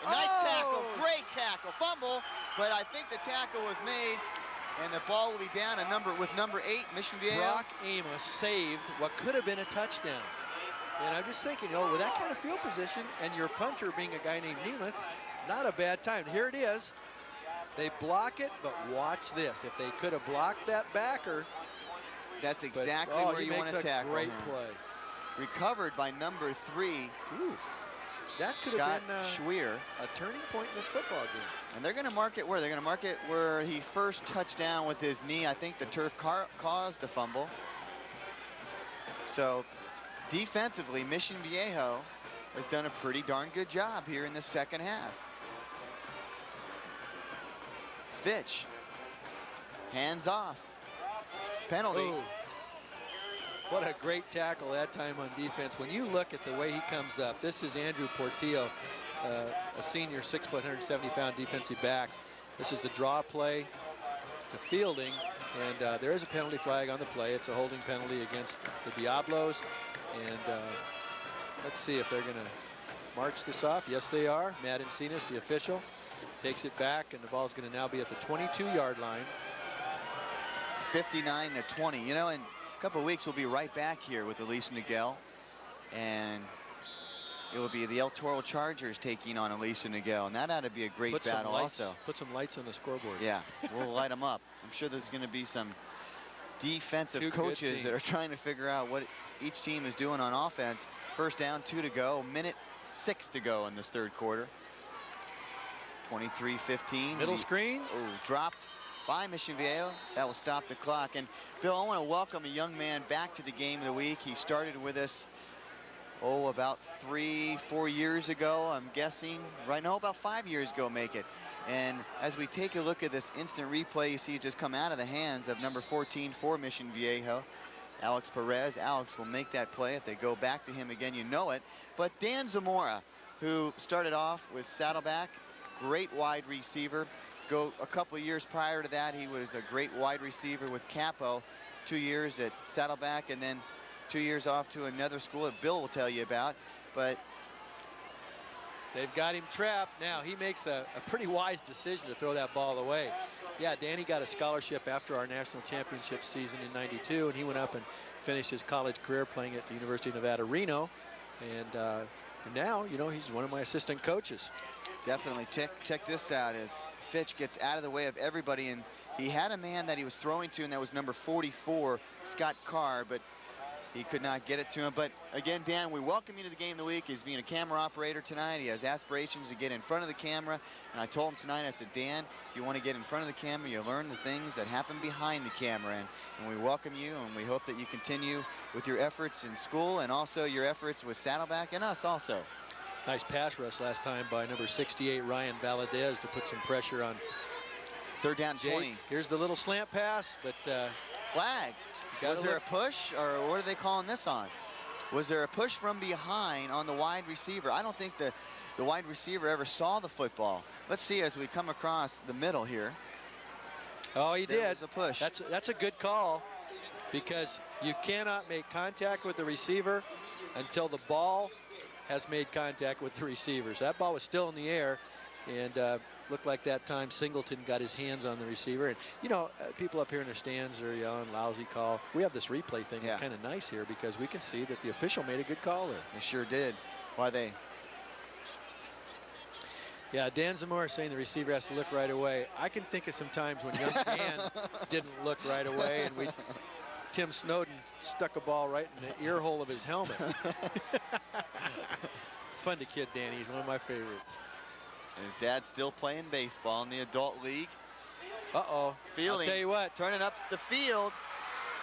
[SPEAKER 1] Nice tackle, great tackle. Fumble, but I think the tackle was made, and the ball will be down with number 8, Mission Viejo.
[SPEAKER 9] Brock Amos saved what could have been a touchdown. And I'm just thinking, with that kind of field position and your punter being a guy named Nemeth, not a bad time. Here it is. They block it, but watch this. If they could have blocked that backer.
[SPEAKER 1] That's exactly where you want to tackle.
[SPEAKER 9] Great play.
[SPEAKER 1] recovered by number 3.
[SPEAKER 9] Ooh, that could
[SPEAKER 1] Scott
[SPEAKER 9] have been
[SPEAKER 1] Schweer.
[SPEAKER 9] a turning point in this football game.
[SPEAKER 1] And they're going to mark it where? They're going to mark it where he first touched down with his knee. I think the turf caused the fumble. So defensively, Mission Viejo has done a pretty darn good job here in the second half. Fitch, hands off. Penalty.
[SPEAKER 9] Ooh. What a great tackle that time on defense. When you look at the way he comes up, this is Andrew Portillo, a senior 6 foot, 170-pound defensive back. This is the draw play to fielding, and there is a penalty flag on the play. It's a holding penalty against the Diablos, and let's see if they're going to march this off. Yes, they are. Matt Encinas, the official, takes it back, and the ball's going to now be at the 22-yard line.
[SPEAKER 1] 59-20. You know, in a couple of weeks, we'll be right back here with Aliso Niguel, and it will be the El Toro Chargers taking on Aliso Niguel, and that ought to be a great battle also.
[SPEAKER 9] Put some lights on the scoreboard.
[SPEAKER 1] Yeah, we'll light them up. I'm sure there's going to be some defensive coaches that are trying to figure out what each team is doing on offense. First down, 2 to go, minute 6 to go in this third quarter. 23-15.
[SPEAKER 9] Middle screen.
[SPEAKER 1] Oh, dropped by Mission Viejo. That will stop the clock. And Bill, I want to welcome a young man back to the game of the week. He started with us, about 3-4 years ago, I'm guessing. Right now, about 5 years ago, make it. And as we take a look at this instant replay, you see it just come out of the hands of number 14 for Mission Viejo, Alex Perez. Alex will make that play. If they go back to him again, you know it. But Dan Zamora, who started off with Saddleback, great wide receiver. A couple of years prior to that, he was a great wide receiver with Capo, 2 years at Saddleback, and then 2 years off to another school that Bill will tell you about. But
[SPEAKER 9] they've got him trapped. Now he makes a pretty wise decision to throw that ball away. Yeah, Danny got a scholarship after our national championship season in '92, and he went up and finished his college career playing at the University of Nevada, Reno. And now, you know, he's one of my assistant coaches.
[SPEAKER 1] Definitely. Check this out as Fitch gets out of the way of everybody, and he had a man that he was throwing to, and that was number 44, Scott Carr, but he could not get it to him. But again, Dan, we welcome you to the game of the week. He's being a camera operator tonight. He has aspirations to get in front of the camera, and I told him tonight, I said, Dan, if you want to get in front of the camera, you learn the things that happen behind the camera, and we welcome you, and we hope that you continue with your efforts in school and also your efforts with Saddleback and us also.
[SPEAKER 9] Nice pass rush last time by number 68, Ryan Valadez, to put some pressure on.
[SPEAKER 1] Third down, 20.
[SPEAKER 9] Here's the little slant pass, but
[SPEAKER 1] flag. Was there a push, or what are they calling this on? Was there a push from behind on the wide receiver? I don't think the wide receiver ever saw the football. Let's see as we come across the middle here.
[SPEAKER 9] Oh, he did.
[SPEAKER 1] There was a push.
[SPEAKER 9] That's a good call, because you cannot make contact with the receiver until the ball has made contact with the receivers. That ball was still in the air, and looked like that time Singleton got his hands on the receiver. And, you know, people up here in their stands are yelling, lousy call. We have this replay thing. It's kind of nice here because we can see that the official made a good call there.
[SPEAKER 1] They sure did. Why they?
[SPEAKER 9] Yeah, Dan Zamora saying the receiver has to look right away. I can think of some times when young Dan didn't look right away, and Tim Snowden stuck a ball right in the ear hole of his helmet. It's fun to kid Danny. He's one of my favorites.
[SPEAKER 1] And his dad's still playing baseball in the adult league.
[SPEAKER 9] Uh-oh.
[SPEAKER 1] Fielding.
[SPEAKER 9] I'll tell you what.
[SPEAKER 1] Turning up the field.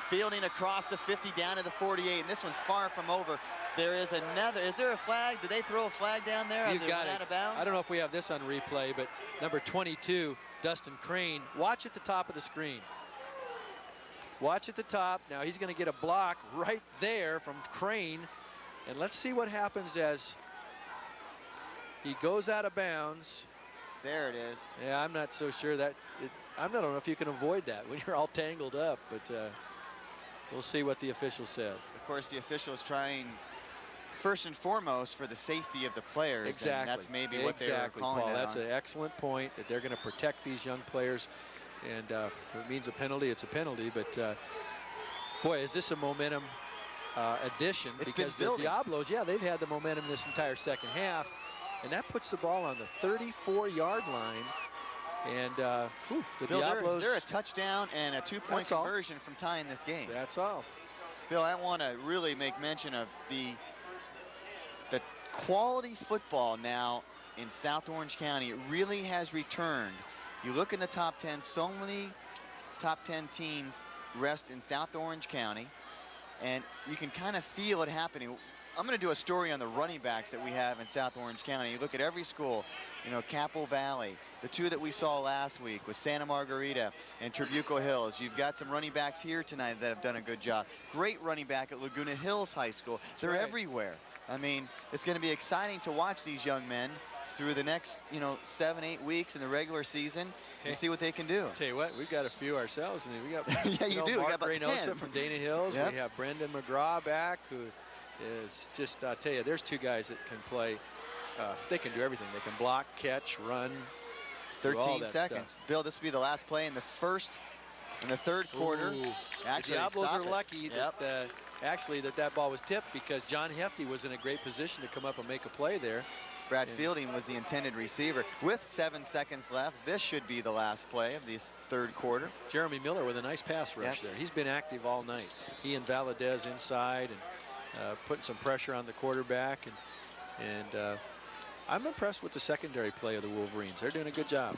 [SPEAKER 1] Fielding across the 50 down to the 48. And this one's far from over. There is another. Is there a flag? Did they throw a flag down there?
[SPEAKER 9] You got it.
[SPEAKER 1] Out of bounds?
[SPEAKER 9] I don't know if we have this on replay, but number 22, Dustin Crane. Watch at the top of the screen. Watch at the top. Now he's going to get a block right there from Crane. And let's see what happens as he goes out of bounds.
[SPEAKER 1] There it is.
[SPEAKER 9] Yeah, I'm not so sure that I don't know if you can avoid that when you're all tangled up, but we'll see what the official said.
[SPEAKER 1] Of course, the official is trying first and foremost for the safety of the players.
[SPEAKER 9] Exactly.
[SPEAKER 1] And that's maybe what they were calling
[SPEAKER 9] Paul.
[SPEAKER 1] that
[SPEAKER 9] That's an excellent point, that they're going to protect these young players. And if it means a penalty, it's a penalty. But boy, is this a momentum addition?
[SPEAKER 1] It's
[SPEAKER 9] because
[SPEAKER 1] been
[SPEAKER 9] the Diablos, yeah, they've had the momentum this entire second half. And that puts the ball on the 34-yard line. And the
[SPEAKER 1] Bill,
[SPEAKER 9] Diablos,
[SPEAKER 1] they're a touchdown and a two-point conversion from tying this game.
[SPEAKER 9] That's all.
[SPEAKER 1] Bill, I want to really make mention of the quality football now in South Orange County. It really has returned. You look in the top 10, so many top 10 teams rest in South Orange County, and you can kind of feel it happening. I'm going to do a story on the running backs that we have in South Orange County. You look at every school, you know, Capo Valley, the two that we saw last week with Santa Margarita and Trabuco Hills. You've got some running backs here tonight that have done a good job. Great running back at Laguna Hills High School. They're everywhere. I mean, it's going to be exciting to watch these young men through the next, you know, 7-8 weeks in the regular season and see what they can do.
[SPEAKER 9] Tell you what, we've got a few ourselves. And we got
[SPEAKER 1] yeah, you do.
[SPEAKER 9] Mark
[SPEAKER 1] we got about
[SPEAKER 9] Reynosa
[SPEAKER 1] 10.
[SPEAKER 9] from Dana Hills.
[SPEAKER 1] Yep.
[SPEAKER 9] We have Brendan McGraw back, who is just, I'll tell you, there's two guys that can play. They can do everything. They can block, catch, run.
[SPEAKER 1] 13 seconds. Stuff. Bill, this will be the last play in the third quarter.
[SPEAKER 9] Ooh.
[SPEAKER 1] Actually,
[SPEAKER 9] the Diablos are lucky
[SPEAKER 1] yep.
[SPEAKER 9] that actually that ball was tipped, because John Hefty was in a great position to come up and make a play there.
[SPEAKER 1] Brad Fielding was the intended receiver. With 7 seconds left, this should be the last play of this third quarter.
[SPEAKER 9] Jeremy Miller with a nice pass rush there. He's been active all night. He and Valadez inside and putting some pressure on the quarterback. And I'm impressed with the secondary play of the Wolverines. They're doing a good job.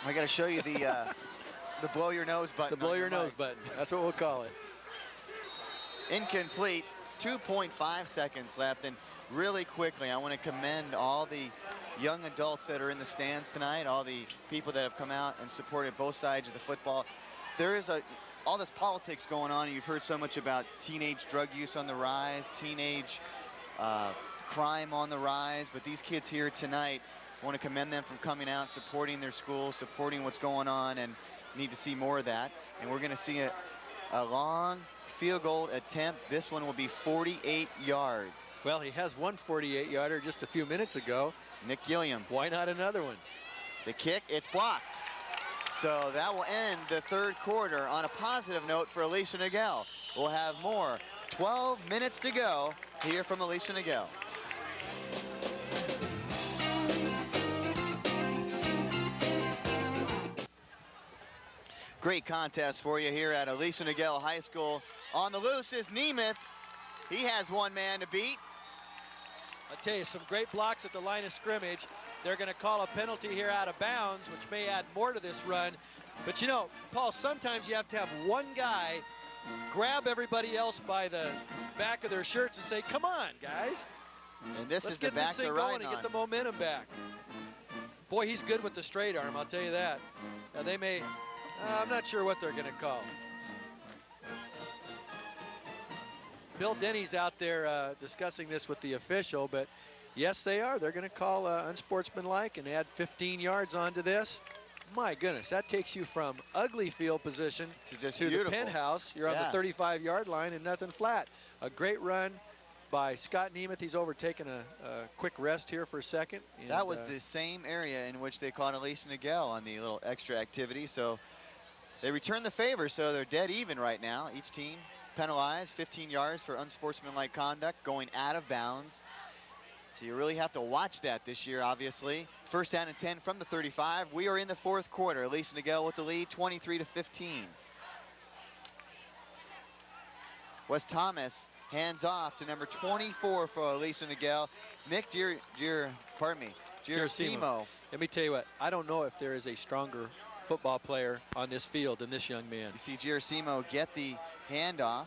[SPEAKER 1] I got to show you the blow your nose button.
[SPEAKER 9] The blow your nose button. That's what we'll call it.
[SPEAKER 1] Incomplete. 2.5 seconds left. And really quickly, I want to commend all the young adults that are in the stands tonight, all the people that have come out and supported both sides of the football. There is all this politics going on. You've heard so much about teenage drug use on the rise, teenage crime on the rise. But these kids here tonight, I want to commend them for coming out, supporting their school, supporting what's going on, and need to see more of that. And we're going to see a long field goal attempt. This one will be 48 yards.
[SPEAKER 9] Well, he has one 48-yarder just a few minutes ago.
[SPEAKER 1] Nick Gilliam.
[SPEAKER 9] Why not another one?
[SPEAKER 1] The kick, it's blocked. So that will end the third quarter on a positive note for Aliso Niguel. We'll have more. 12 minutes to go here from Aliso Niguel. Great contest for you here at Aliso Niguel High School. On the loose is Nemeth. He has one man to beat.
[SPEAKER 9] I'll tell you, some great blocks at the line of scrimmage. They're going to call a penalty here out of bounds, which may add more to this run. But you know, Paul, sometimes you have to have one guy grab everybody else by the back of their shirts and say, come on, guys.
[SPEAKER 1] And this
[SPEAKER 9] Let's
[SPEAKER 1] is the back they're riding
[SPEAKER 9] and get the momentum back. Boy, he's good with the straight arm, I'll tell you that. Now they may, I'm not sure what they're going to call. Bill Denny's out there discussing this with the official, but yes, they are. They're going to call unsportsmanlike and add 15 yards onto this. My goodness, that takes you from ugly field position to the penthouse. You're on the 35-yard line and nothing flat. A great run by Scott Nemeth. He's overtaken a quick rest here for a second. And,
[SPEAKER 1] that was the same area in which they caught Aliso Niguel on the little extra activity. So they return the favor, so they're dead even right now. Each team penalized 15 yards for unsportsmanlike conduct, going out of bounds. So you really have to watch that this year, obviously. First down and 10 from the 35. We are in the fourth quarter. Aliso Niguel with the lead, 23-15. Wes Thomas hands off to number 24 for Aliso Niguel. Nick Girasimo.
[SPEAKER 9] Let me tell you what, I don't know if there is a stronger football player on this field than this young man.
[SPEAKER 1] You see Girasimo get the handoff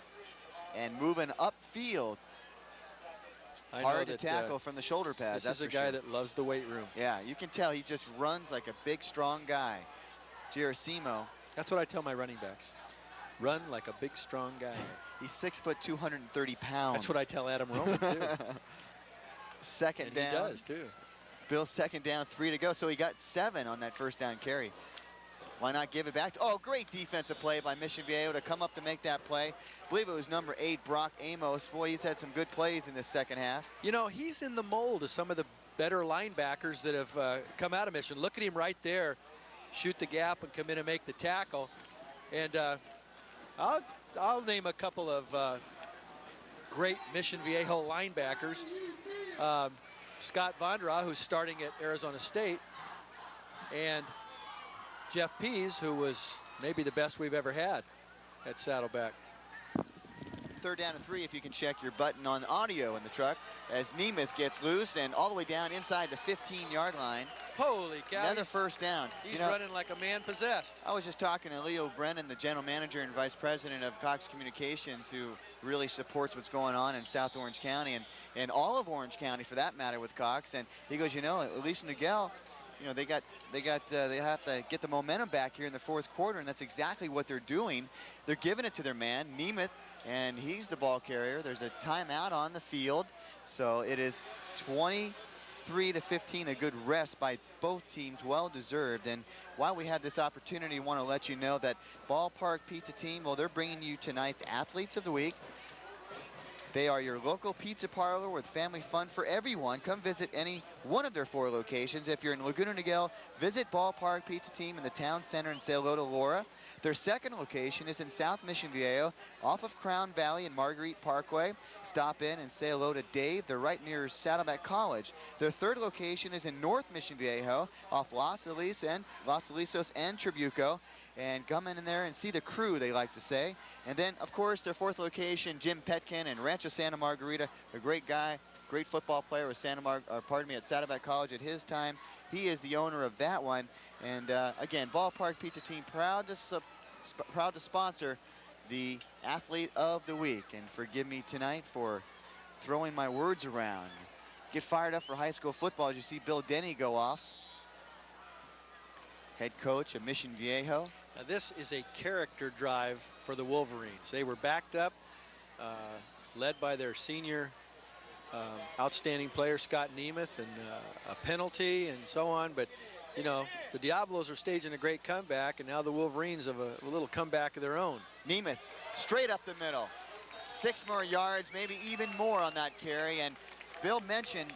[SPEAKER 1] and moving upfield. Hard to tackle from the shoulder pads.
[SPEAKER 9] This is a guy that loves the weight room.
[SPEAKER 1] Yeah, you can tell he just runs like a big, strong guy. Girasimo.
[SPEAKER 9] That's what I tell my running backs. Run like a big, strong guy.
[SPEAKER 1] He's 6 foot, 230 pounds.
[SPEAKER 9] That's what I tell Adam Roman, too.
[SPEAKER 1] Second down.
[SPEAKER 9] He does, too.
[SPEAKER 1] Bill, second down, 3 to go. So he got 7 on that first down carry. Why not give it back? Oh, great defensive play by Mission Viejo to come up to make that play. I believe it was number 8, Brock Amos. Boy, he's had some good plays in this second half.
[SPEAKER 9] You know, he's in the mold of some of the better linebackers that have come out of Mission. Look at him right there. Shoot the gap and come in and make the tackle. And I'll name a couple of great Mission Viejo linebackers. Scott Vondra, who's starting at Arizona State, and Jeff Pease, who was maybe the best we've ever had at Saddleback.
[SPEAKER 1] 3rd down and 3 if you can check your button on audio in the truck as Nemeth gets loose and all the way down inside the 15-yard line.
[SPEAKER 9] Holy cow.
[SPEAKER 1] Another 1st down.
[SPEAKER 9] He's running like a man possessed.
[SPEAKER 1] I was just talking to Leo Brennan, the general manager and vice president of Cox Communications, who really supports what's going on in South Orange County and all of Orange County for that matter with Cox. And he goes, Aliso Niguel, they have to get the momentum back here in the 4th quarter, and that's exactly what they're doing. They're giving it to their man, Nemeth, and he's the ball carrier. There's a timeout on the field, so it is 23-15, a good rest by both teams, well deserved. And while we had this opportunity, I want to let you know that Ballpark Pizza Team, well, they're bringing you tonight the Athletes of the Week. They are your local pizza parlor with family fun for everyone. Come visit any one of their 4 locations. If you're in Laguna Niguel, visit Ballpark Pizza Team in the town center and say hello to Laura. Their 2nd location is in South Mission Viejo, off of Crown Valley and Marguerite Parkway. Stop in and say hello to Dave. They're right near Saddleback College. Their 3rd location is in North Mission Viejo, off Los Alisos and Trabuco. And come in there and see the crew, they like to say. And then, of course, their 4th location, Jim Petkin in Rancho Santa Margarita, a great guy, great football player with at Saddleback College at his time. He is the owner of that one. And again, Ballpark Pizza Team proud to sponsor the Athlete of the Week. And forgive me tonight for throwing my words around. Get fired up for high school football as you see Bill Denny go off. Head coach of Mission Viejo.
[SPEAKER 9] Now this is a character drive for the Wolverines. They were backed up, led by their senior outstanding player, Scott Nemeth, and a penalty and so on. But, the Diablos are staging a great comeback, and now the Wolverines have a little comeback of their own.
[SPEAKER 1] Nemeth straight up the middle. 6 more yards, maybe even more on that carry. And Bill mentioned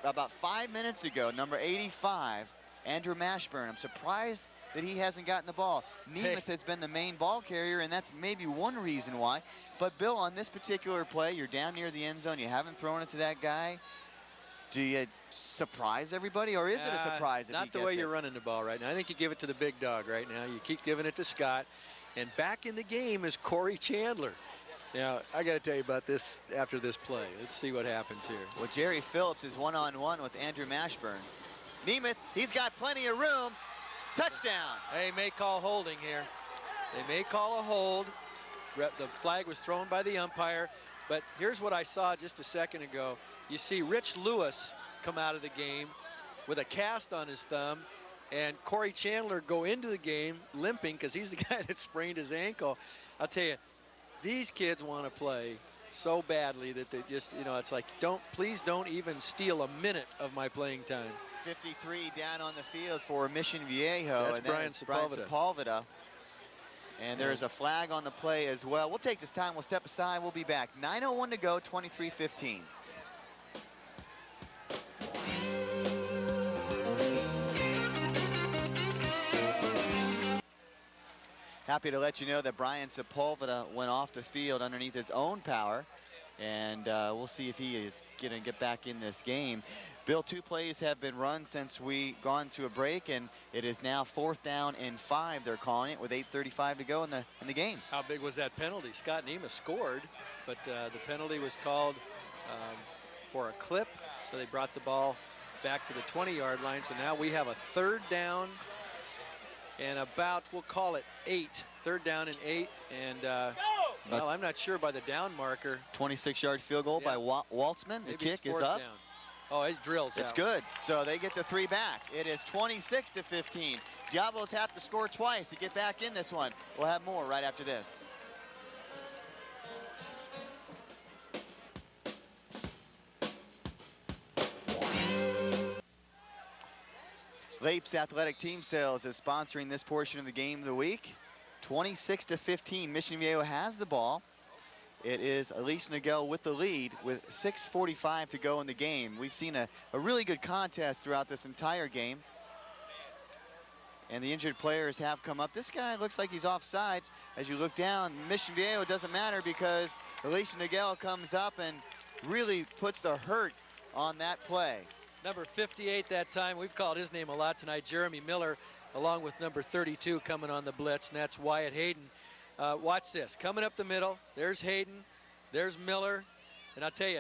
[SPEAKER 1] about 5 minutes ago, number 85, Andrew Mashburn. I'm surprised that he hasn't gotten the ball. Nemeth has been the main ball carrier, and that's maybe one reason why. But, Bill, on this particular play, you're down near the end zone. You haven't thrown it to that guy. Do you surprise everybody, or is it a surprise if
[SPEAKER 9] Not the way you're running the ball right now. I think you give it to the big dog right now. You keep giving it to Scott. And back in the game is Corey Chandler. Now, I got to tell you about this after this play. Let's see what happens here.
[SPEAKER 1] Well, Jerry Phillips is one-on-one with Andrew Mashburn. Nemeth, he's got plenty of room. Touchdown.
[SPEAKER 9] They may call holding here. They may call a hold. The flag was thrown by the umpire. But here's what I saw just a second ago. You see Rich Lewis come out of the game with a cast on his thumb, and Corey Chandler go into the game limping because he's the guy that sprained his ankle. I'll tell you, these kids want to play so badly that they just, it's like, please don't even steal a minute of my playing time.
[SPEAKER 1] 53 down on the field for Mission Viejo.
[SPEAKER 9] That's
[SPEAKER 1] and
[SPEAKER 9] Brian
[SPEAKER 1] Sepulveda. And there's a flag on the play as well. We'll take this time. We'll step aside. We'll be back. 9:01 to go, 23-15. Happy to let you know that Brian Sepulveda went off the field underneath his own power. And we'll see if he is going to get back in this game. Bill, 2 plays have been run since we gone to a break, and it is now 4th down and 5. They're calling it with 8:35 to go in the game.
[SPEAKER 9] How big was that penalty? Scott Nemeth scored, but the penalty was called for a clip, so they brought the ball back to the 20-yard line. So now we have a 3rd down and about, we'll call it 8. 3rd down and 8, and well, I'm not sure by the down marker.
[SPEAKER 1] 26-yard field goal by Waltzman. The kick is up.
[SPEAKER 9] Down. Oh, it drills out.
[SPEAKER 1] It's good. So they get the 3 back. It is 26-15. Diablos have to score twice to get back in this one. We'll have more right after this. Lapes Athletic Team Sales is sponsoring this portion of the game of the week. 26-15. Mission Viejo has the ball. It is Aliso Niguel with the lead with 6:45 to go in the game. We've seen a really good contest throughout this entire game. And the injured players have come up. This guy looks like he's offside. As you look down, Mission Viejo, it doesn't matter because Aliso Niguel comes up and really puts the hurt on that play.
[SPEAKER 9] Number 58 that time. We've called his name a lot tonight. Jeremy Miller, along with number 32 coming on the blitz, and that's Wyatt Hayden. Watch this. Coming up the middle, there's Hayden, there's Miller, and I'll tell you,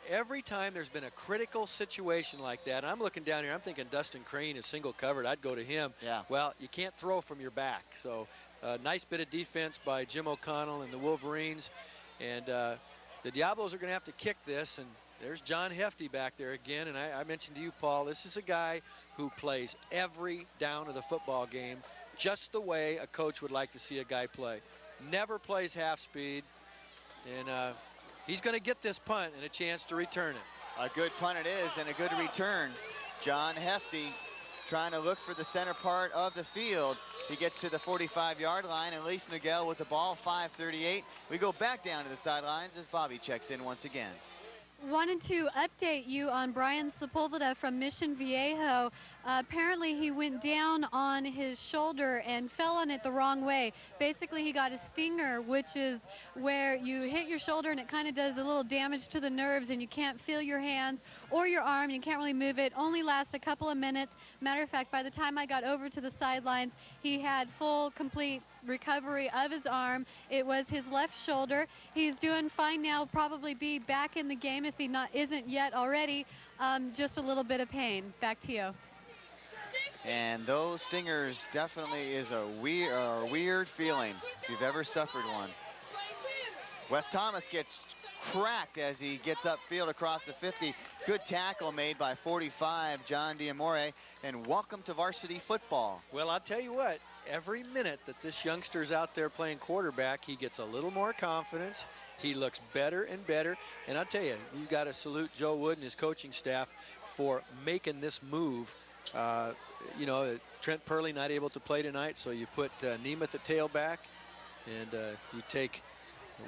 [SPEAKER 9] every time there's been a critical situation like that, and I'm looking down here, I'm thinking Dustin Crane is single covered. I'd go to him.
[SPEAKER 1] Yeah.
[SPEAKER 9] Well, you can't throw from your back. So nice bit of defense by Jim O'Connell and the Wolverines. And the Diablos are going to have to kick this. And there's John Hefty back there again. And I mentioned to you, Paul, this is a guy who plays every down of the football game just the way a coach would like to see a guy play. Never plays half speed. And he's going to get this punt and a chance to return it.
[SPEAKER 1] A good punt it is, and a good return. John Hefty trying to look for the center part of the field. He gets to the 45-yard line, and Aliso Niguel with the ball, 5:38. We go back down to the sidelines as Bobby checks in once again.
[SPEAKER 3] Wanted to update you on Brian Sepulveda from Mission Viejo. Apparently he went down on his shoulder and fell on it the wrong way. Basically he got a stinger, which is where you hit your shoulder and it kind of does a little damage to the nerves and you can't feel your hands or your arm. You can't really move it. Only lasts a couple of minutes. Matter of fact, by the time I got over to the sidelines, he had full, complete recovery of his arm. It was his left shoulder. He's doing fine now, probably be back in the game if he isn't yet already. Just a little bit of pain. Back to you.
[SPEAKER 1] And those stingers definitely is a weird feeling if you've ever suffered one. Wes Thomas gets cracked as he gets upfield across the 50. Good tackle made by 45, John Diamore, and welcome to varsity football.
[SPEAKER 9] Well, I'll tell you what, every minute that this youngster's out there playing quarterback, he gets a little more confidence. He looks better and better. And I'll tell you, you've got to salute Joe Wood and his coaching staff for making this move. You know, Trent Purley not able to play tonight, so you put Nemeth at tailback, and you take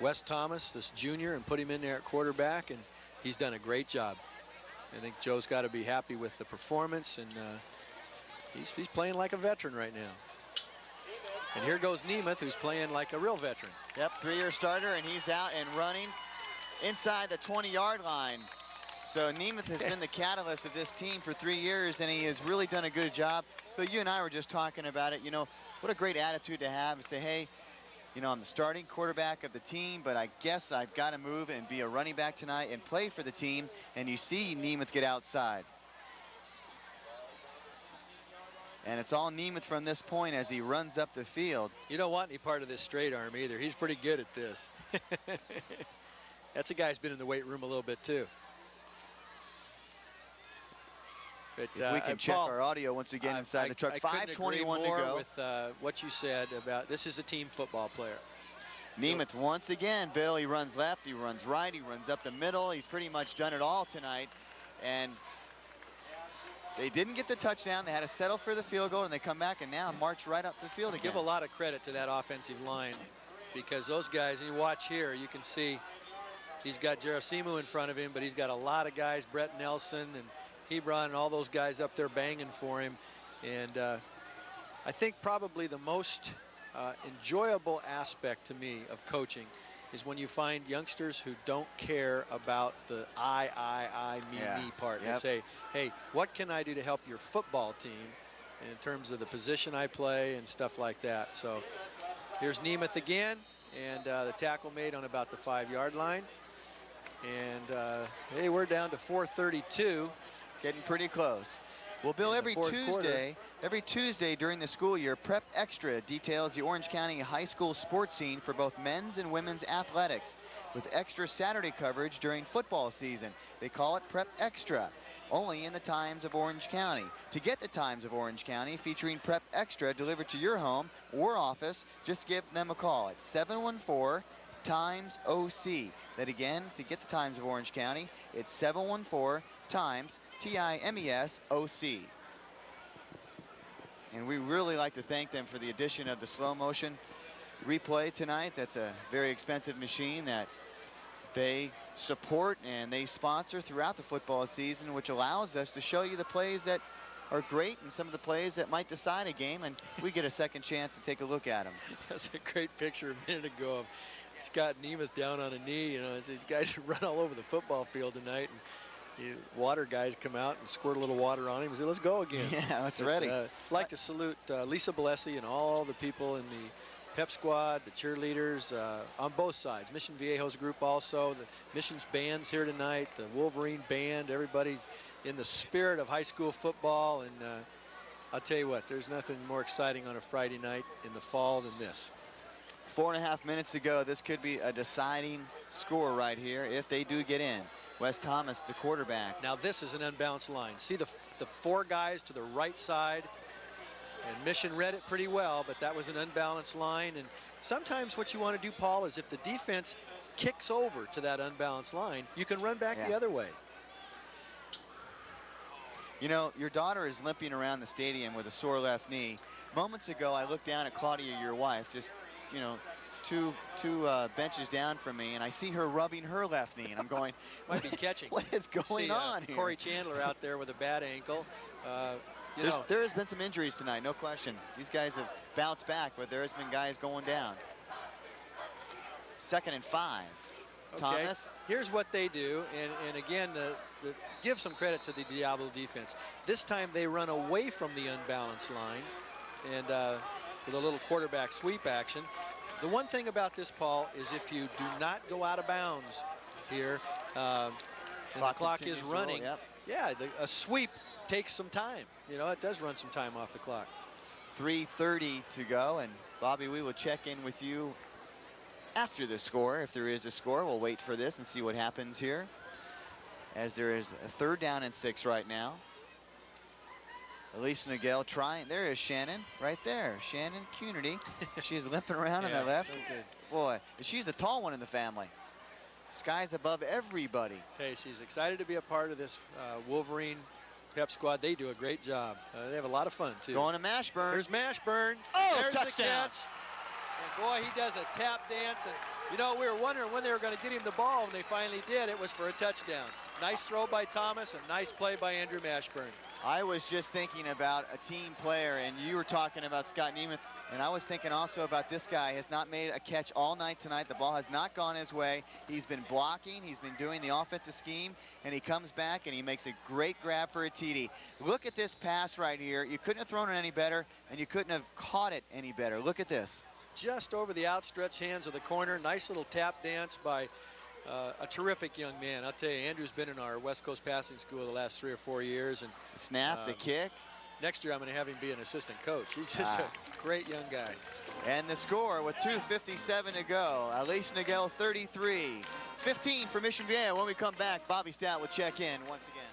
[SPEAKER 9] Wes Thomas, this junior, and put him in there at quarterback, and he's done a great job. I think Joe's got to be happy with the performance, and he's playing like a veteran right now. And here goes Nemeth, who's playing like a real veteran.
[SPEAKER 1] Yep, 3-year starter, and he's out and running inside the 20-yard line. So Nemeth has been the catalyst of this team for 3 years, and he has really done a good job. But you and I were just talking about it. You know, what a great attitude to have and say, hey, you know, I'm the starting quarterback of the team, but I guess I've got to move and be a running back tonight and play for the team. And you see Nemeth get outside. And it's all Nemeth from this point as he runs up the field.
[SPEAKER 9] You don't want any part of this straight arm either. He's pretty good at this. That's a guy who's been in the weight room a little bit too. But,
[SPEAKER 1] if we can check
[SPEAKER 9] Paul,
[SPEAKER 1] our audio once again inside the truck. 5:21 to go.
[SPEAKER 9] With what you said about this is a team football player.
[SPEAKER 1] Nemeth once again, Bill, he runs left, he runs right, he runs up the middle. He's pretty much done it all tonight. And they didn't get the touchdown. They had to settle for the field goal, and they come back and now march right up the field again.
[SPEAKER 9] Give a lot of credit to that offensive line because those guys, and you watch here, you can see he's got Gerasimu in front of him, but he's got a lot of guys, Brett Nelson and Hebron and all those guys up there banging for him. And I think probably the most enjoyable aspect to me of coaching is when you find youngsters who don't care about the I, me part.
[SPEAKER 1] Yep.
[SPEAKER 9] They say, hey, what can I do to help your football team in terms of the position I play and stuff like that. So here's Nemeth again, and the tackle made on about the 5-yard line. And hey, we're down to 4:32.
[SPEAKER 1] Getting pretty close. Well, Bill, every Tuesday during the school year, Prep Extra details the Orange County high school sports scene for both men's and women's athletics, with extra Saturday coverage during football season. They call it Prep Extra, only in the Times of Orange County. To get the Times of Orange County featuring Prep Extra delivered to your home or office, just give them a call at 714-TIMES-OC. That again, to get the Times of Orange County, it's 714-TIMES, TIMES-OC. And we really like to thank them for the addition of the slow motion replay tonight. That's a very expensive machine that they support and they sponsor throughout the football season, which allows us to show you the plays that are great and some of the plays that might decide a game, and we get a second chance to take a look at them.
[SPEAKER 9] That's a great picture a minute ago of Scott Nemeth down on a knee. You know, as these guys run all over the football field tonight. And, water guys come out and squirt a little water on him and say, let's go again.
[SPEAKER 1] Yeah, it's ready.
[SPEAKER 9] I'd like to salute Lisa Balesi and all the people in the pep squad, the cheerleaders on both sides. Mission Viejo's group also, the Mission's band's here tonight, the Wolverine band, everybody's in the spirit of high school football. And I'll tell you what, there's nothing more exciting on a Friday night in the fall than this.
[SPEAKER 1] 4.5 minutes to go. This could be a deciding score right here if they do get in. Wes Thomas, the quarterback.
[SPEAKER 9] Now this is an unbalanced line. See the four guys to the right side, and Mission read it pretty well, but that was an unbalanced line. And sometimes what you want to do, Paul, is if the defense kicks over to that unbalanced line, you can run back the other way.
[SPEAKER 1] You know, your daughter is limping around the stadium with a sore left knee. Moments ago, I looked down at Claudia, your wife, just, you know, two benches down from me, and I see her rubbing her left knee, and I'm going,
[SPEAKER 9] might be catching.
[SPEAKER 1] What is going on here?
[SPEAKER 9] Corey Chandler out there with a bad ankle.
[SPEAKER 1] There has been some injuries tonight, no question. These guys have bounced back, but there has been guys going down. 2nd and 5.
[SPEAKER 9] Okay.
[SPEAKER 1] Thomas.
[SPEAKER 9] Here's what they do, and again, give some credit to the Diablo defense. This time they run away from the unbalanced line, and with a little quarterback sweep action. The one thing about this, Paul, is if you do not go out of bounds here, and the clock is running, a sweep takes some time. You know, it does run some time off the clock.
[SPEAKER 1] 3:30 to go, and Bobby, we will check in with you after the score. If there is a score, we'll wait for this and see what happens here, as there is a 3rd down and 6 right now. Aliso Niguel trying. There is Shannon right there. Shannon Cunity. She's limping around on the left. Boy, she's the tall one in the family. Sky's above everybody.
[SPEAKER 9] Okay, she's excited to be a part of this Wolverine pep squad. They do a great job. They have a lot of fun, too.
[SPEAKER 1] Going to Mashburn.
[SPEAKER 9] There's Mashburn.
[SPEAKER 1] Oh,
[SPEAKER 9] there's
[SPEAKER 1] touchdown.
[SPEAKER 9] The catch. And boy, he does a tap dance. And, you know, we were wondering when they were going to get him the ball, and they finally did. It was for a touchdown. Nice throw by Thomas, and nice play by Andrew Mashburn.
[SPEAKER 1] I was just thinking about a team player, and you were talking about Scott Nemeth, and I was thinking also about this guy. Has not made a catch all night tonight. The ball has not gone his way. He's been blocking. He's been doing the offensive scheme, and he comes back, and he makes a great grab for a TD. Look at this pass right here. You couldn't have thrown it any better, and you couldn't have caught it any better. Look at this.
[SPEAKER 9] Just over the outstretched hands of the corner. Nice little tap dance by a terrific young man. I'll tell you, Andrew's been in our West Coast passing school the last 3 or 4 years. And
[SPEAKER 1] the snap, the kick.
[SPEAKER 9] Next year, I'm going to have him be an assistant coach. He's just a great young guy.
[SPEAKER 1] And the score with 2:57 to go. Aliso Niguel 33. 15 for Mission Viejo. When we come back, Bobby Stout will check in once again.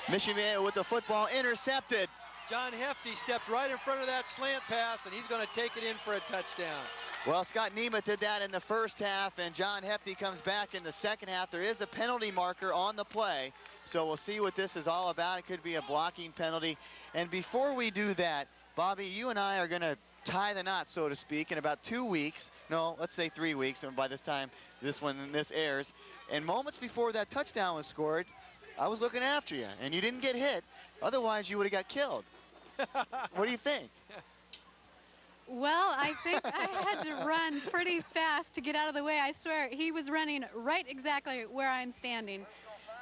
[SPEAKER 1] Mission Viejo with the football intercepted.
[SPEAKER 9] John Hefty stepped right in front of that slant pass, and he's going to take it in for a touchdown.
[SPEAKER 1] Well, Scott Nemeth did that in the first half, and John Hefty comes back in the second half. There is a penalty marker on the play, so we'll see what this is all about. It could be a blocking penalty. And before we do that, Bobby, you and I are going to tie the knot, so to speak, in about 2 weeks. No, let's say 3 weeks, and by this time this airs. And moments before that touchdown was scored, I was looking after you, and you didn't get hit. Otherwise, you would have got killed. What do you think?
[SPEAKER 3] Well, I think I had to run pretty fast to get out of the way. I swear, he was running right exactly where I'm standing.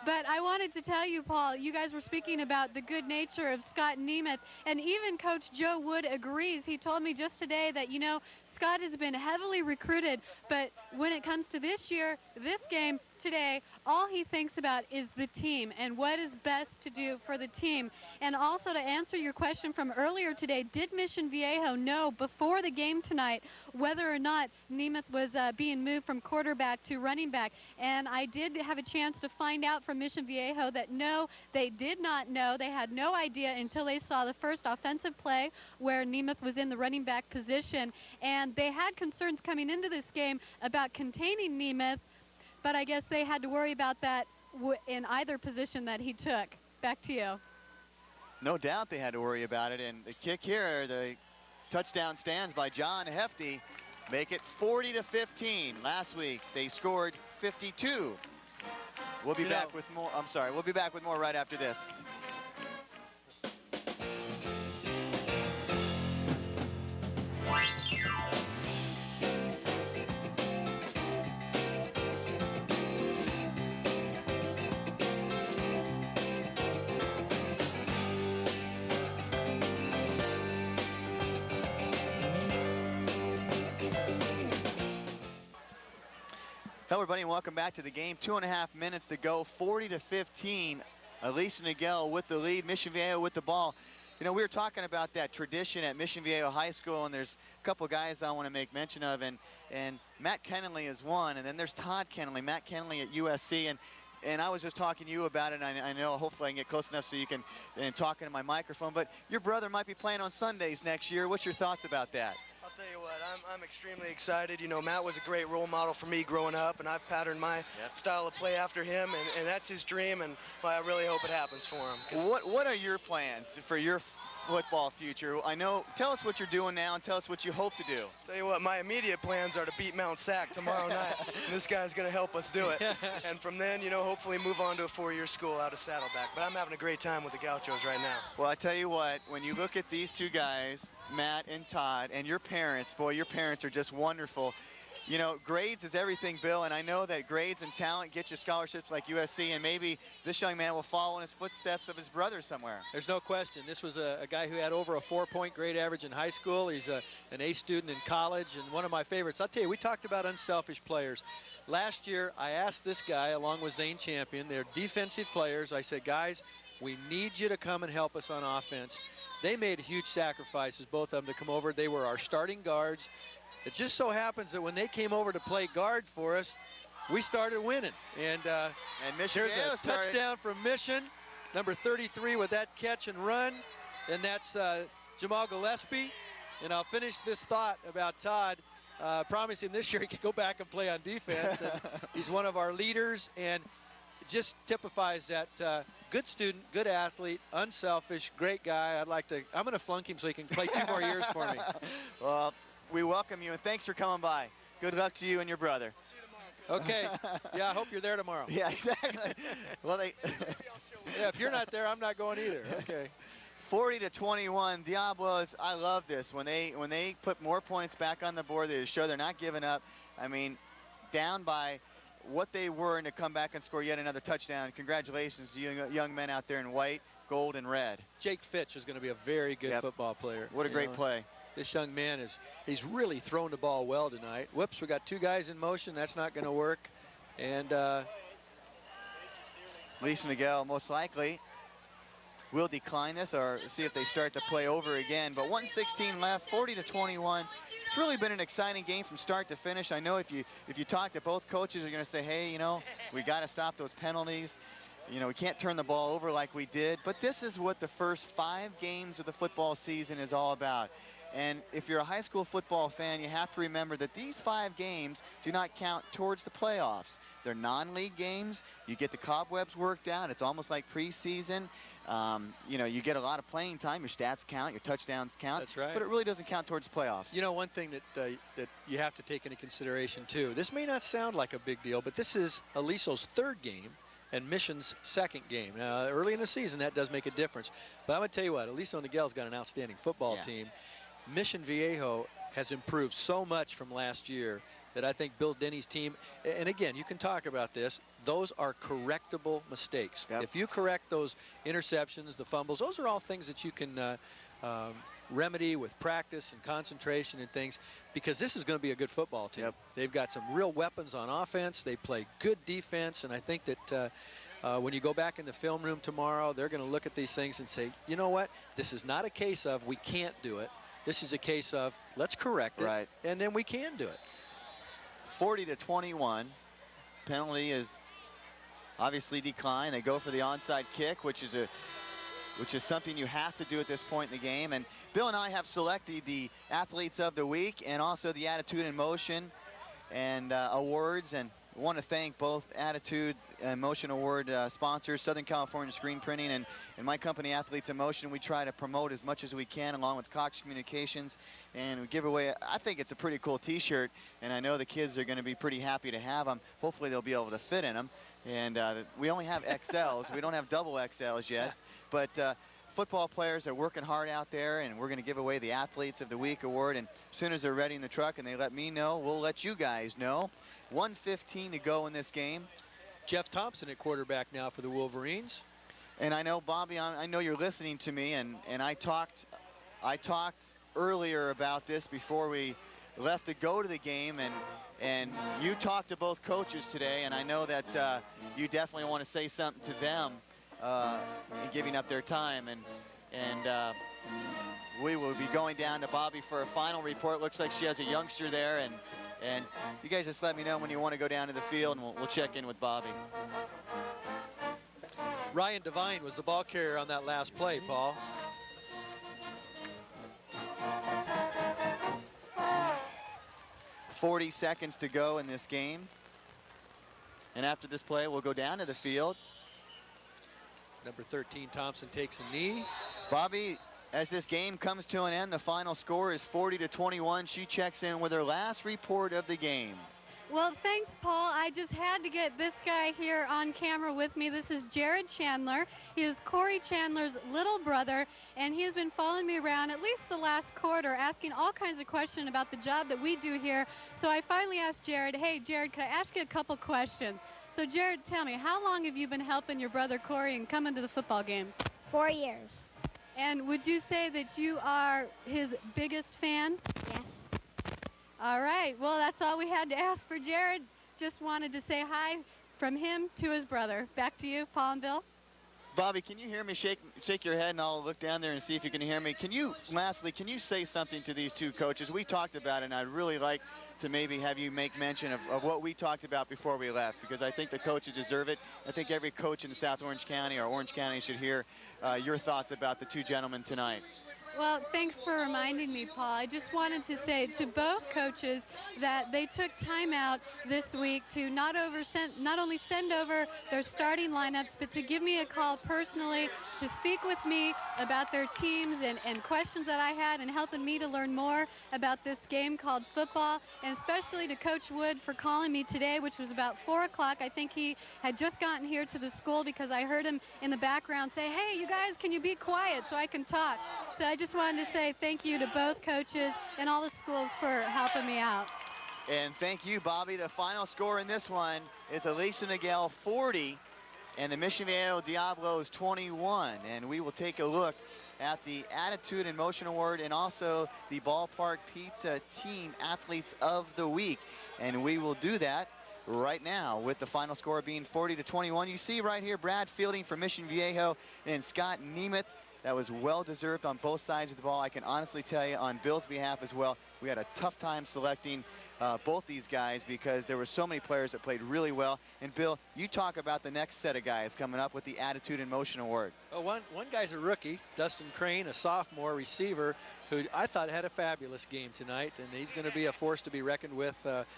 [SPEAKER 3] But I wanted to tell you, Paul, you guys were speaking about the good nature of Scott Nemeth, and even Coach Joe Wood agrees. He told me just today that, you know, Scott has been heavily recruited, but when it comes to this year, this game today, all he thinks about is the team and what is best to do for the team. And also to answer your question from earlier today, did Mission Viejo know before the game tonight whether or not Nemeth was being moved from quarterback to running back? And I did have a chance to find out from Mission Viejo that no, they did not know. They had no idea until they saw the first offensive play where Nemeth was in the running back position. And they had concerns coming into this game about containing Nemeth, but I guess they had to worry about that in either position that he took. Back to you.
[SPEAKER 1] No doubt they had to worry about it. And the kick here, the touchdown stands by John Hefty, make it 40-15. Last week they scored 52. We'll be back with more. I'm sorry. We'll be back with more right after this. Hello, everybody, and welcome back to the game. 2.5 minutes to go, 40-15. Aliso Niguel with the lead, Mission Viejo with the ball. You know, we were talking about that tradition at Mission Viejo High School, and there's a couple guys I want to make mention of, and Matt Kennelly is one, and then there's Todd Kennelly, Matt Kennelly at USC, and I was just talking to you about it, and I know hopefully I can get close enough so you can talk into my microphone, but your brother might be playing on Sundays next year. What's your thoughts about that?
[SPEAKER 10] I'll tell you what, I'm extremely excited. You know, Matt was a great role model for me growing up, and I've patterned my style of play after him, and that's his dream, and well, I really hope it happens for him.
[SPEAKER 1] What are your plans for your football future? I know, tell us what you're doing now and tell us what you hope to do.
[SPEAKER 10] Tell you what, my immediate plans are to beat Mount Sac tomorrow night, and this guy's going to help us do it. And from then, you know, hopefully move on to a 4-year school out of Saddleback. But I'm having a great time with the Gauchos right now.
[SPEAKER 1] Well, I tell you what, when you look at these two guys, Matt and Todd, and your parents, boy, your parents are just wonderful. You know, grades is everything, Bill, and I know that grades and talent get you scholarships like USC, and maybe this young man will follow in his footsteps of his brother somewhere.
[SPEAKER 9] There's no question. This was a guy who had over a 4-point grade average in high school. He's an A student in college, and one of my favorites. I'll tell you, we talked about unselfish players. Last year, I asked this guy, along with Zane Champion, they're defensive players. I said, guys, we need you to come and help us on offense. They made huge sacrifices, both of them, to come over. They were our starting guards. It just so happens that when they came over to play guard for us, we started winning. And
[SPEAKER 1] Mission
[SPEAKER 9] there's a touchdown from Mission, number 33 with that catch and run. And that's Jamal Gillespie. And I'll finish this thought about Todd. Promised him this year he could go back and play on defense. And he's one of our leaders, and it just typifies that good student, good athlete, unselfish, great guy. I'm going to flunk him so he can play 2 more years for me.
[SPEAKER 1] Well, we welcome you, and thanks for coming by. Good luck to you and your brother.
[SPEAKER 9] Okay. Yeah, I hope you're there tomorrow.
[SPEAKER 1] Yeah, exactly. Well,
[SPEAKER 9] yeah, if you're not there, I'm not going either. Okay.
[SPEAKER 1] 40-21, Diablos. I love this. When they put more points back on the board, they show they're not giving up. I mean, down by what they were, and to come back and score yet another touchdown. Congratulations to you young men out there in white, gold, and red.
[SPEAKER 9] Jake Fitch is going to be a very good football player.
[SPEAKER 1] What a great play.
[SPEAKER 9] This young man he's really thrown the ball well tonight. Whoops, we got 2 guys in motion. That's not going to work. And
[SPEAKER 1] Aliso Niguel most likely will decline this or see if they start to play over again. But 1:16 left, 40-21. It's really been an exciting game from start to finish. I know if you talk to both coaches, you're going to say, hey, you know, we got to stop those penalties. You know, we can't turn the ball over like we did. But this is what the first 5 games of the football season is all about. And if you're a high school football fan, you have to remember that these 5 games do not count towards the playoffs. They're non-league games. You get the cobwebs worked out. It's almost like preseason. You know, you get a lot of playing time. Your stats count. Your touchdowns count.
[SPEAKER 9] That's right.
[SPEAKER 1] But it really doesn't count towards the playoffs.
[SPEAKER 9] You know, one thing that you have to take into consideration, too, this may not sound like a big deal, but this is Aliso's 3rd game and Mission's 2nd game. Now, early in the season, that does make a difference. But I'm going to tell you what, Aliso Niguel's got an outstanding football team. Mission Viejo has improved so much from last year that I think Bill Denny's team, and again, you can talk about this, those are correctable mistakes. If you correct those interceptions, the fumbles, those are all things that you can remedy with practice and concentration and things, because this is going to be a good football team. They've got some real weapons on offense. They play good defense, and I think that when you go back in the film room tomorrow, they're going to look at these things and say, you know what, this is not a case of we can't do it. This is a case of let's correct it, and then we can do it.
[SPEAKER 1] 40-21. Penalty is obviously declined. They go for the onside kick, which is something you have to do at this point in the game. And Bill and I have selected the athletes of the week and also the Attitude in Motion and awards. And I want to thank both Attitude and Motion Award sponsors, Southern California Screen Printing, and my company, Athletes in Motion. We try to promote as much as we can along with Cox Communications, and we give away, I think it's a pretty cool t-shirt, and I know the kids are going to be pretty happy to have them. Hopefully they'll be able to fit in them. And we only have XLs. We don't have double XLs yet. But football players are working hard out there, and we're going to give away the Athletes of the Week award. And as soon as they're ready in the truck and they let me know, we'll let you guys know. 1:15 to go in this game.
[SPEAKER 9] Jeff Thompson at quarterback now for the Wolverines.
[SPEAKER 1] And I know, Bobby, I know you're listening to me, and I talked earlier about this before we left to go to the game, and you talked to both coaches today, and I know that you definitely want to say something to them in giving up their time, and we will be going down to Bobby for a final report. Looks like she has a youngster there, and you guys just let me know when you want to go down to the field, and we'll check in with Bobby.
[SPEAKER 9] Ryan Devine was the ball carrier on that last play, Paul.
[SPEAKER 1] "40 seconds to go in this game. And after this play, we'll go down to the field.
[SPEAKER 9] Number 13, Thompson, takes a knee.
[SPEAKER 1] Bobby, as this game comes to an end, the final score is 40-21. She checks in with her last report of the game.
[SPEAKER 3] Well, thanks, Paul. I just had to get this guy here on camera with me. This is Jared Chandler. He is Corey Chandler's little brother, and he has been following me around at least the last quarter, asking all kinds of questions about the job that we do here. So I finally asked Jared, hey, Jared, can I ask you a couple questions? So, Jared, tell me, how long have you been helping your brother Corey and coming to the football game?
[SPEAKER 11] 4 years.
[SPEAKER 3] And would you say that you are his biggest fan?
[SPEAKER 11] Yes.
[SPEAKER 3] All right. Well, that's all we had to ask for Jared. Just wanted to say hi from him to his brother. Back to you, Paul and Bill.
[SPEAKER 1] Bobby, can you hear me? Shake your head, and I'll look down there and see if you can hear me. Lastly, can you say something to these two coaches? We talked about it, and I'd really like to maybe have you make mention of what we talked about before we left, because I think the coaches deserve it. I think every coach in South Orange County or Orange County should hear your thoughts about the two gentlemen tonight.
[SPEAKER 3] Well, thanks for reminding me, Paul. I just wanted to say to both coaches that they took time out this week to not only send over their starting lineups, but to give me a call personally to speak with me about their teams and questions that I had, and helping me to learn more about this game called football, and especially to Coach Wood for calling me today, which was about 4 o'clock. I think he had just gotten here to the school, because I heard him in the background say, hey, you guys, can you be quiet so I can talk? So I just wanted to say thank you to both coaches and all the schools for helping me out.
[SPEAKER 1] And thank you, Bobby. The final score in this one is Aliso Niguel 40 and the Mission Viejo Diablos 21. And we will take a look at the Attitude and Motion Award and also the Ballpark Pizza Team Athletes of the Week. And we will do that right now with the final score being 40-21. You see right here Brad Fielding for Mission Viejo and Scott Nemeth. That was well-deserved on both sides of the ball. I can honestly tell you on Bill's behalf as well, we had a tough time selecting both these guys, because there were so many players that played really well. And Bill, you talk about the next set of guys coming up with the Attitude and Motion Award.
[SPEAKER 9] Oh, one guy's a rookie, Dustin Crane, a sophomore receiver, who I thought had a fabulous game tonight, and he's going to be a force to be reckoned with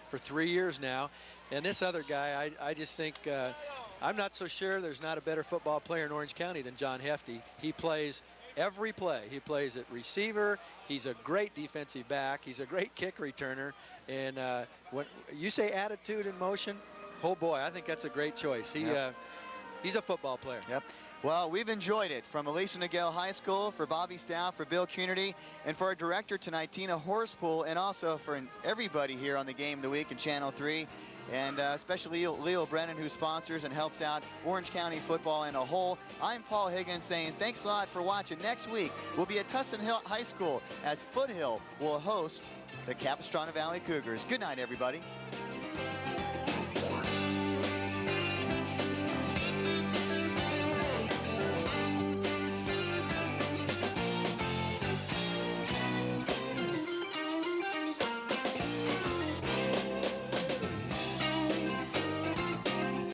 [SPEAKER 9] for 3 years now. And this other guy, I just think, I'm not so sure there's not a better football player in Orange County than John Hefty. He plays every play. He plays at receiver. He's a great defensive back. He's a great kick returner. And when you say attitude and motion, oh boy, I think that's a great choice. He's a football player.
[SPEAKER 1] Yep. Well, we've enjoyed it. From Aliso Niguel High School, for Bobby Stout, for Bill Cunity, and for our director tonight, Tina Horspool, and also for everybody here on the Game of the Week in Channel 3. And especially Leo Brennan, who sponsors and helps out Orange County football in a whole. I'm Paul Higgins saying thanks a lot for watching. Next week, we'll be at Tustin Hill High School as Foothill will host the Capistrano Valley Cougars. Good night, everybody.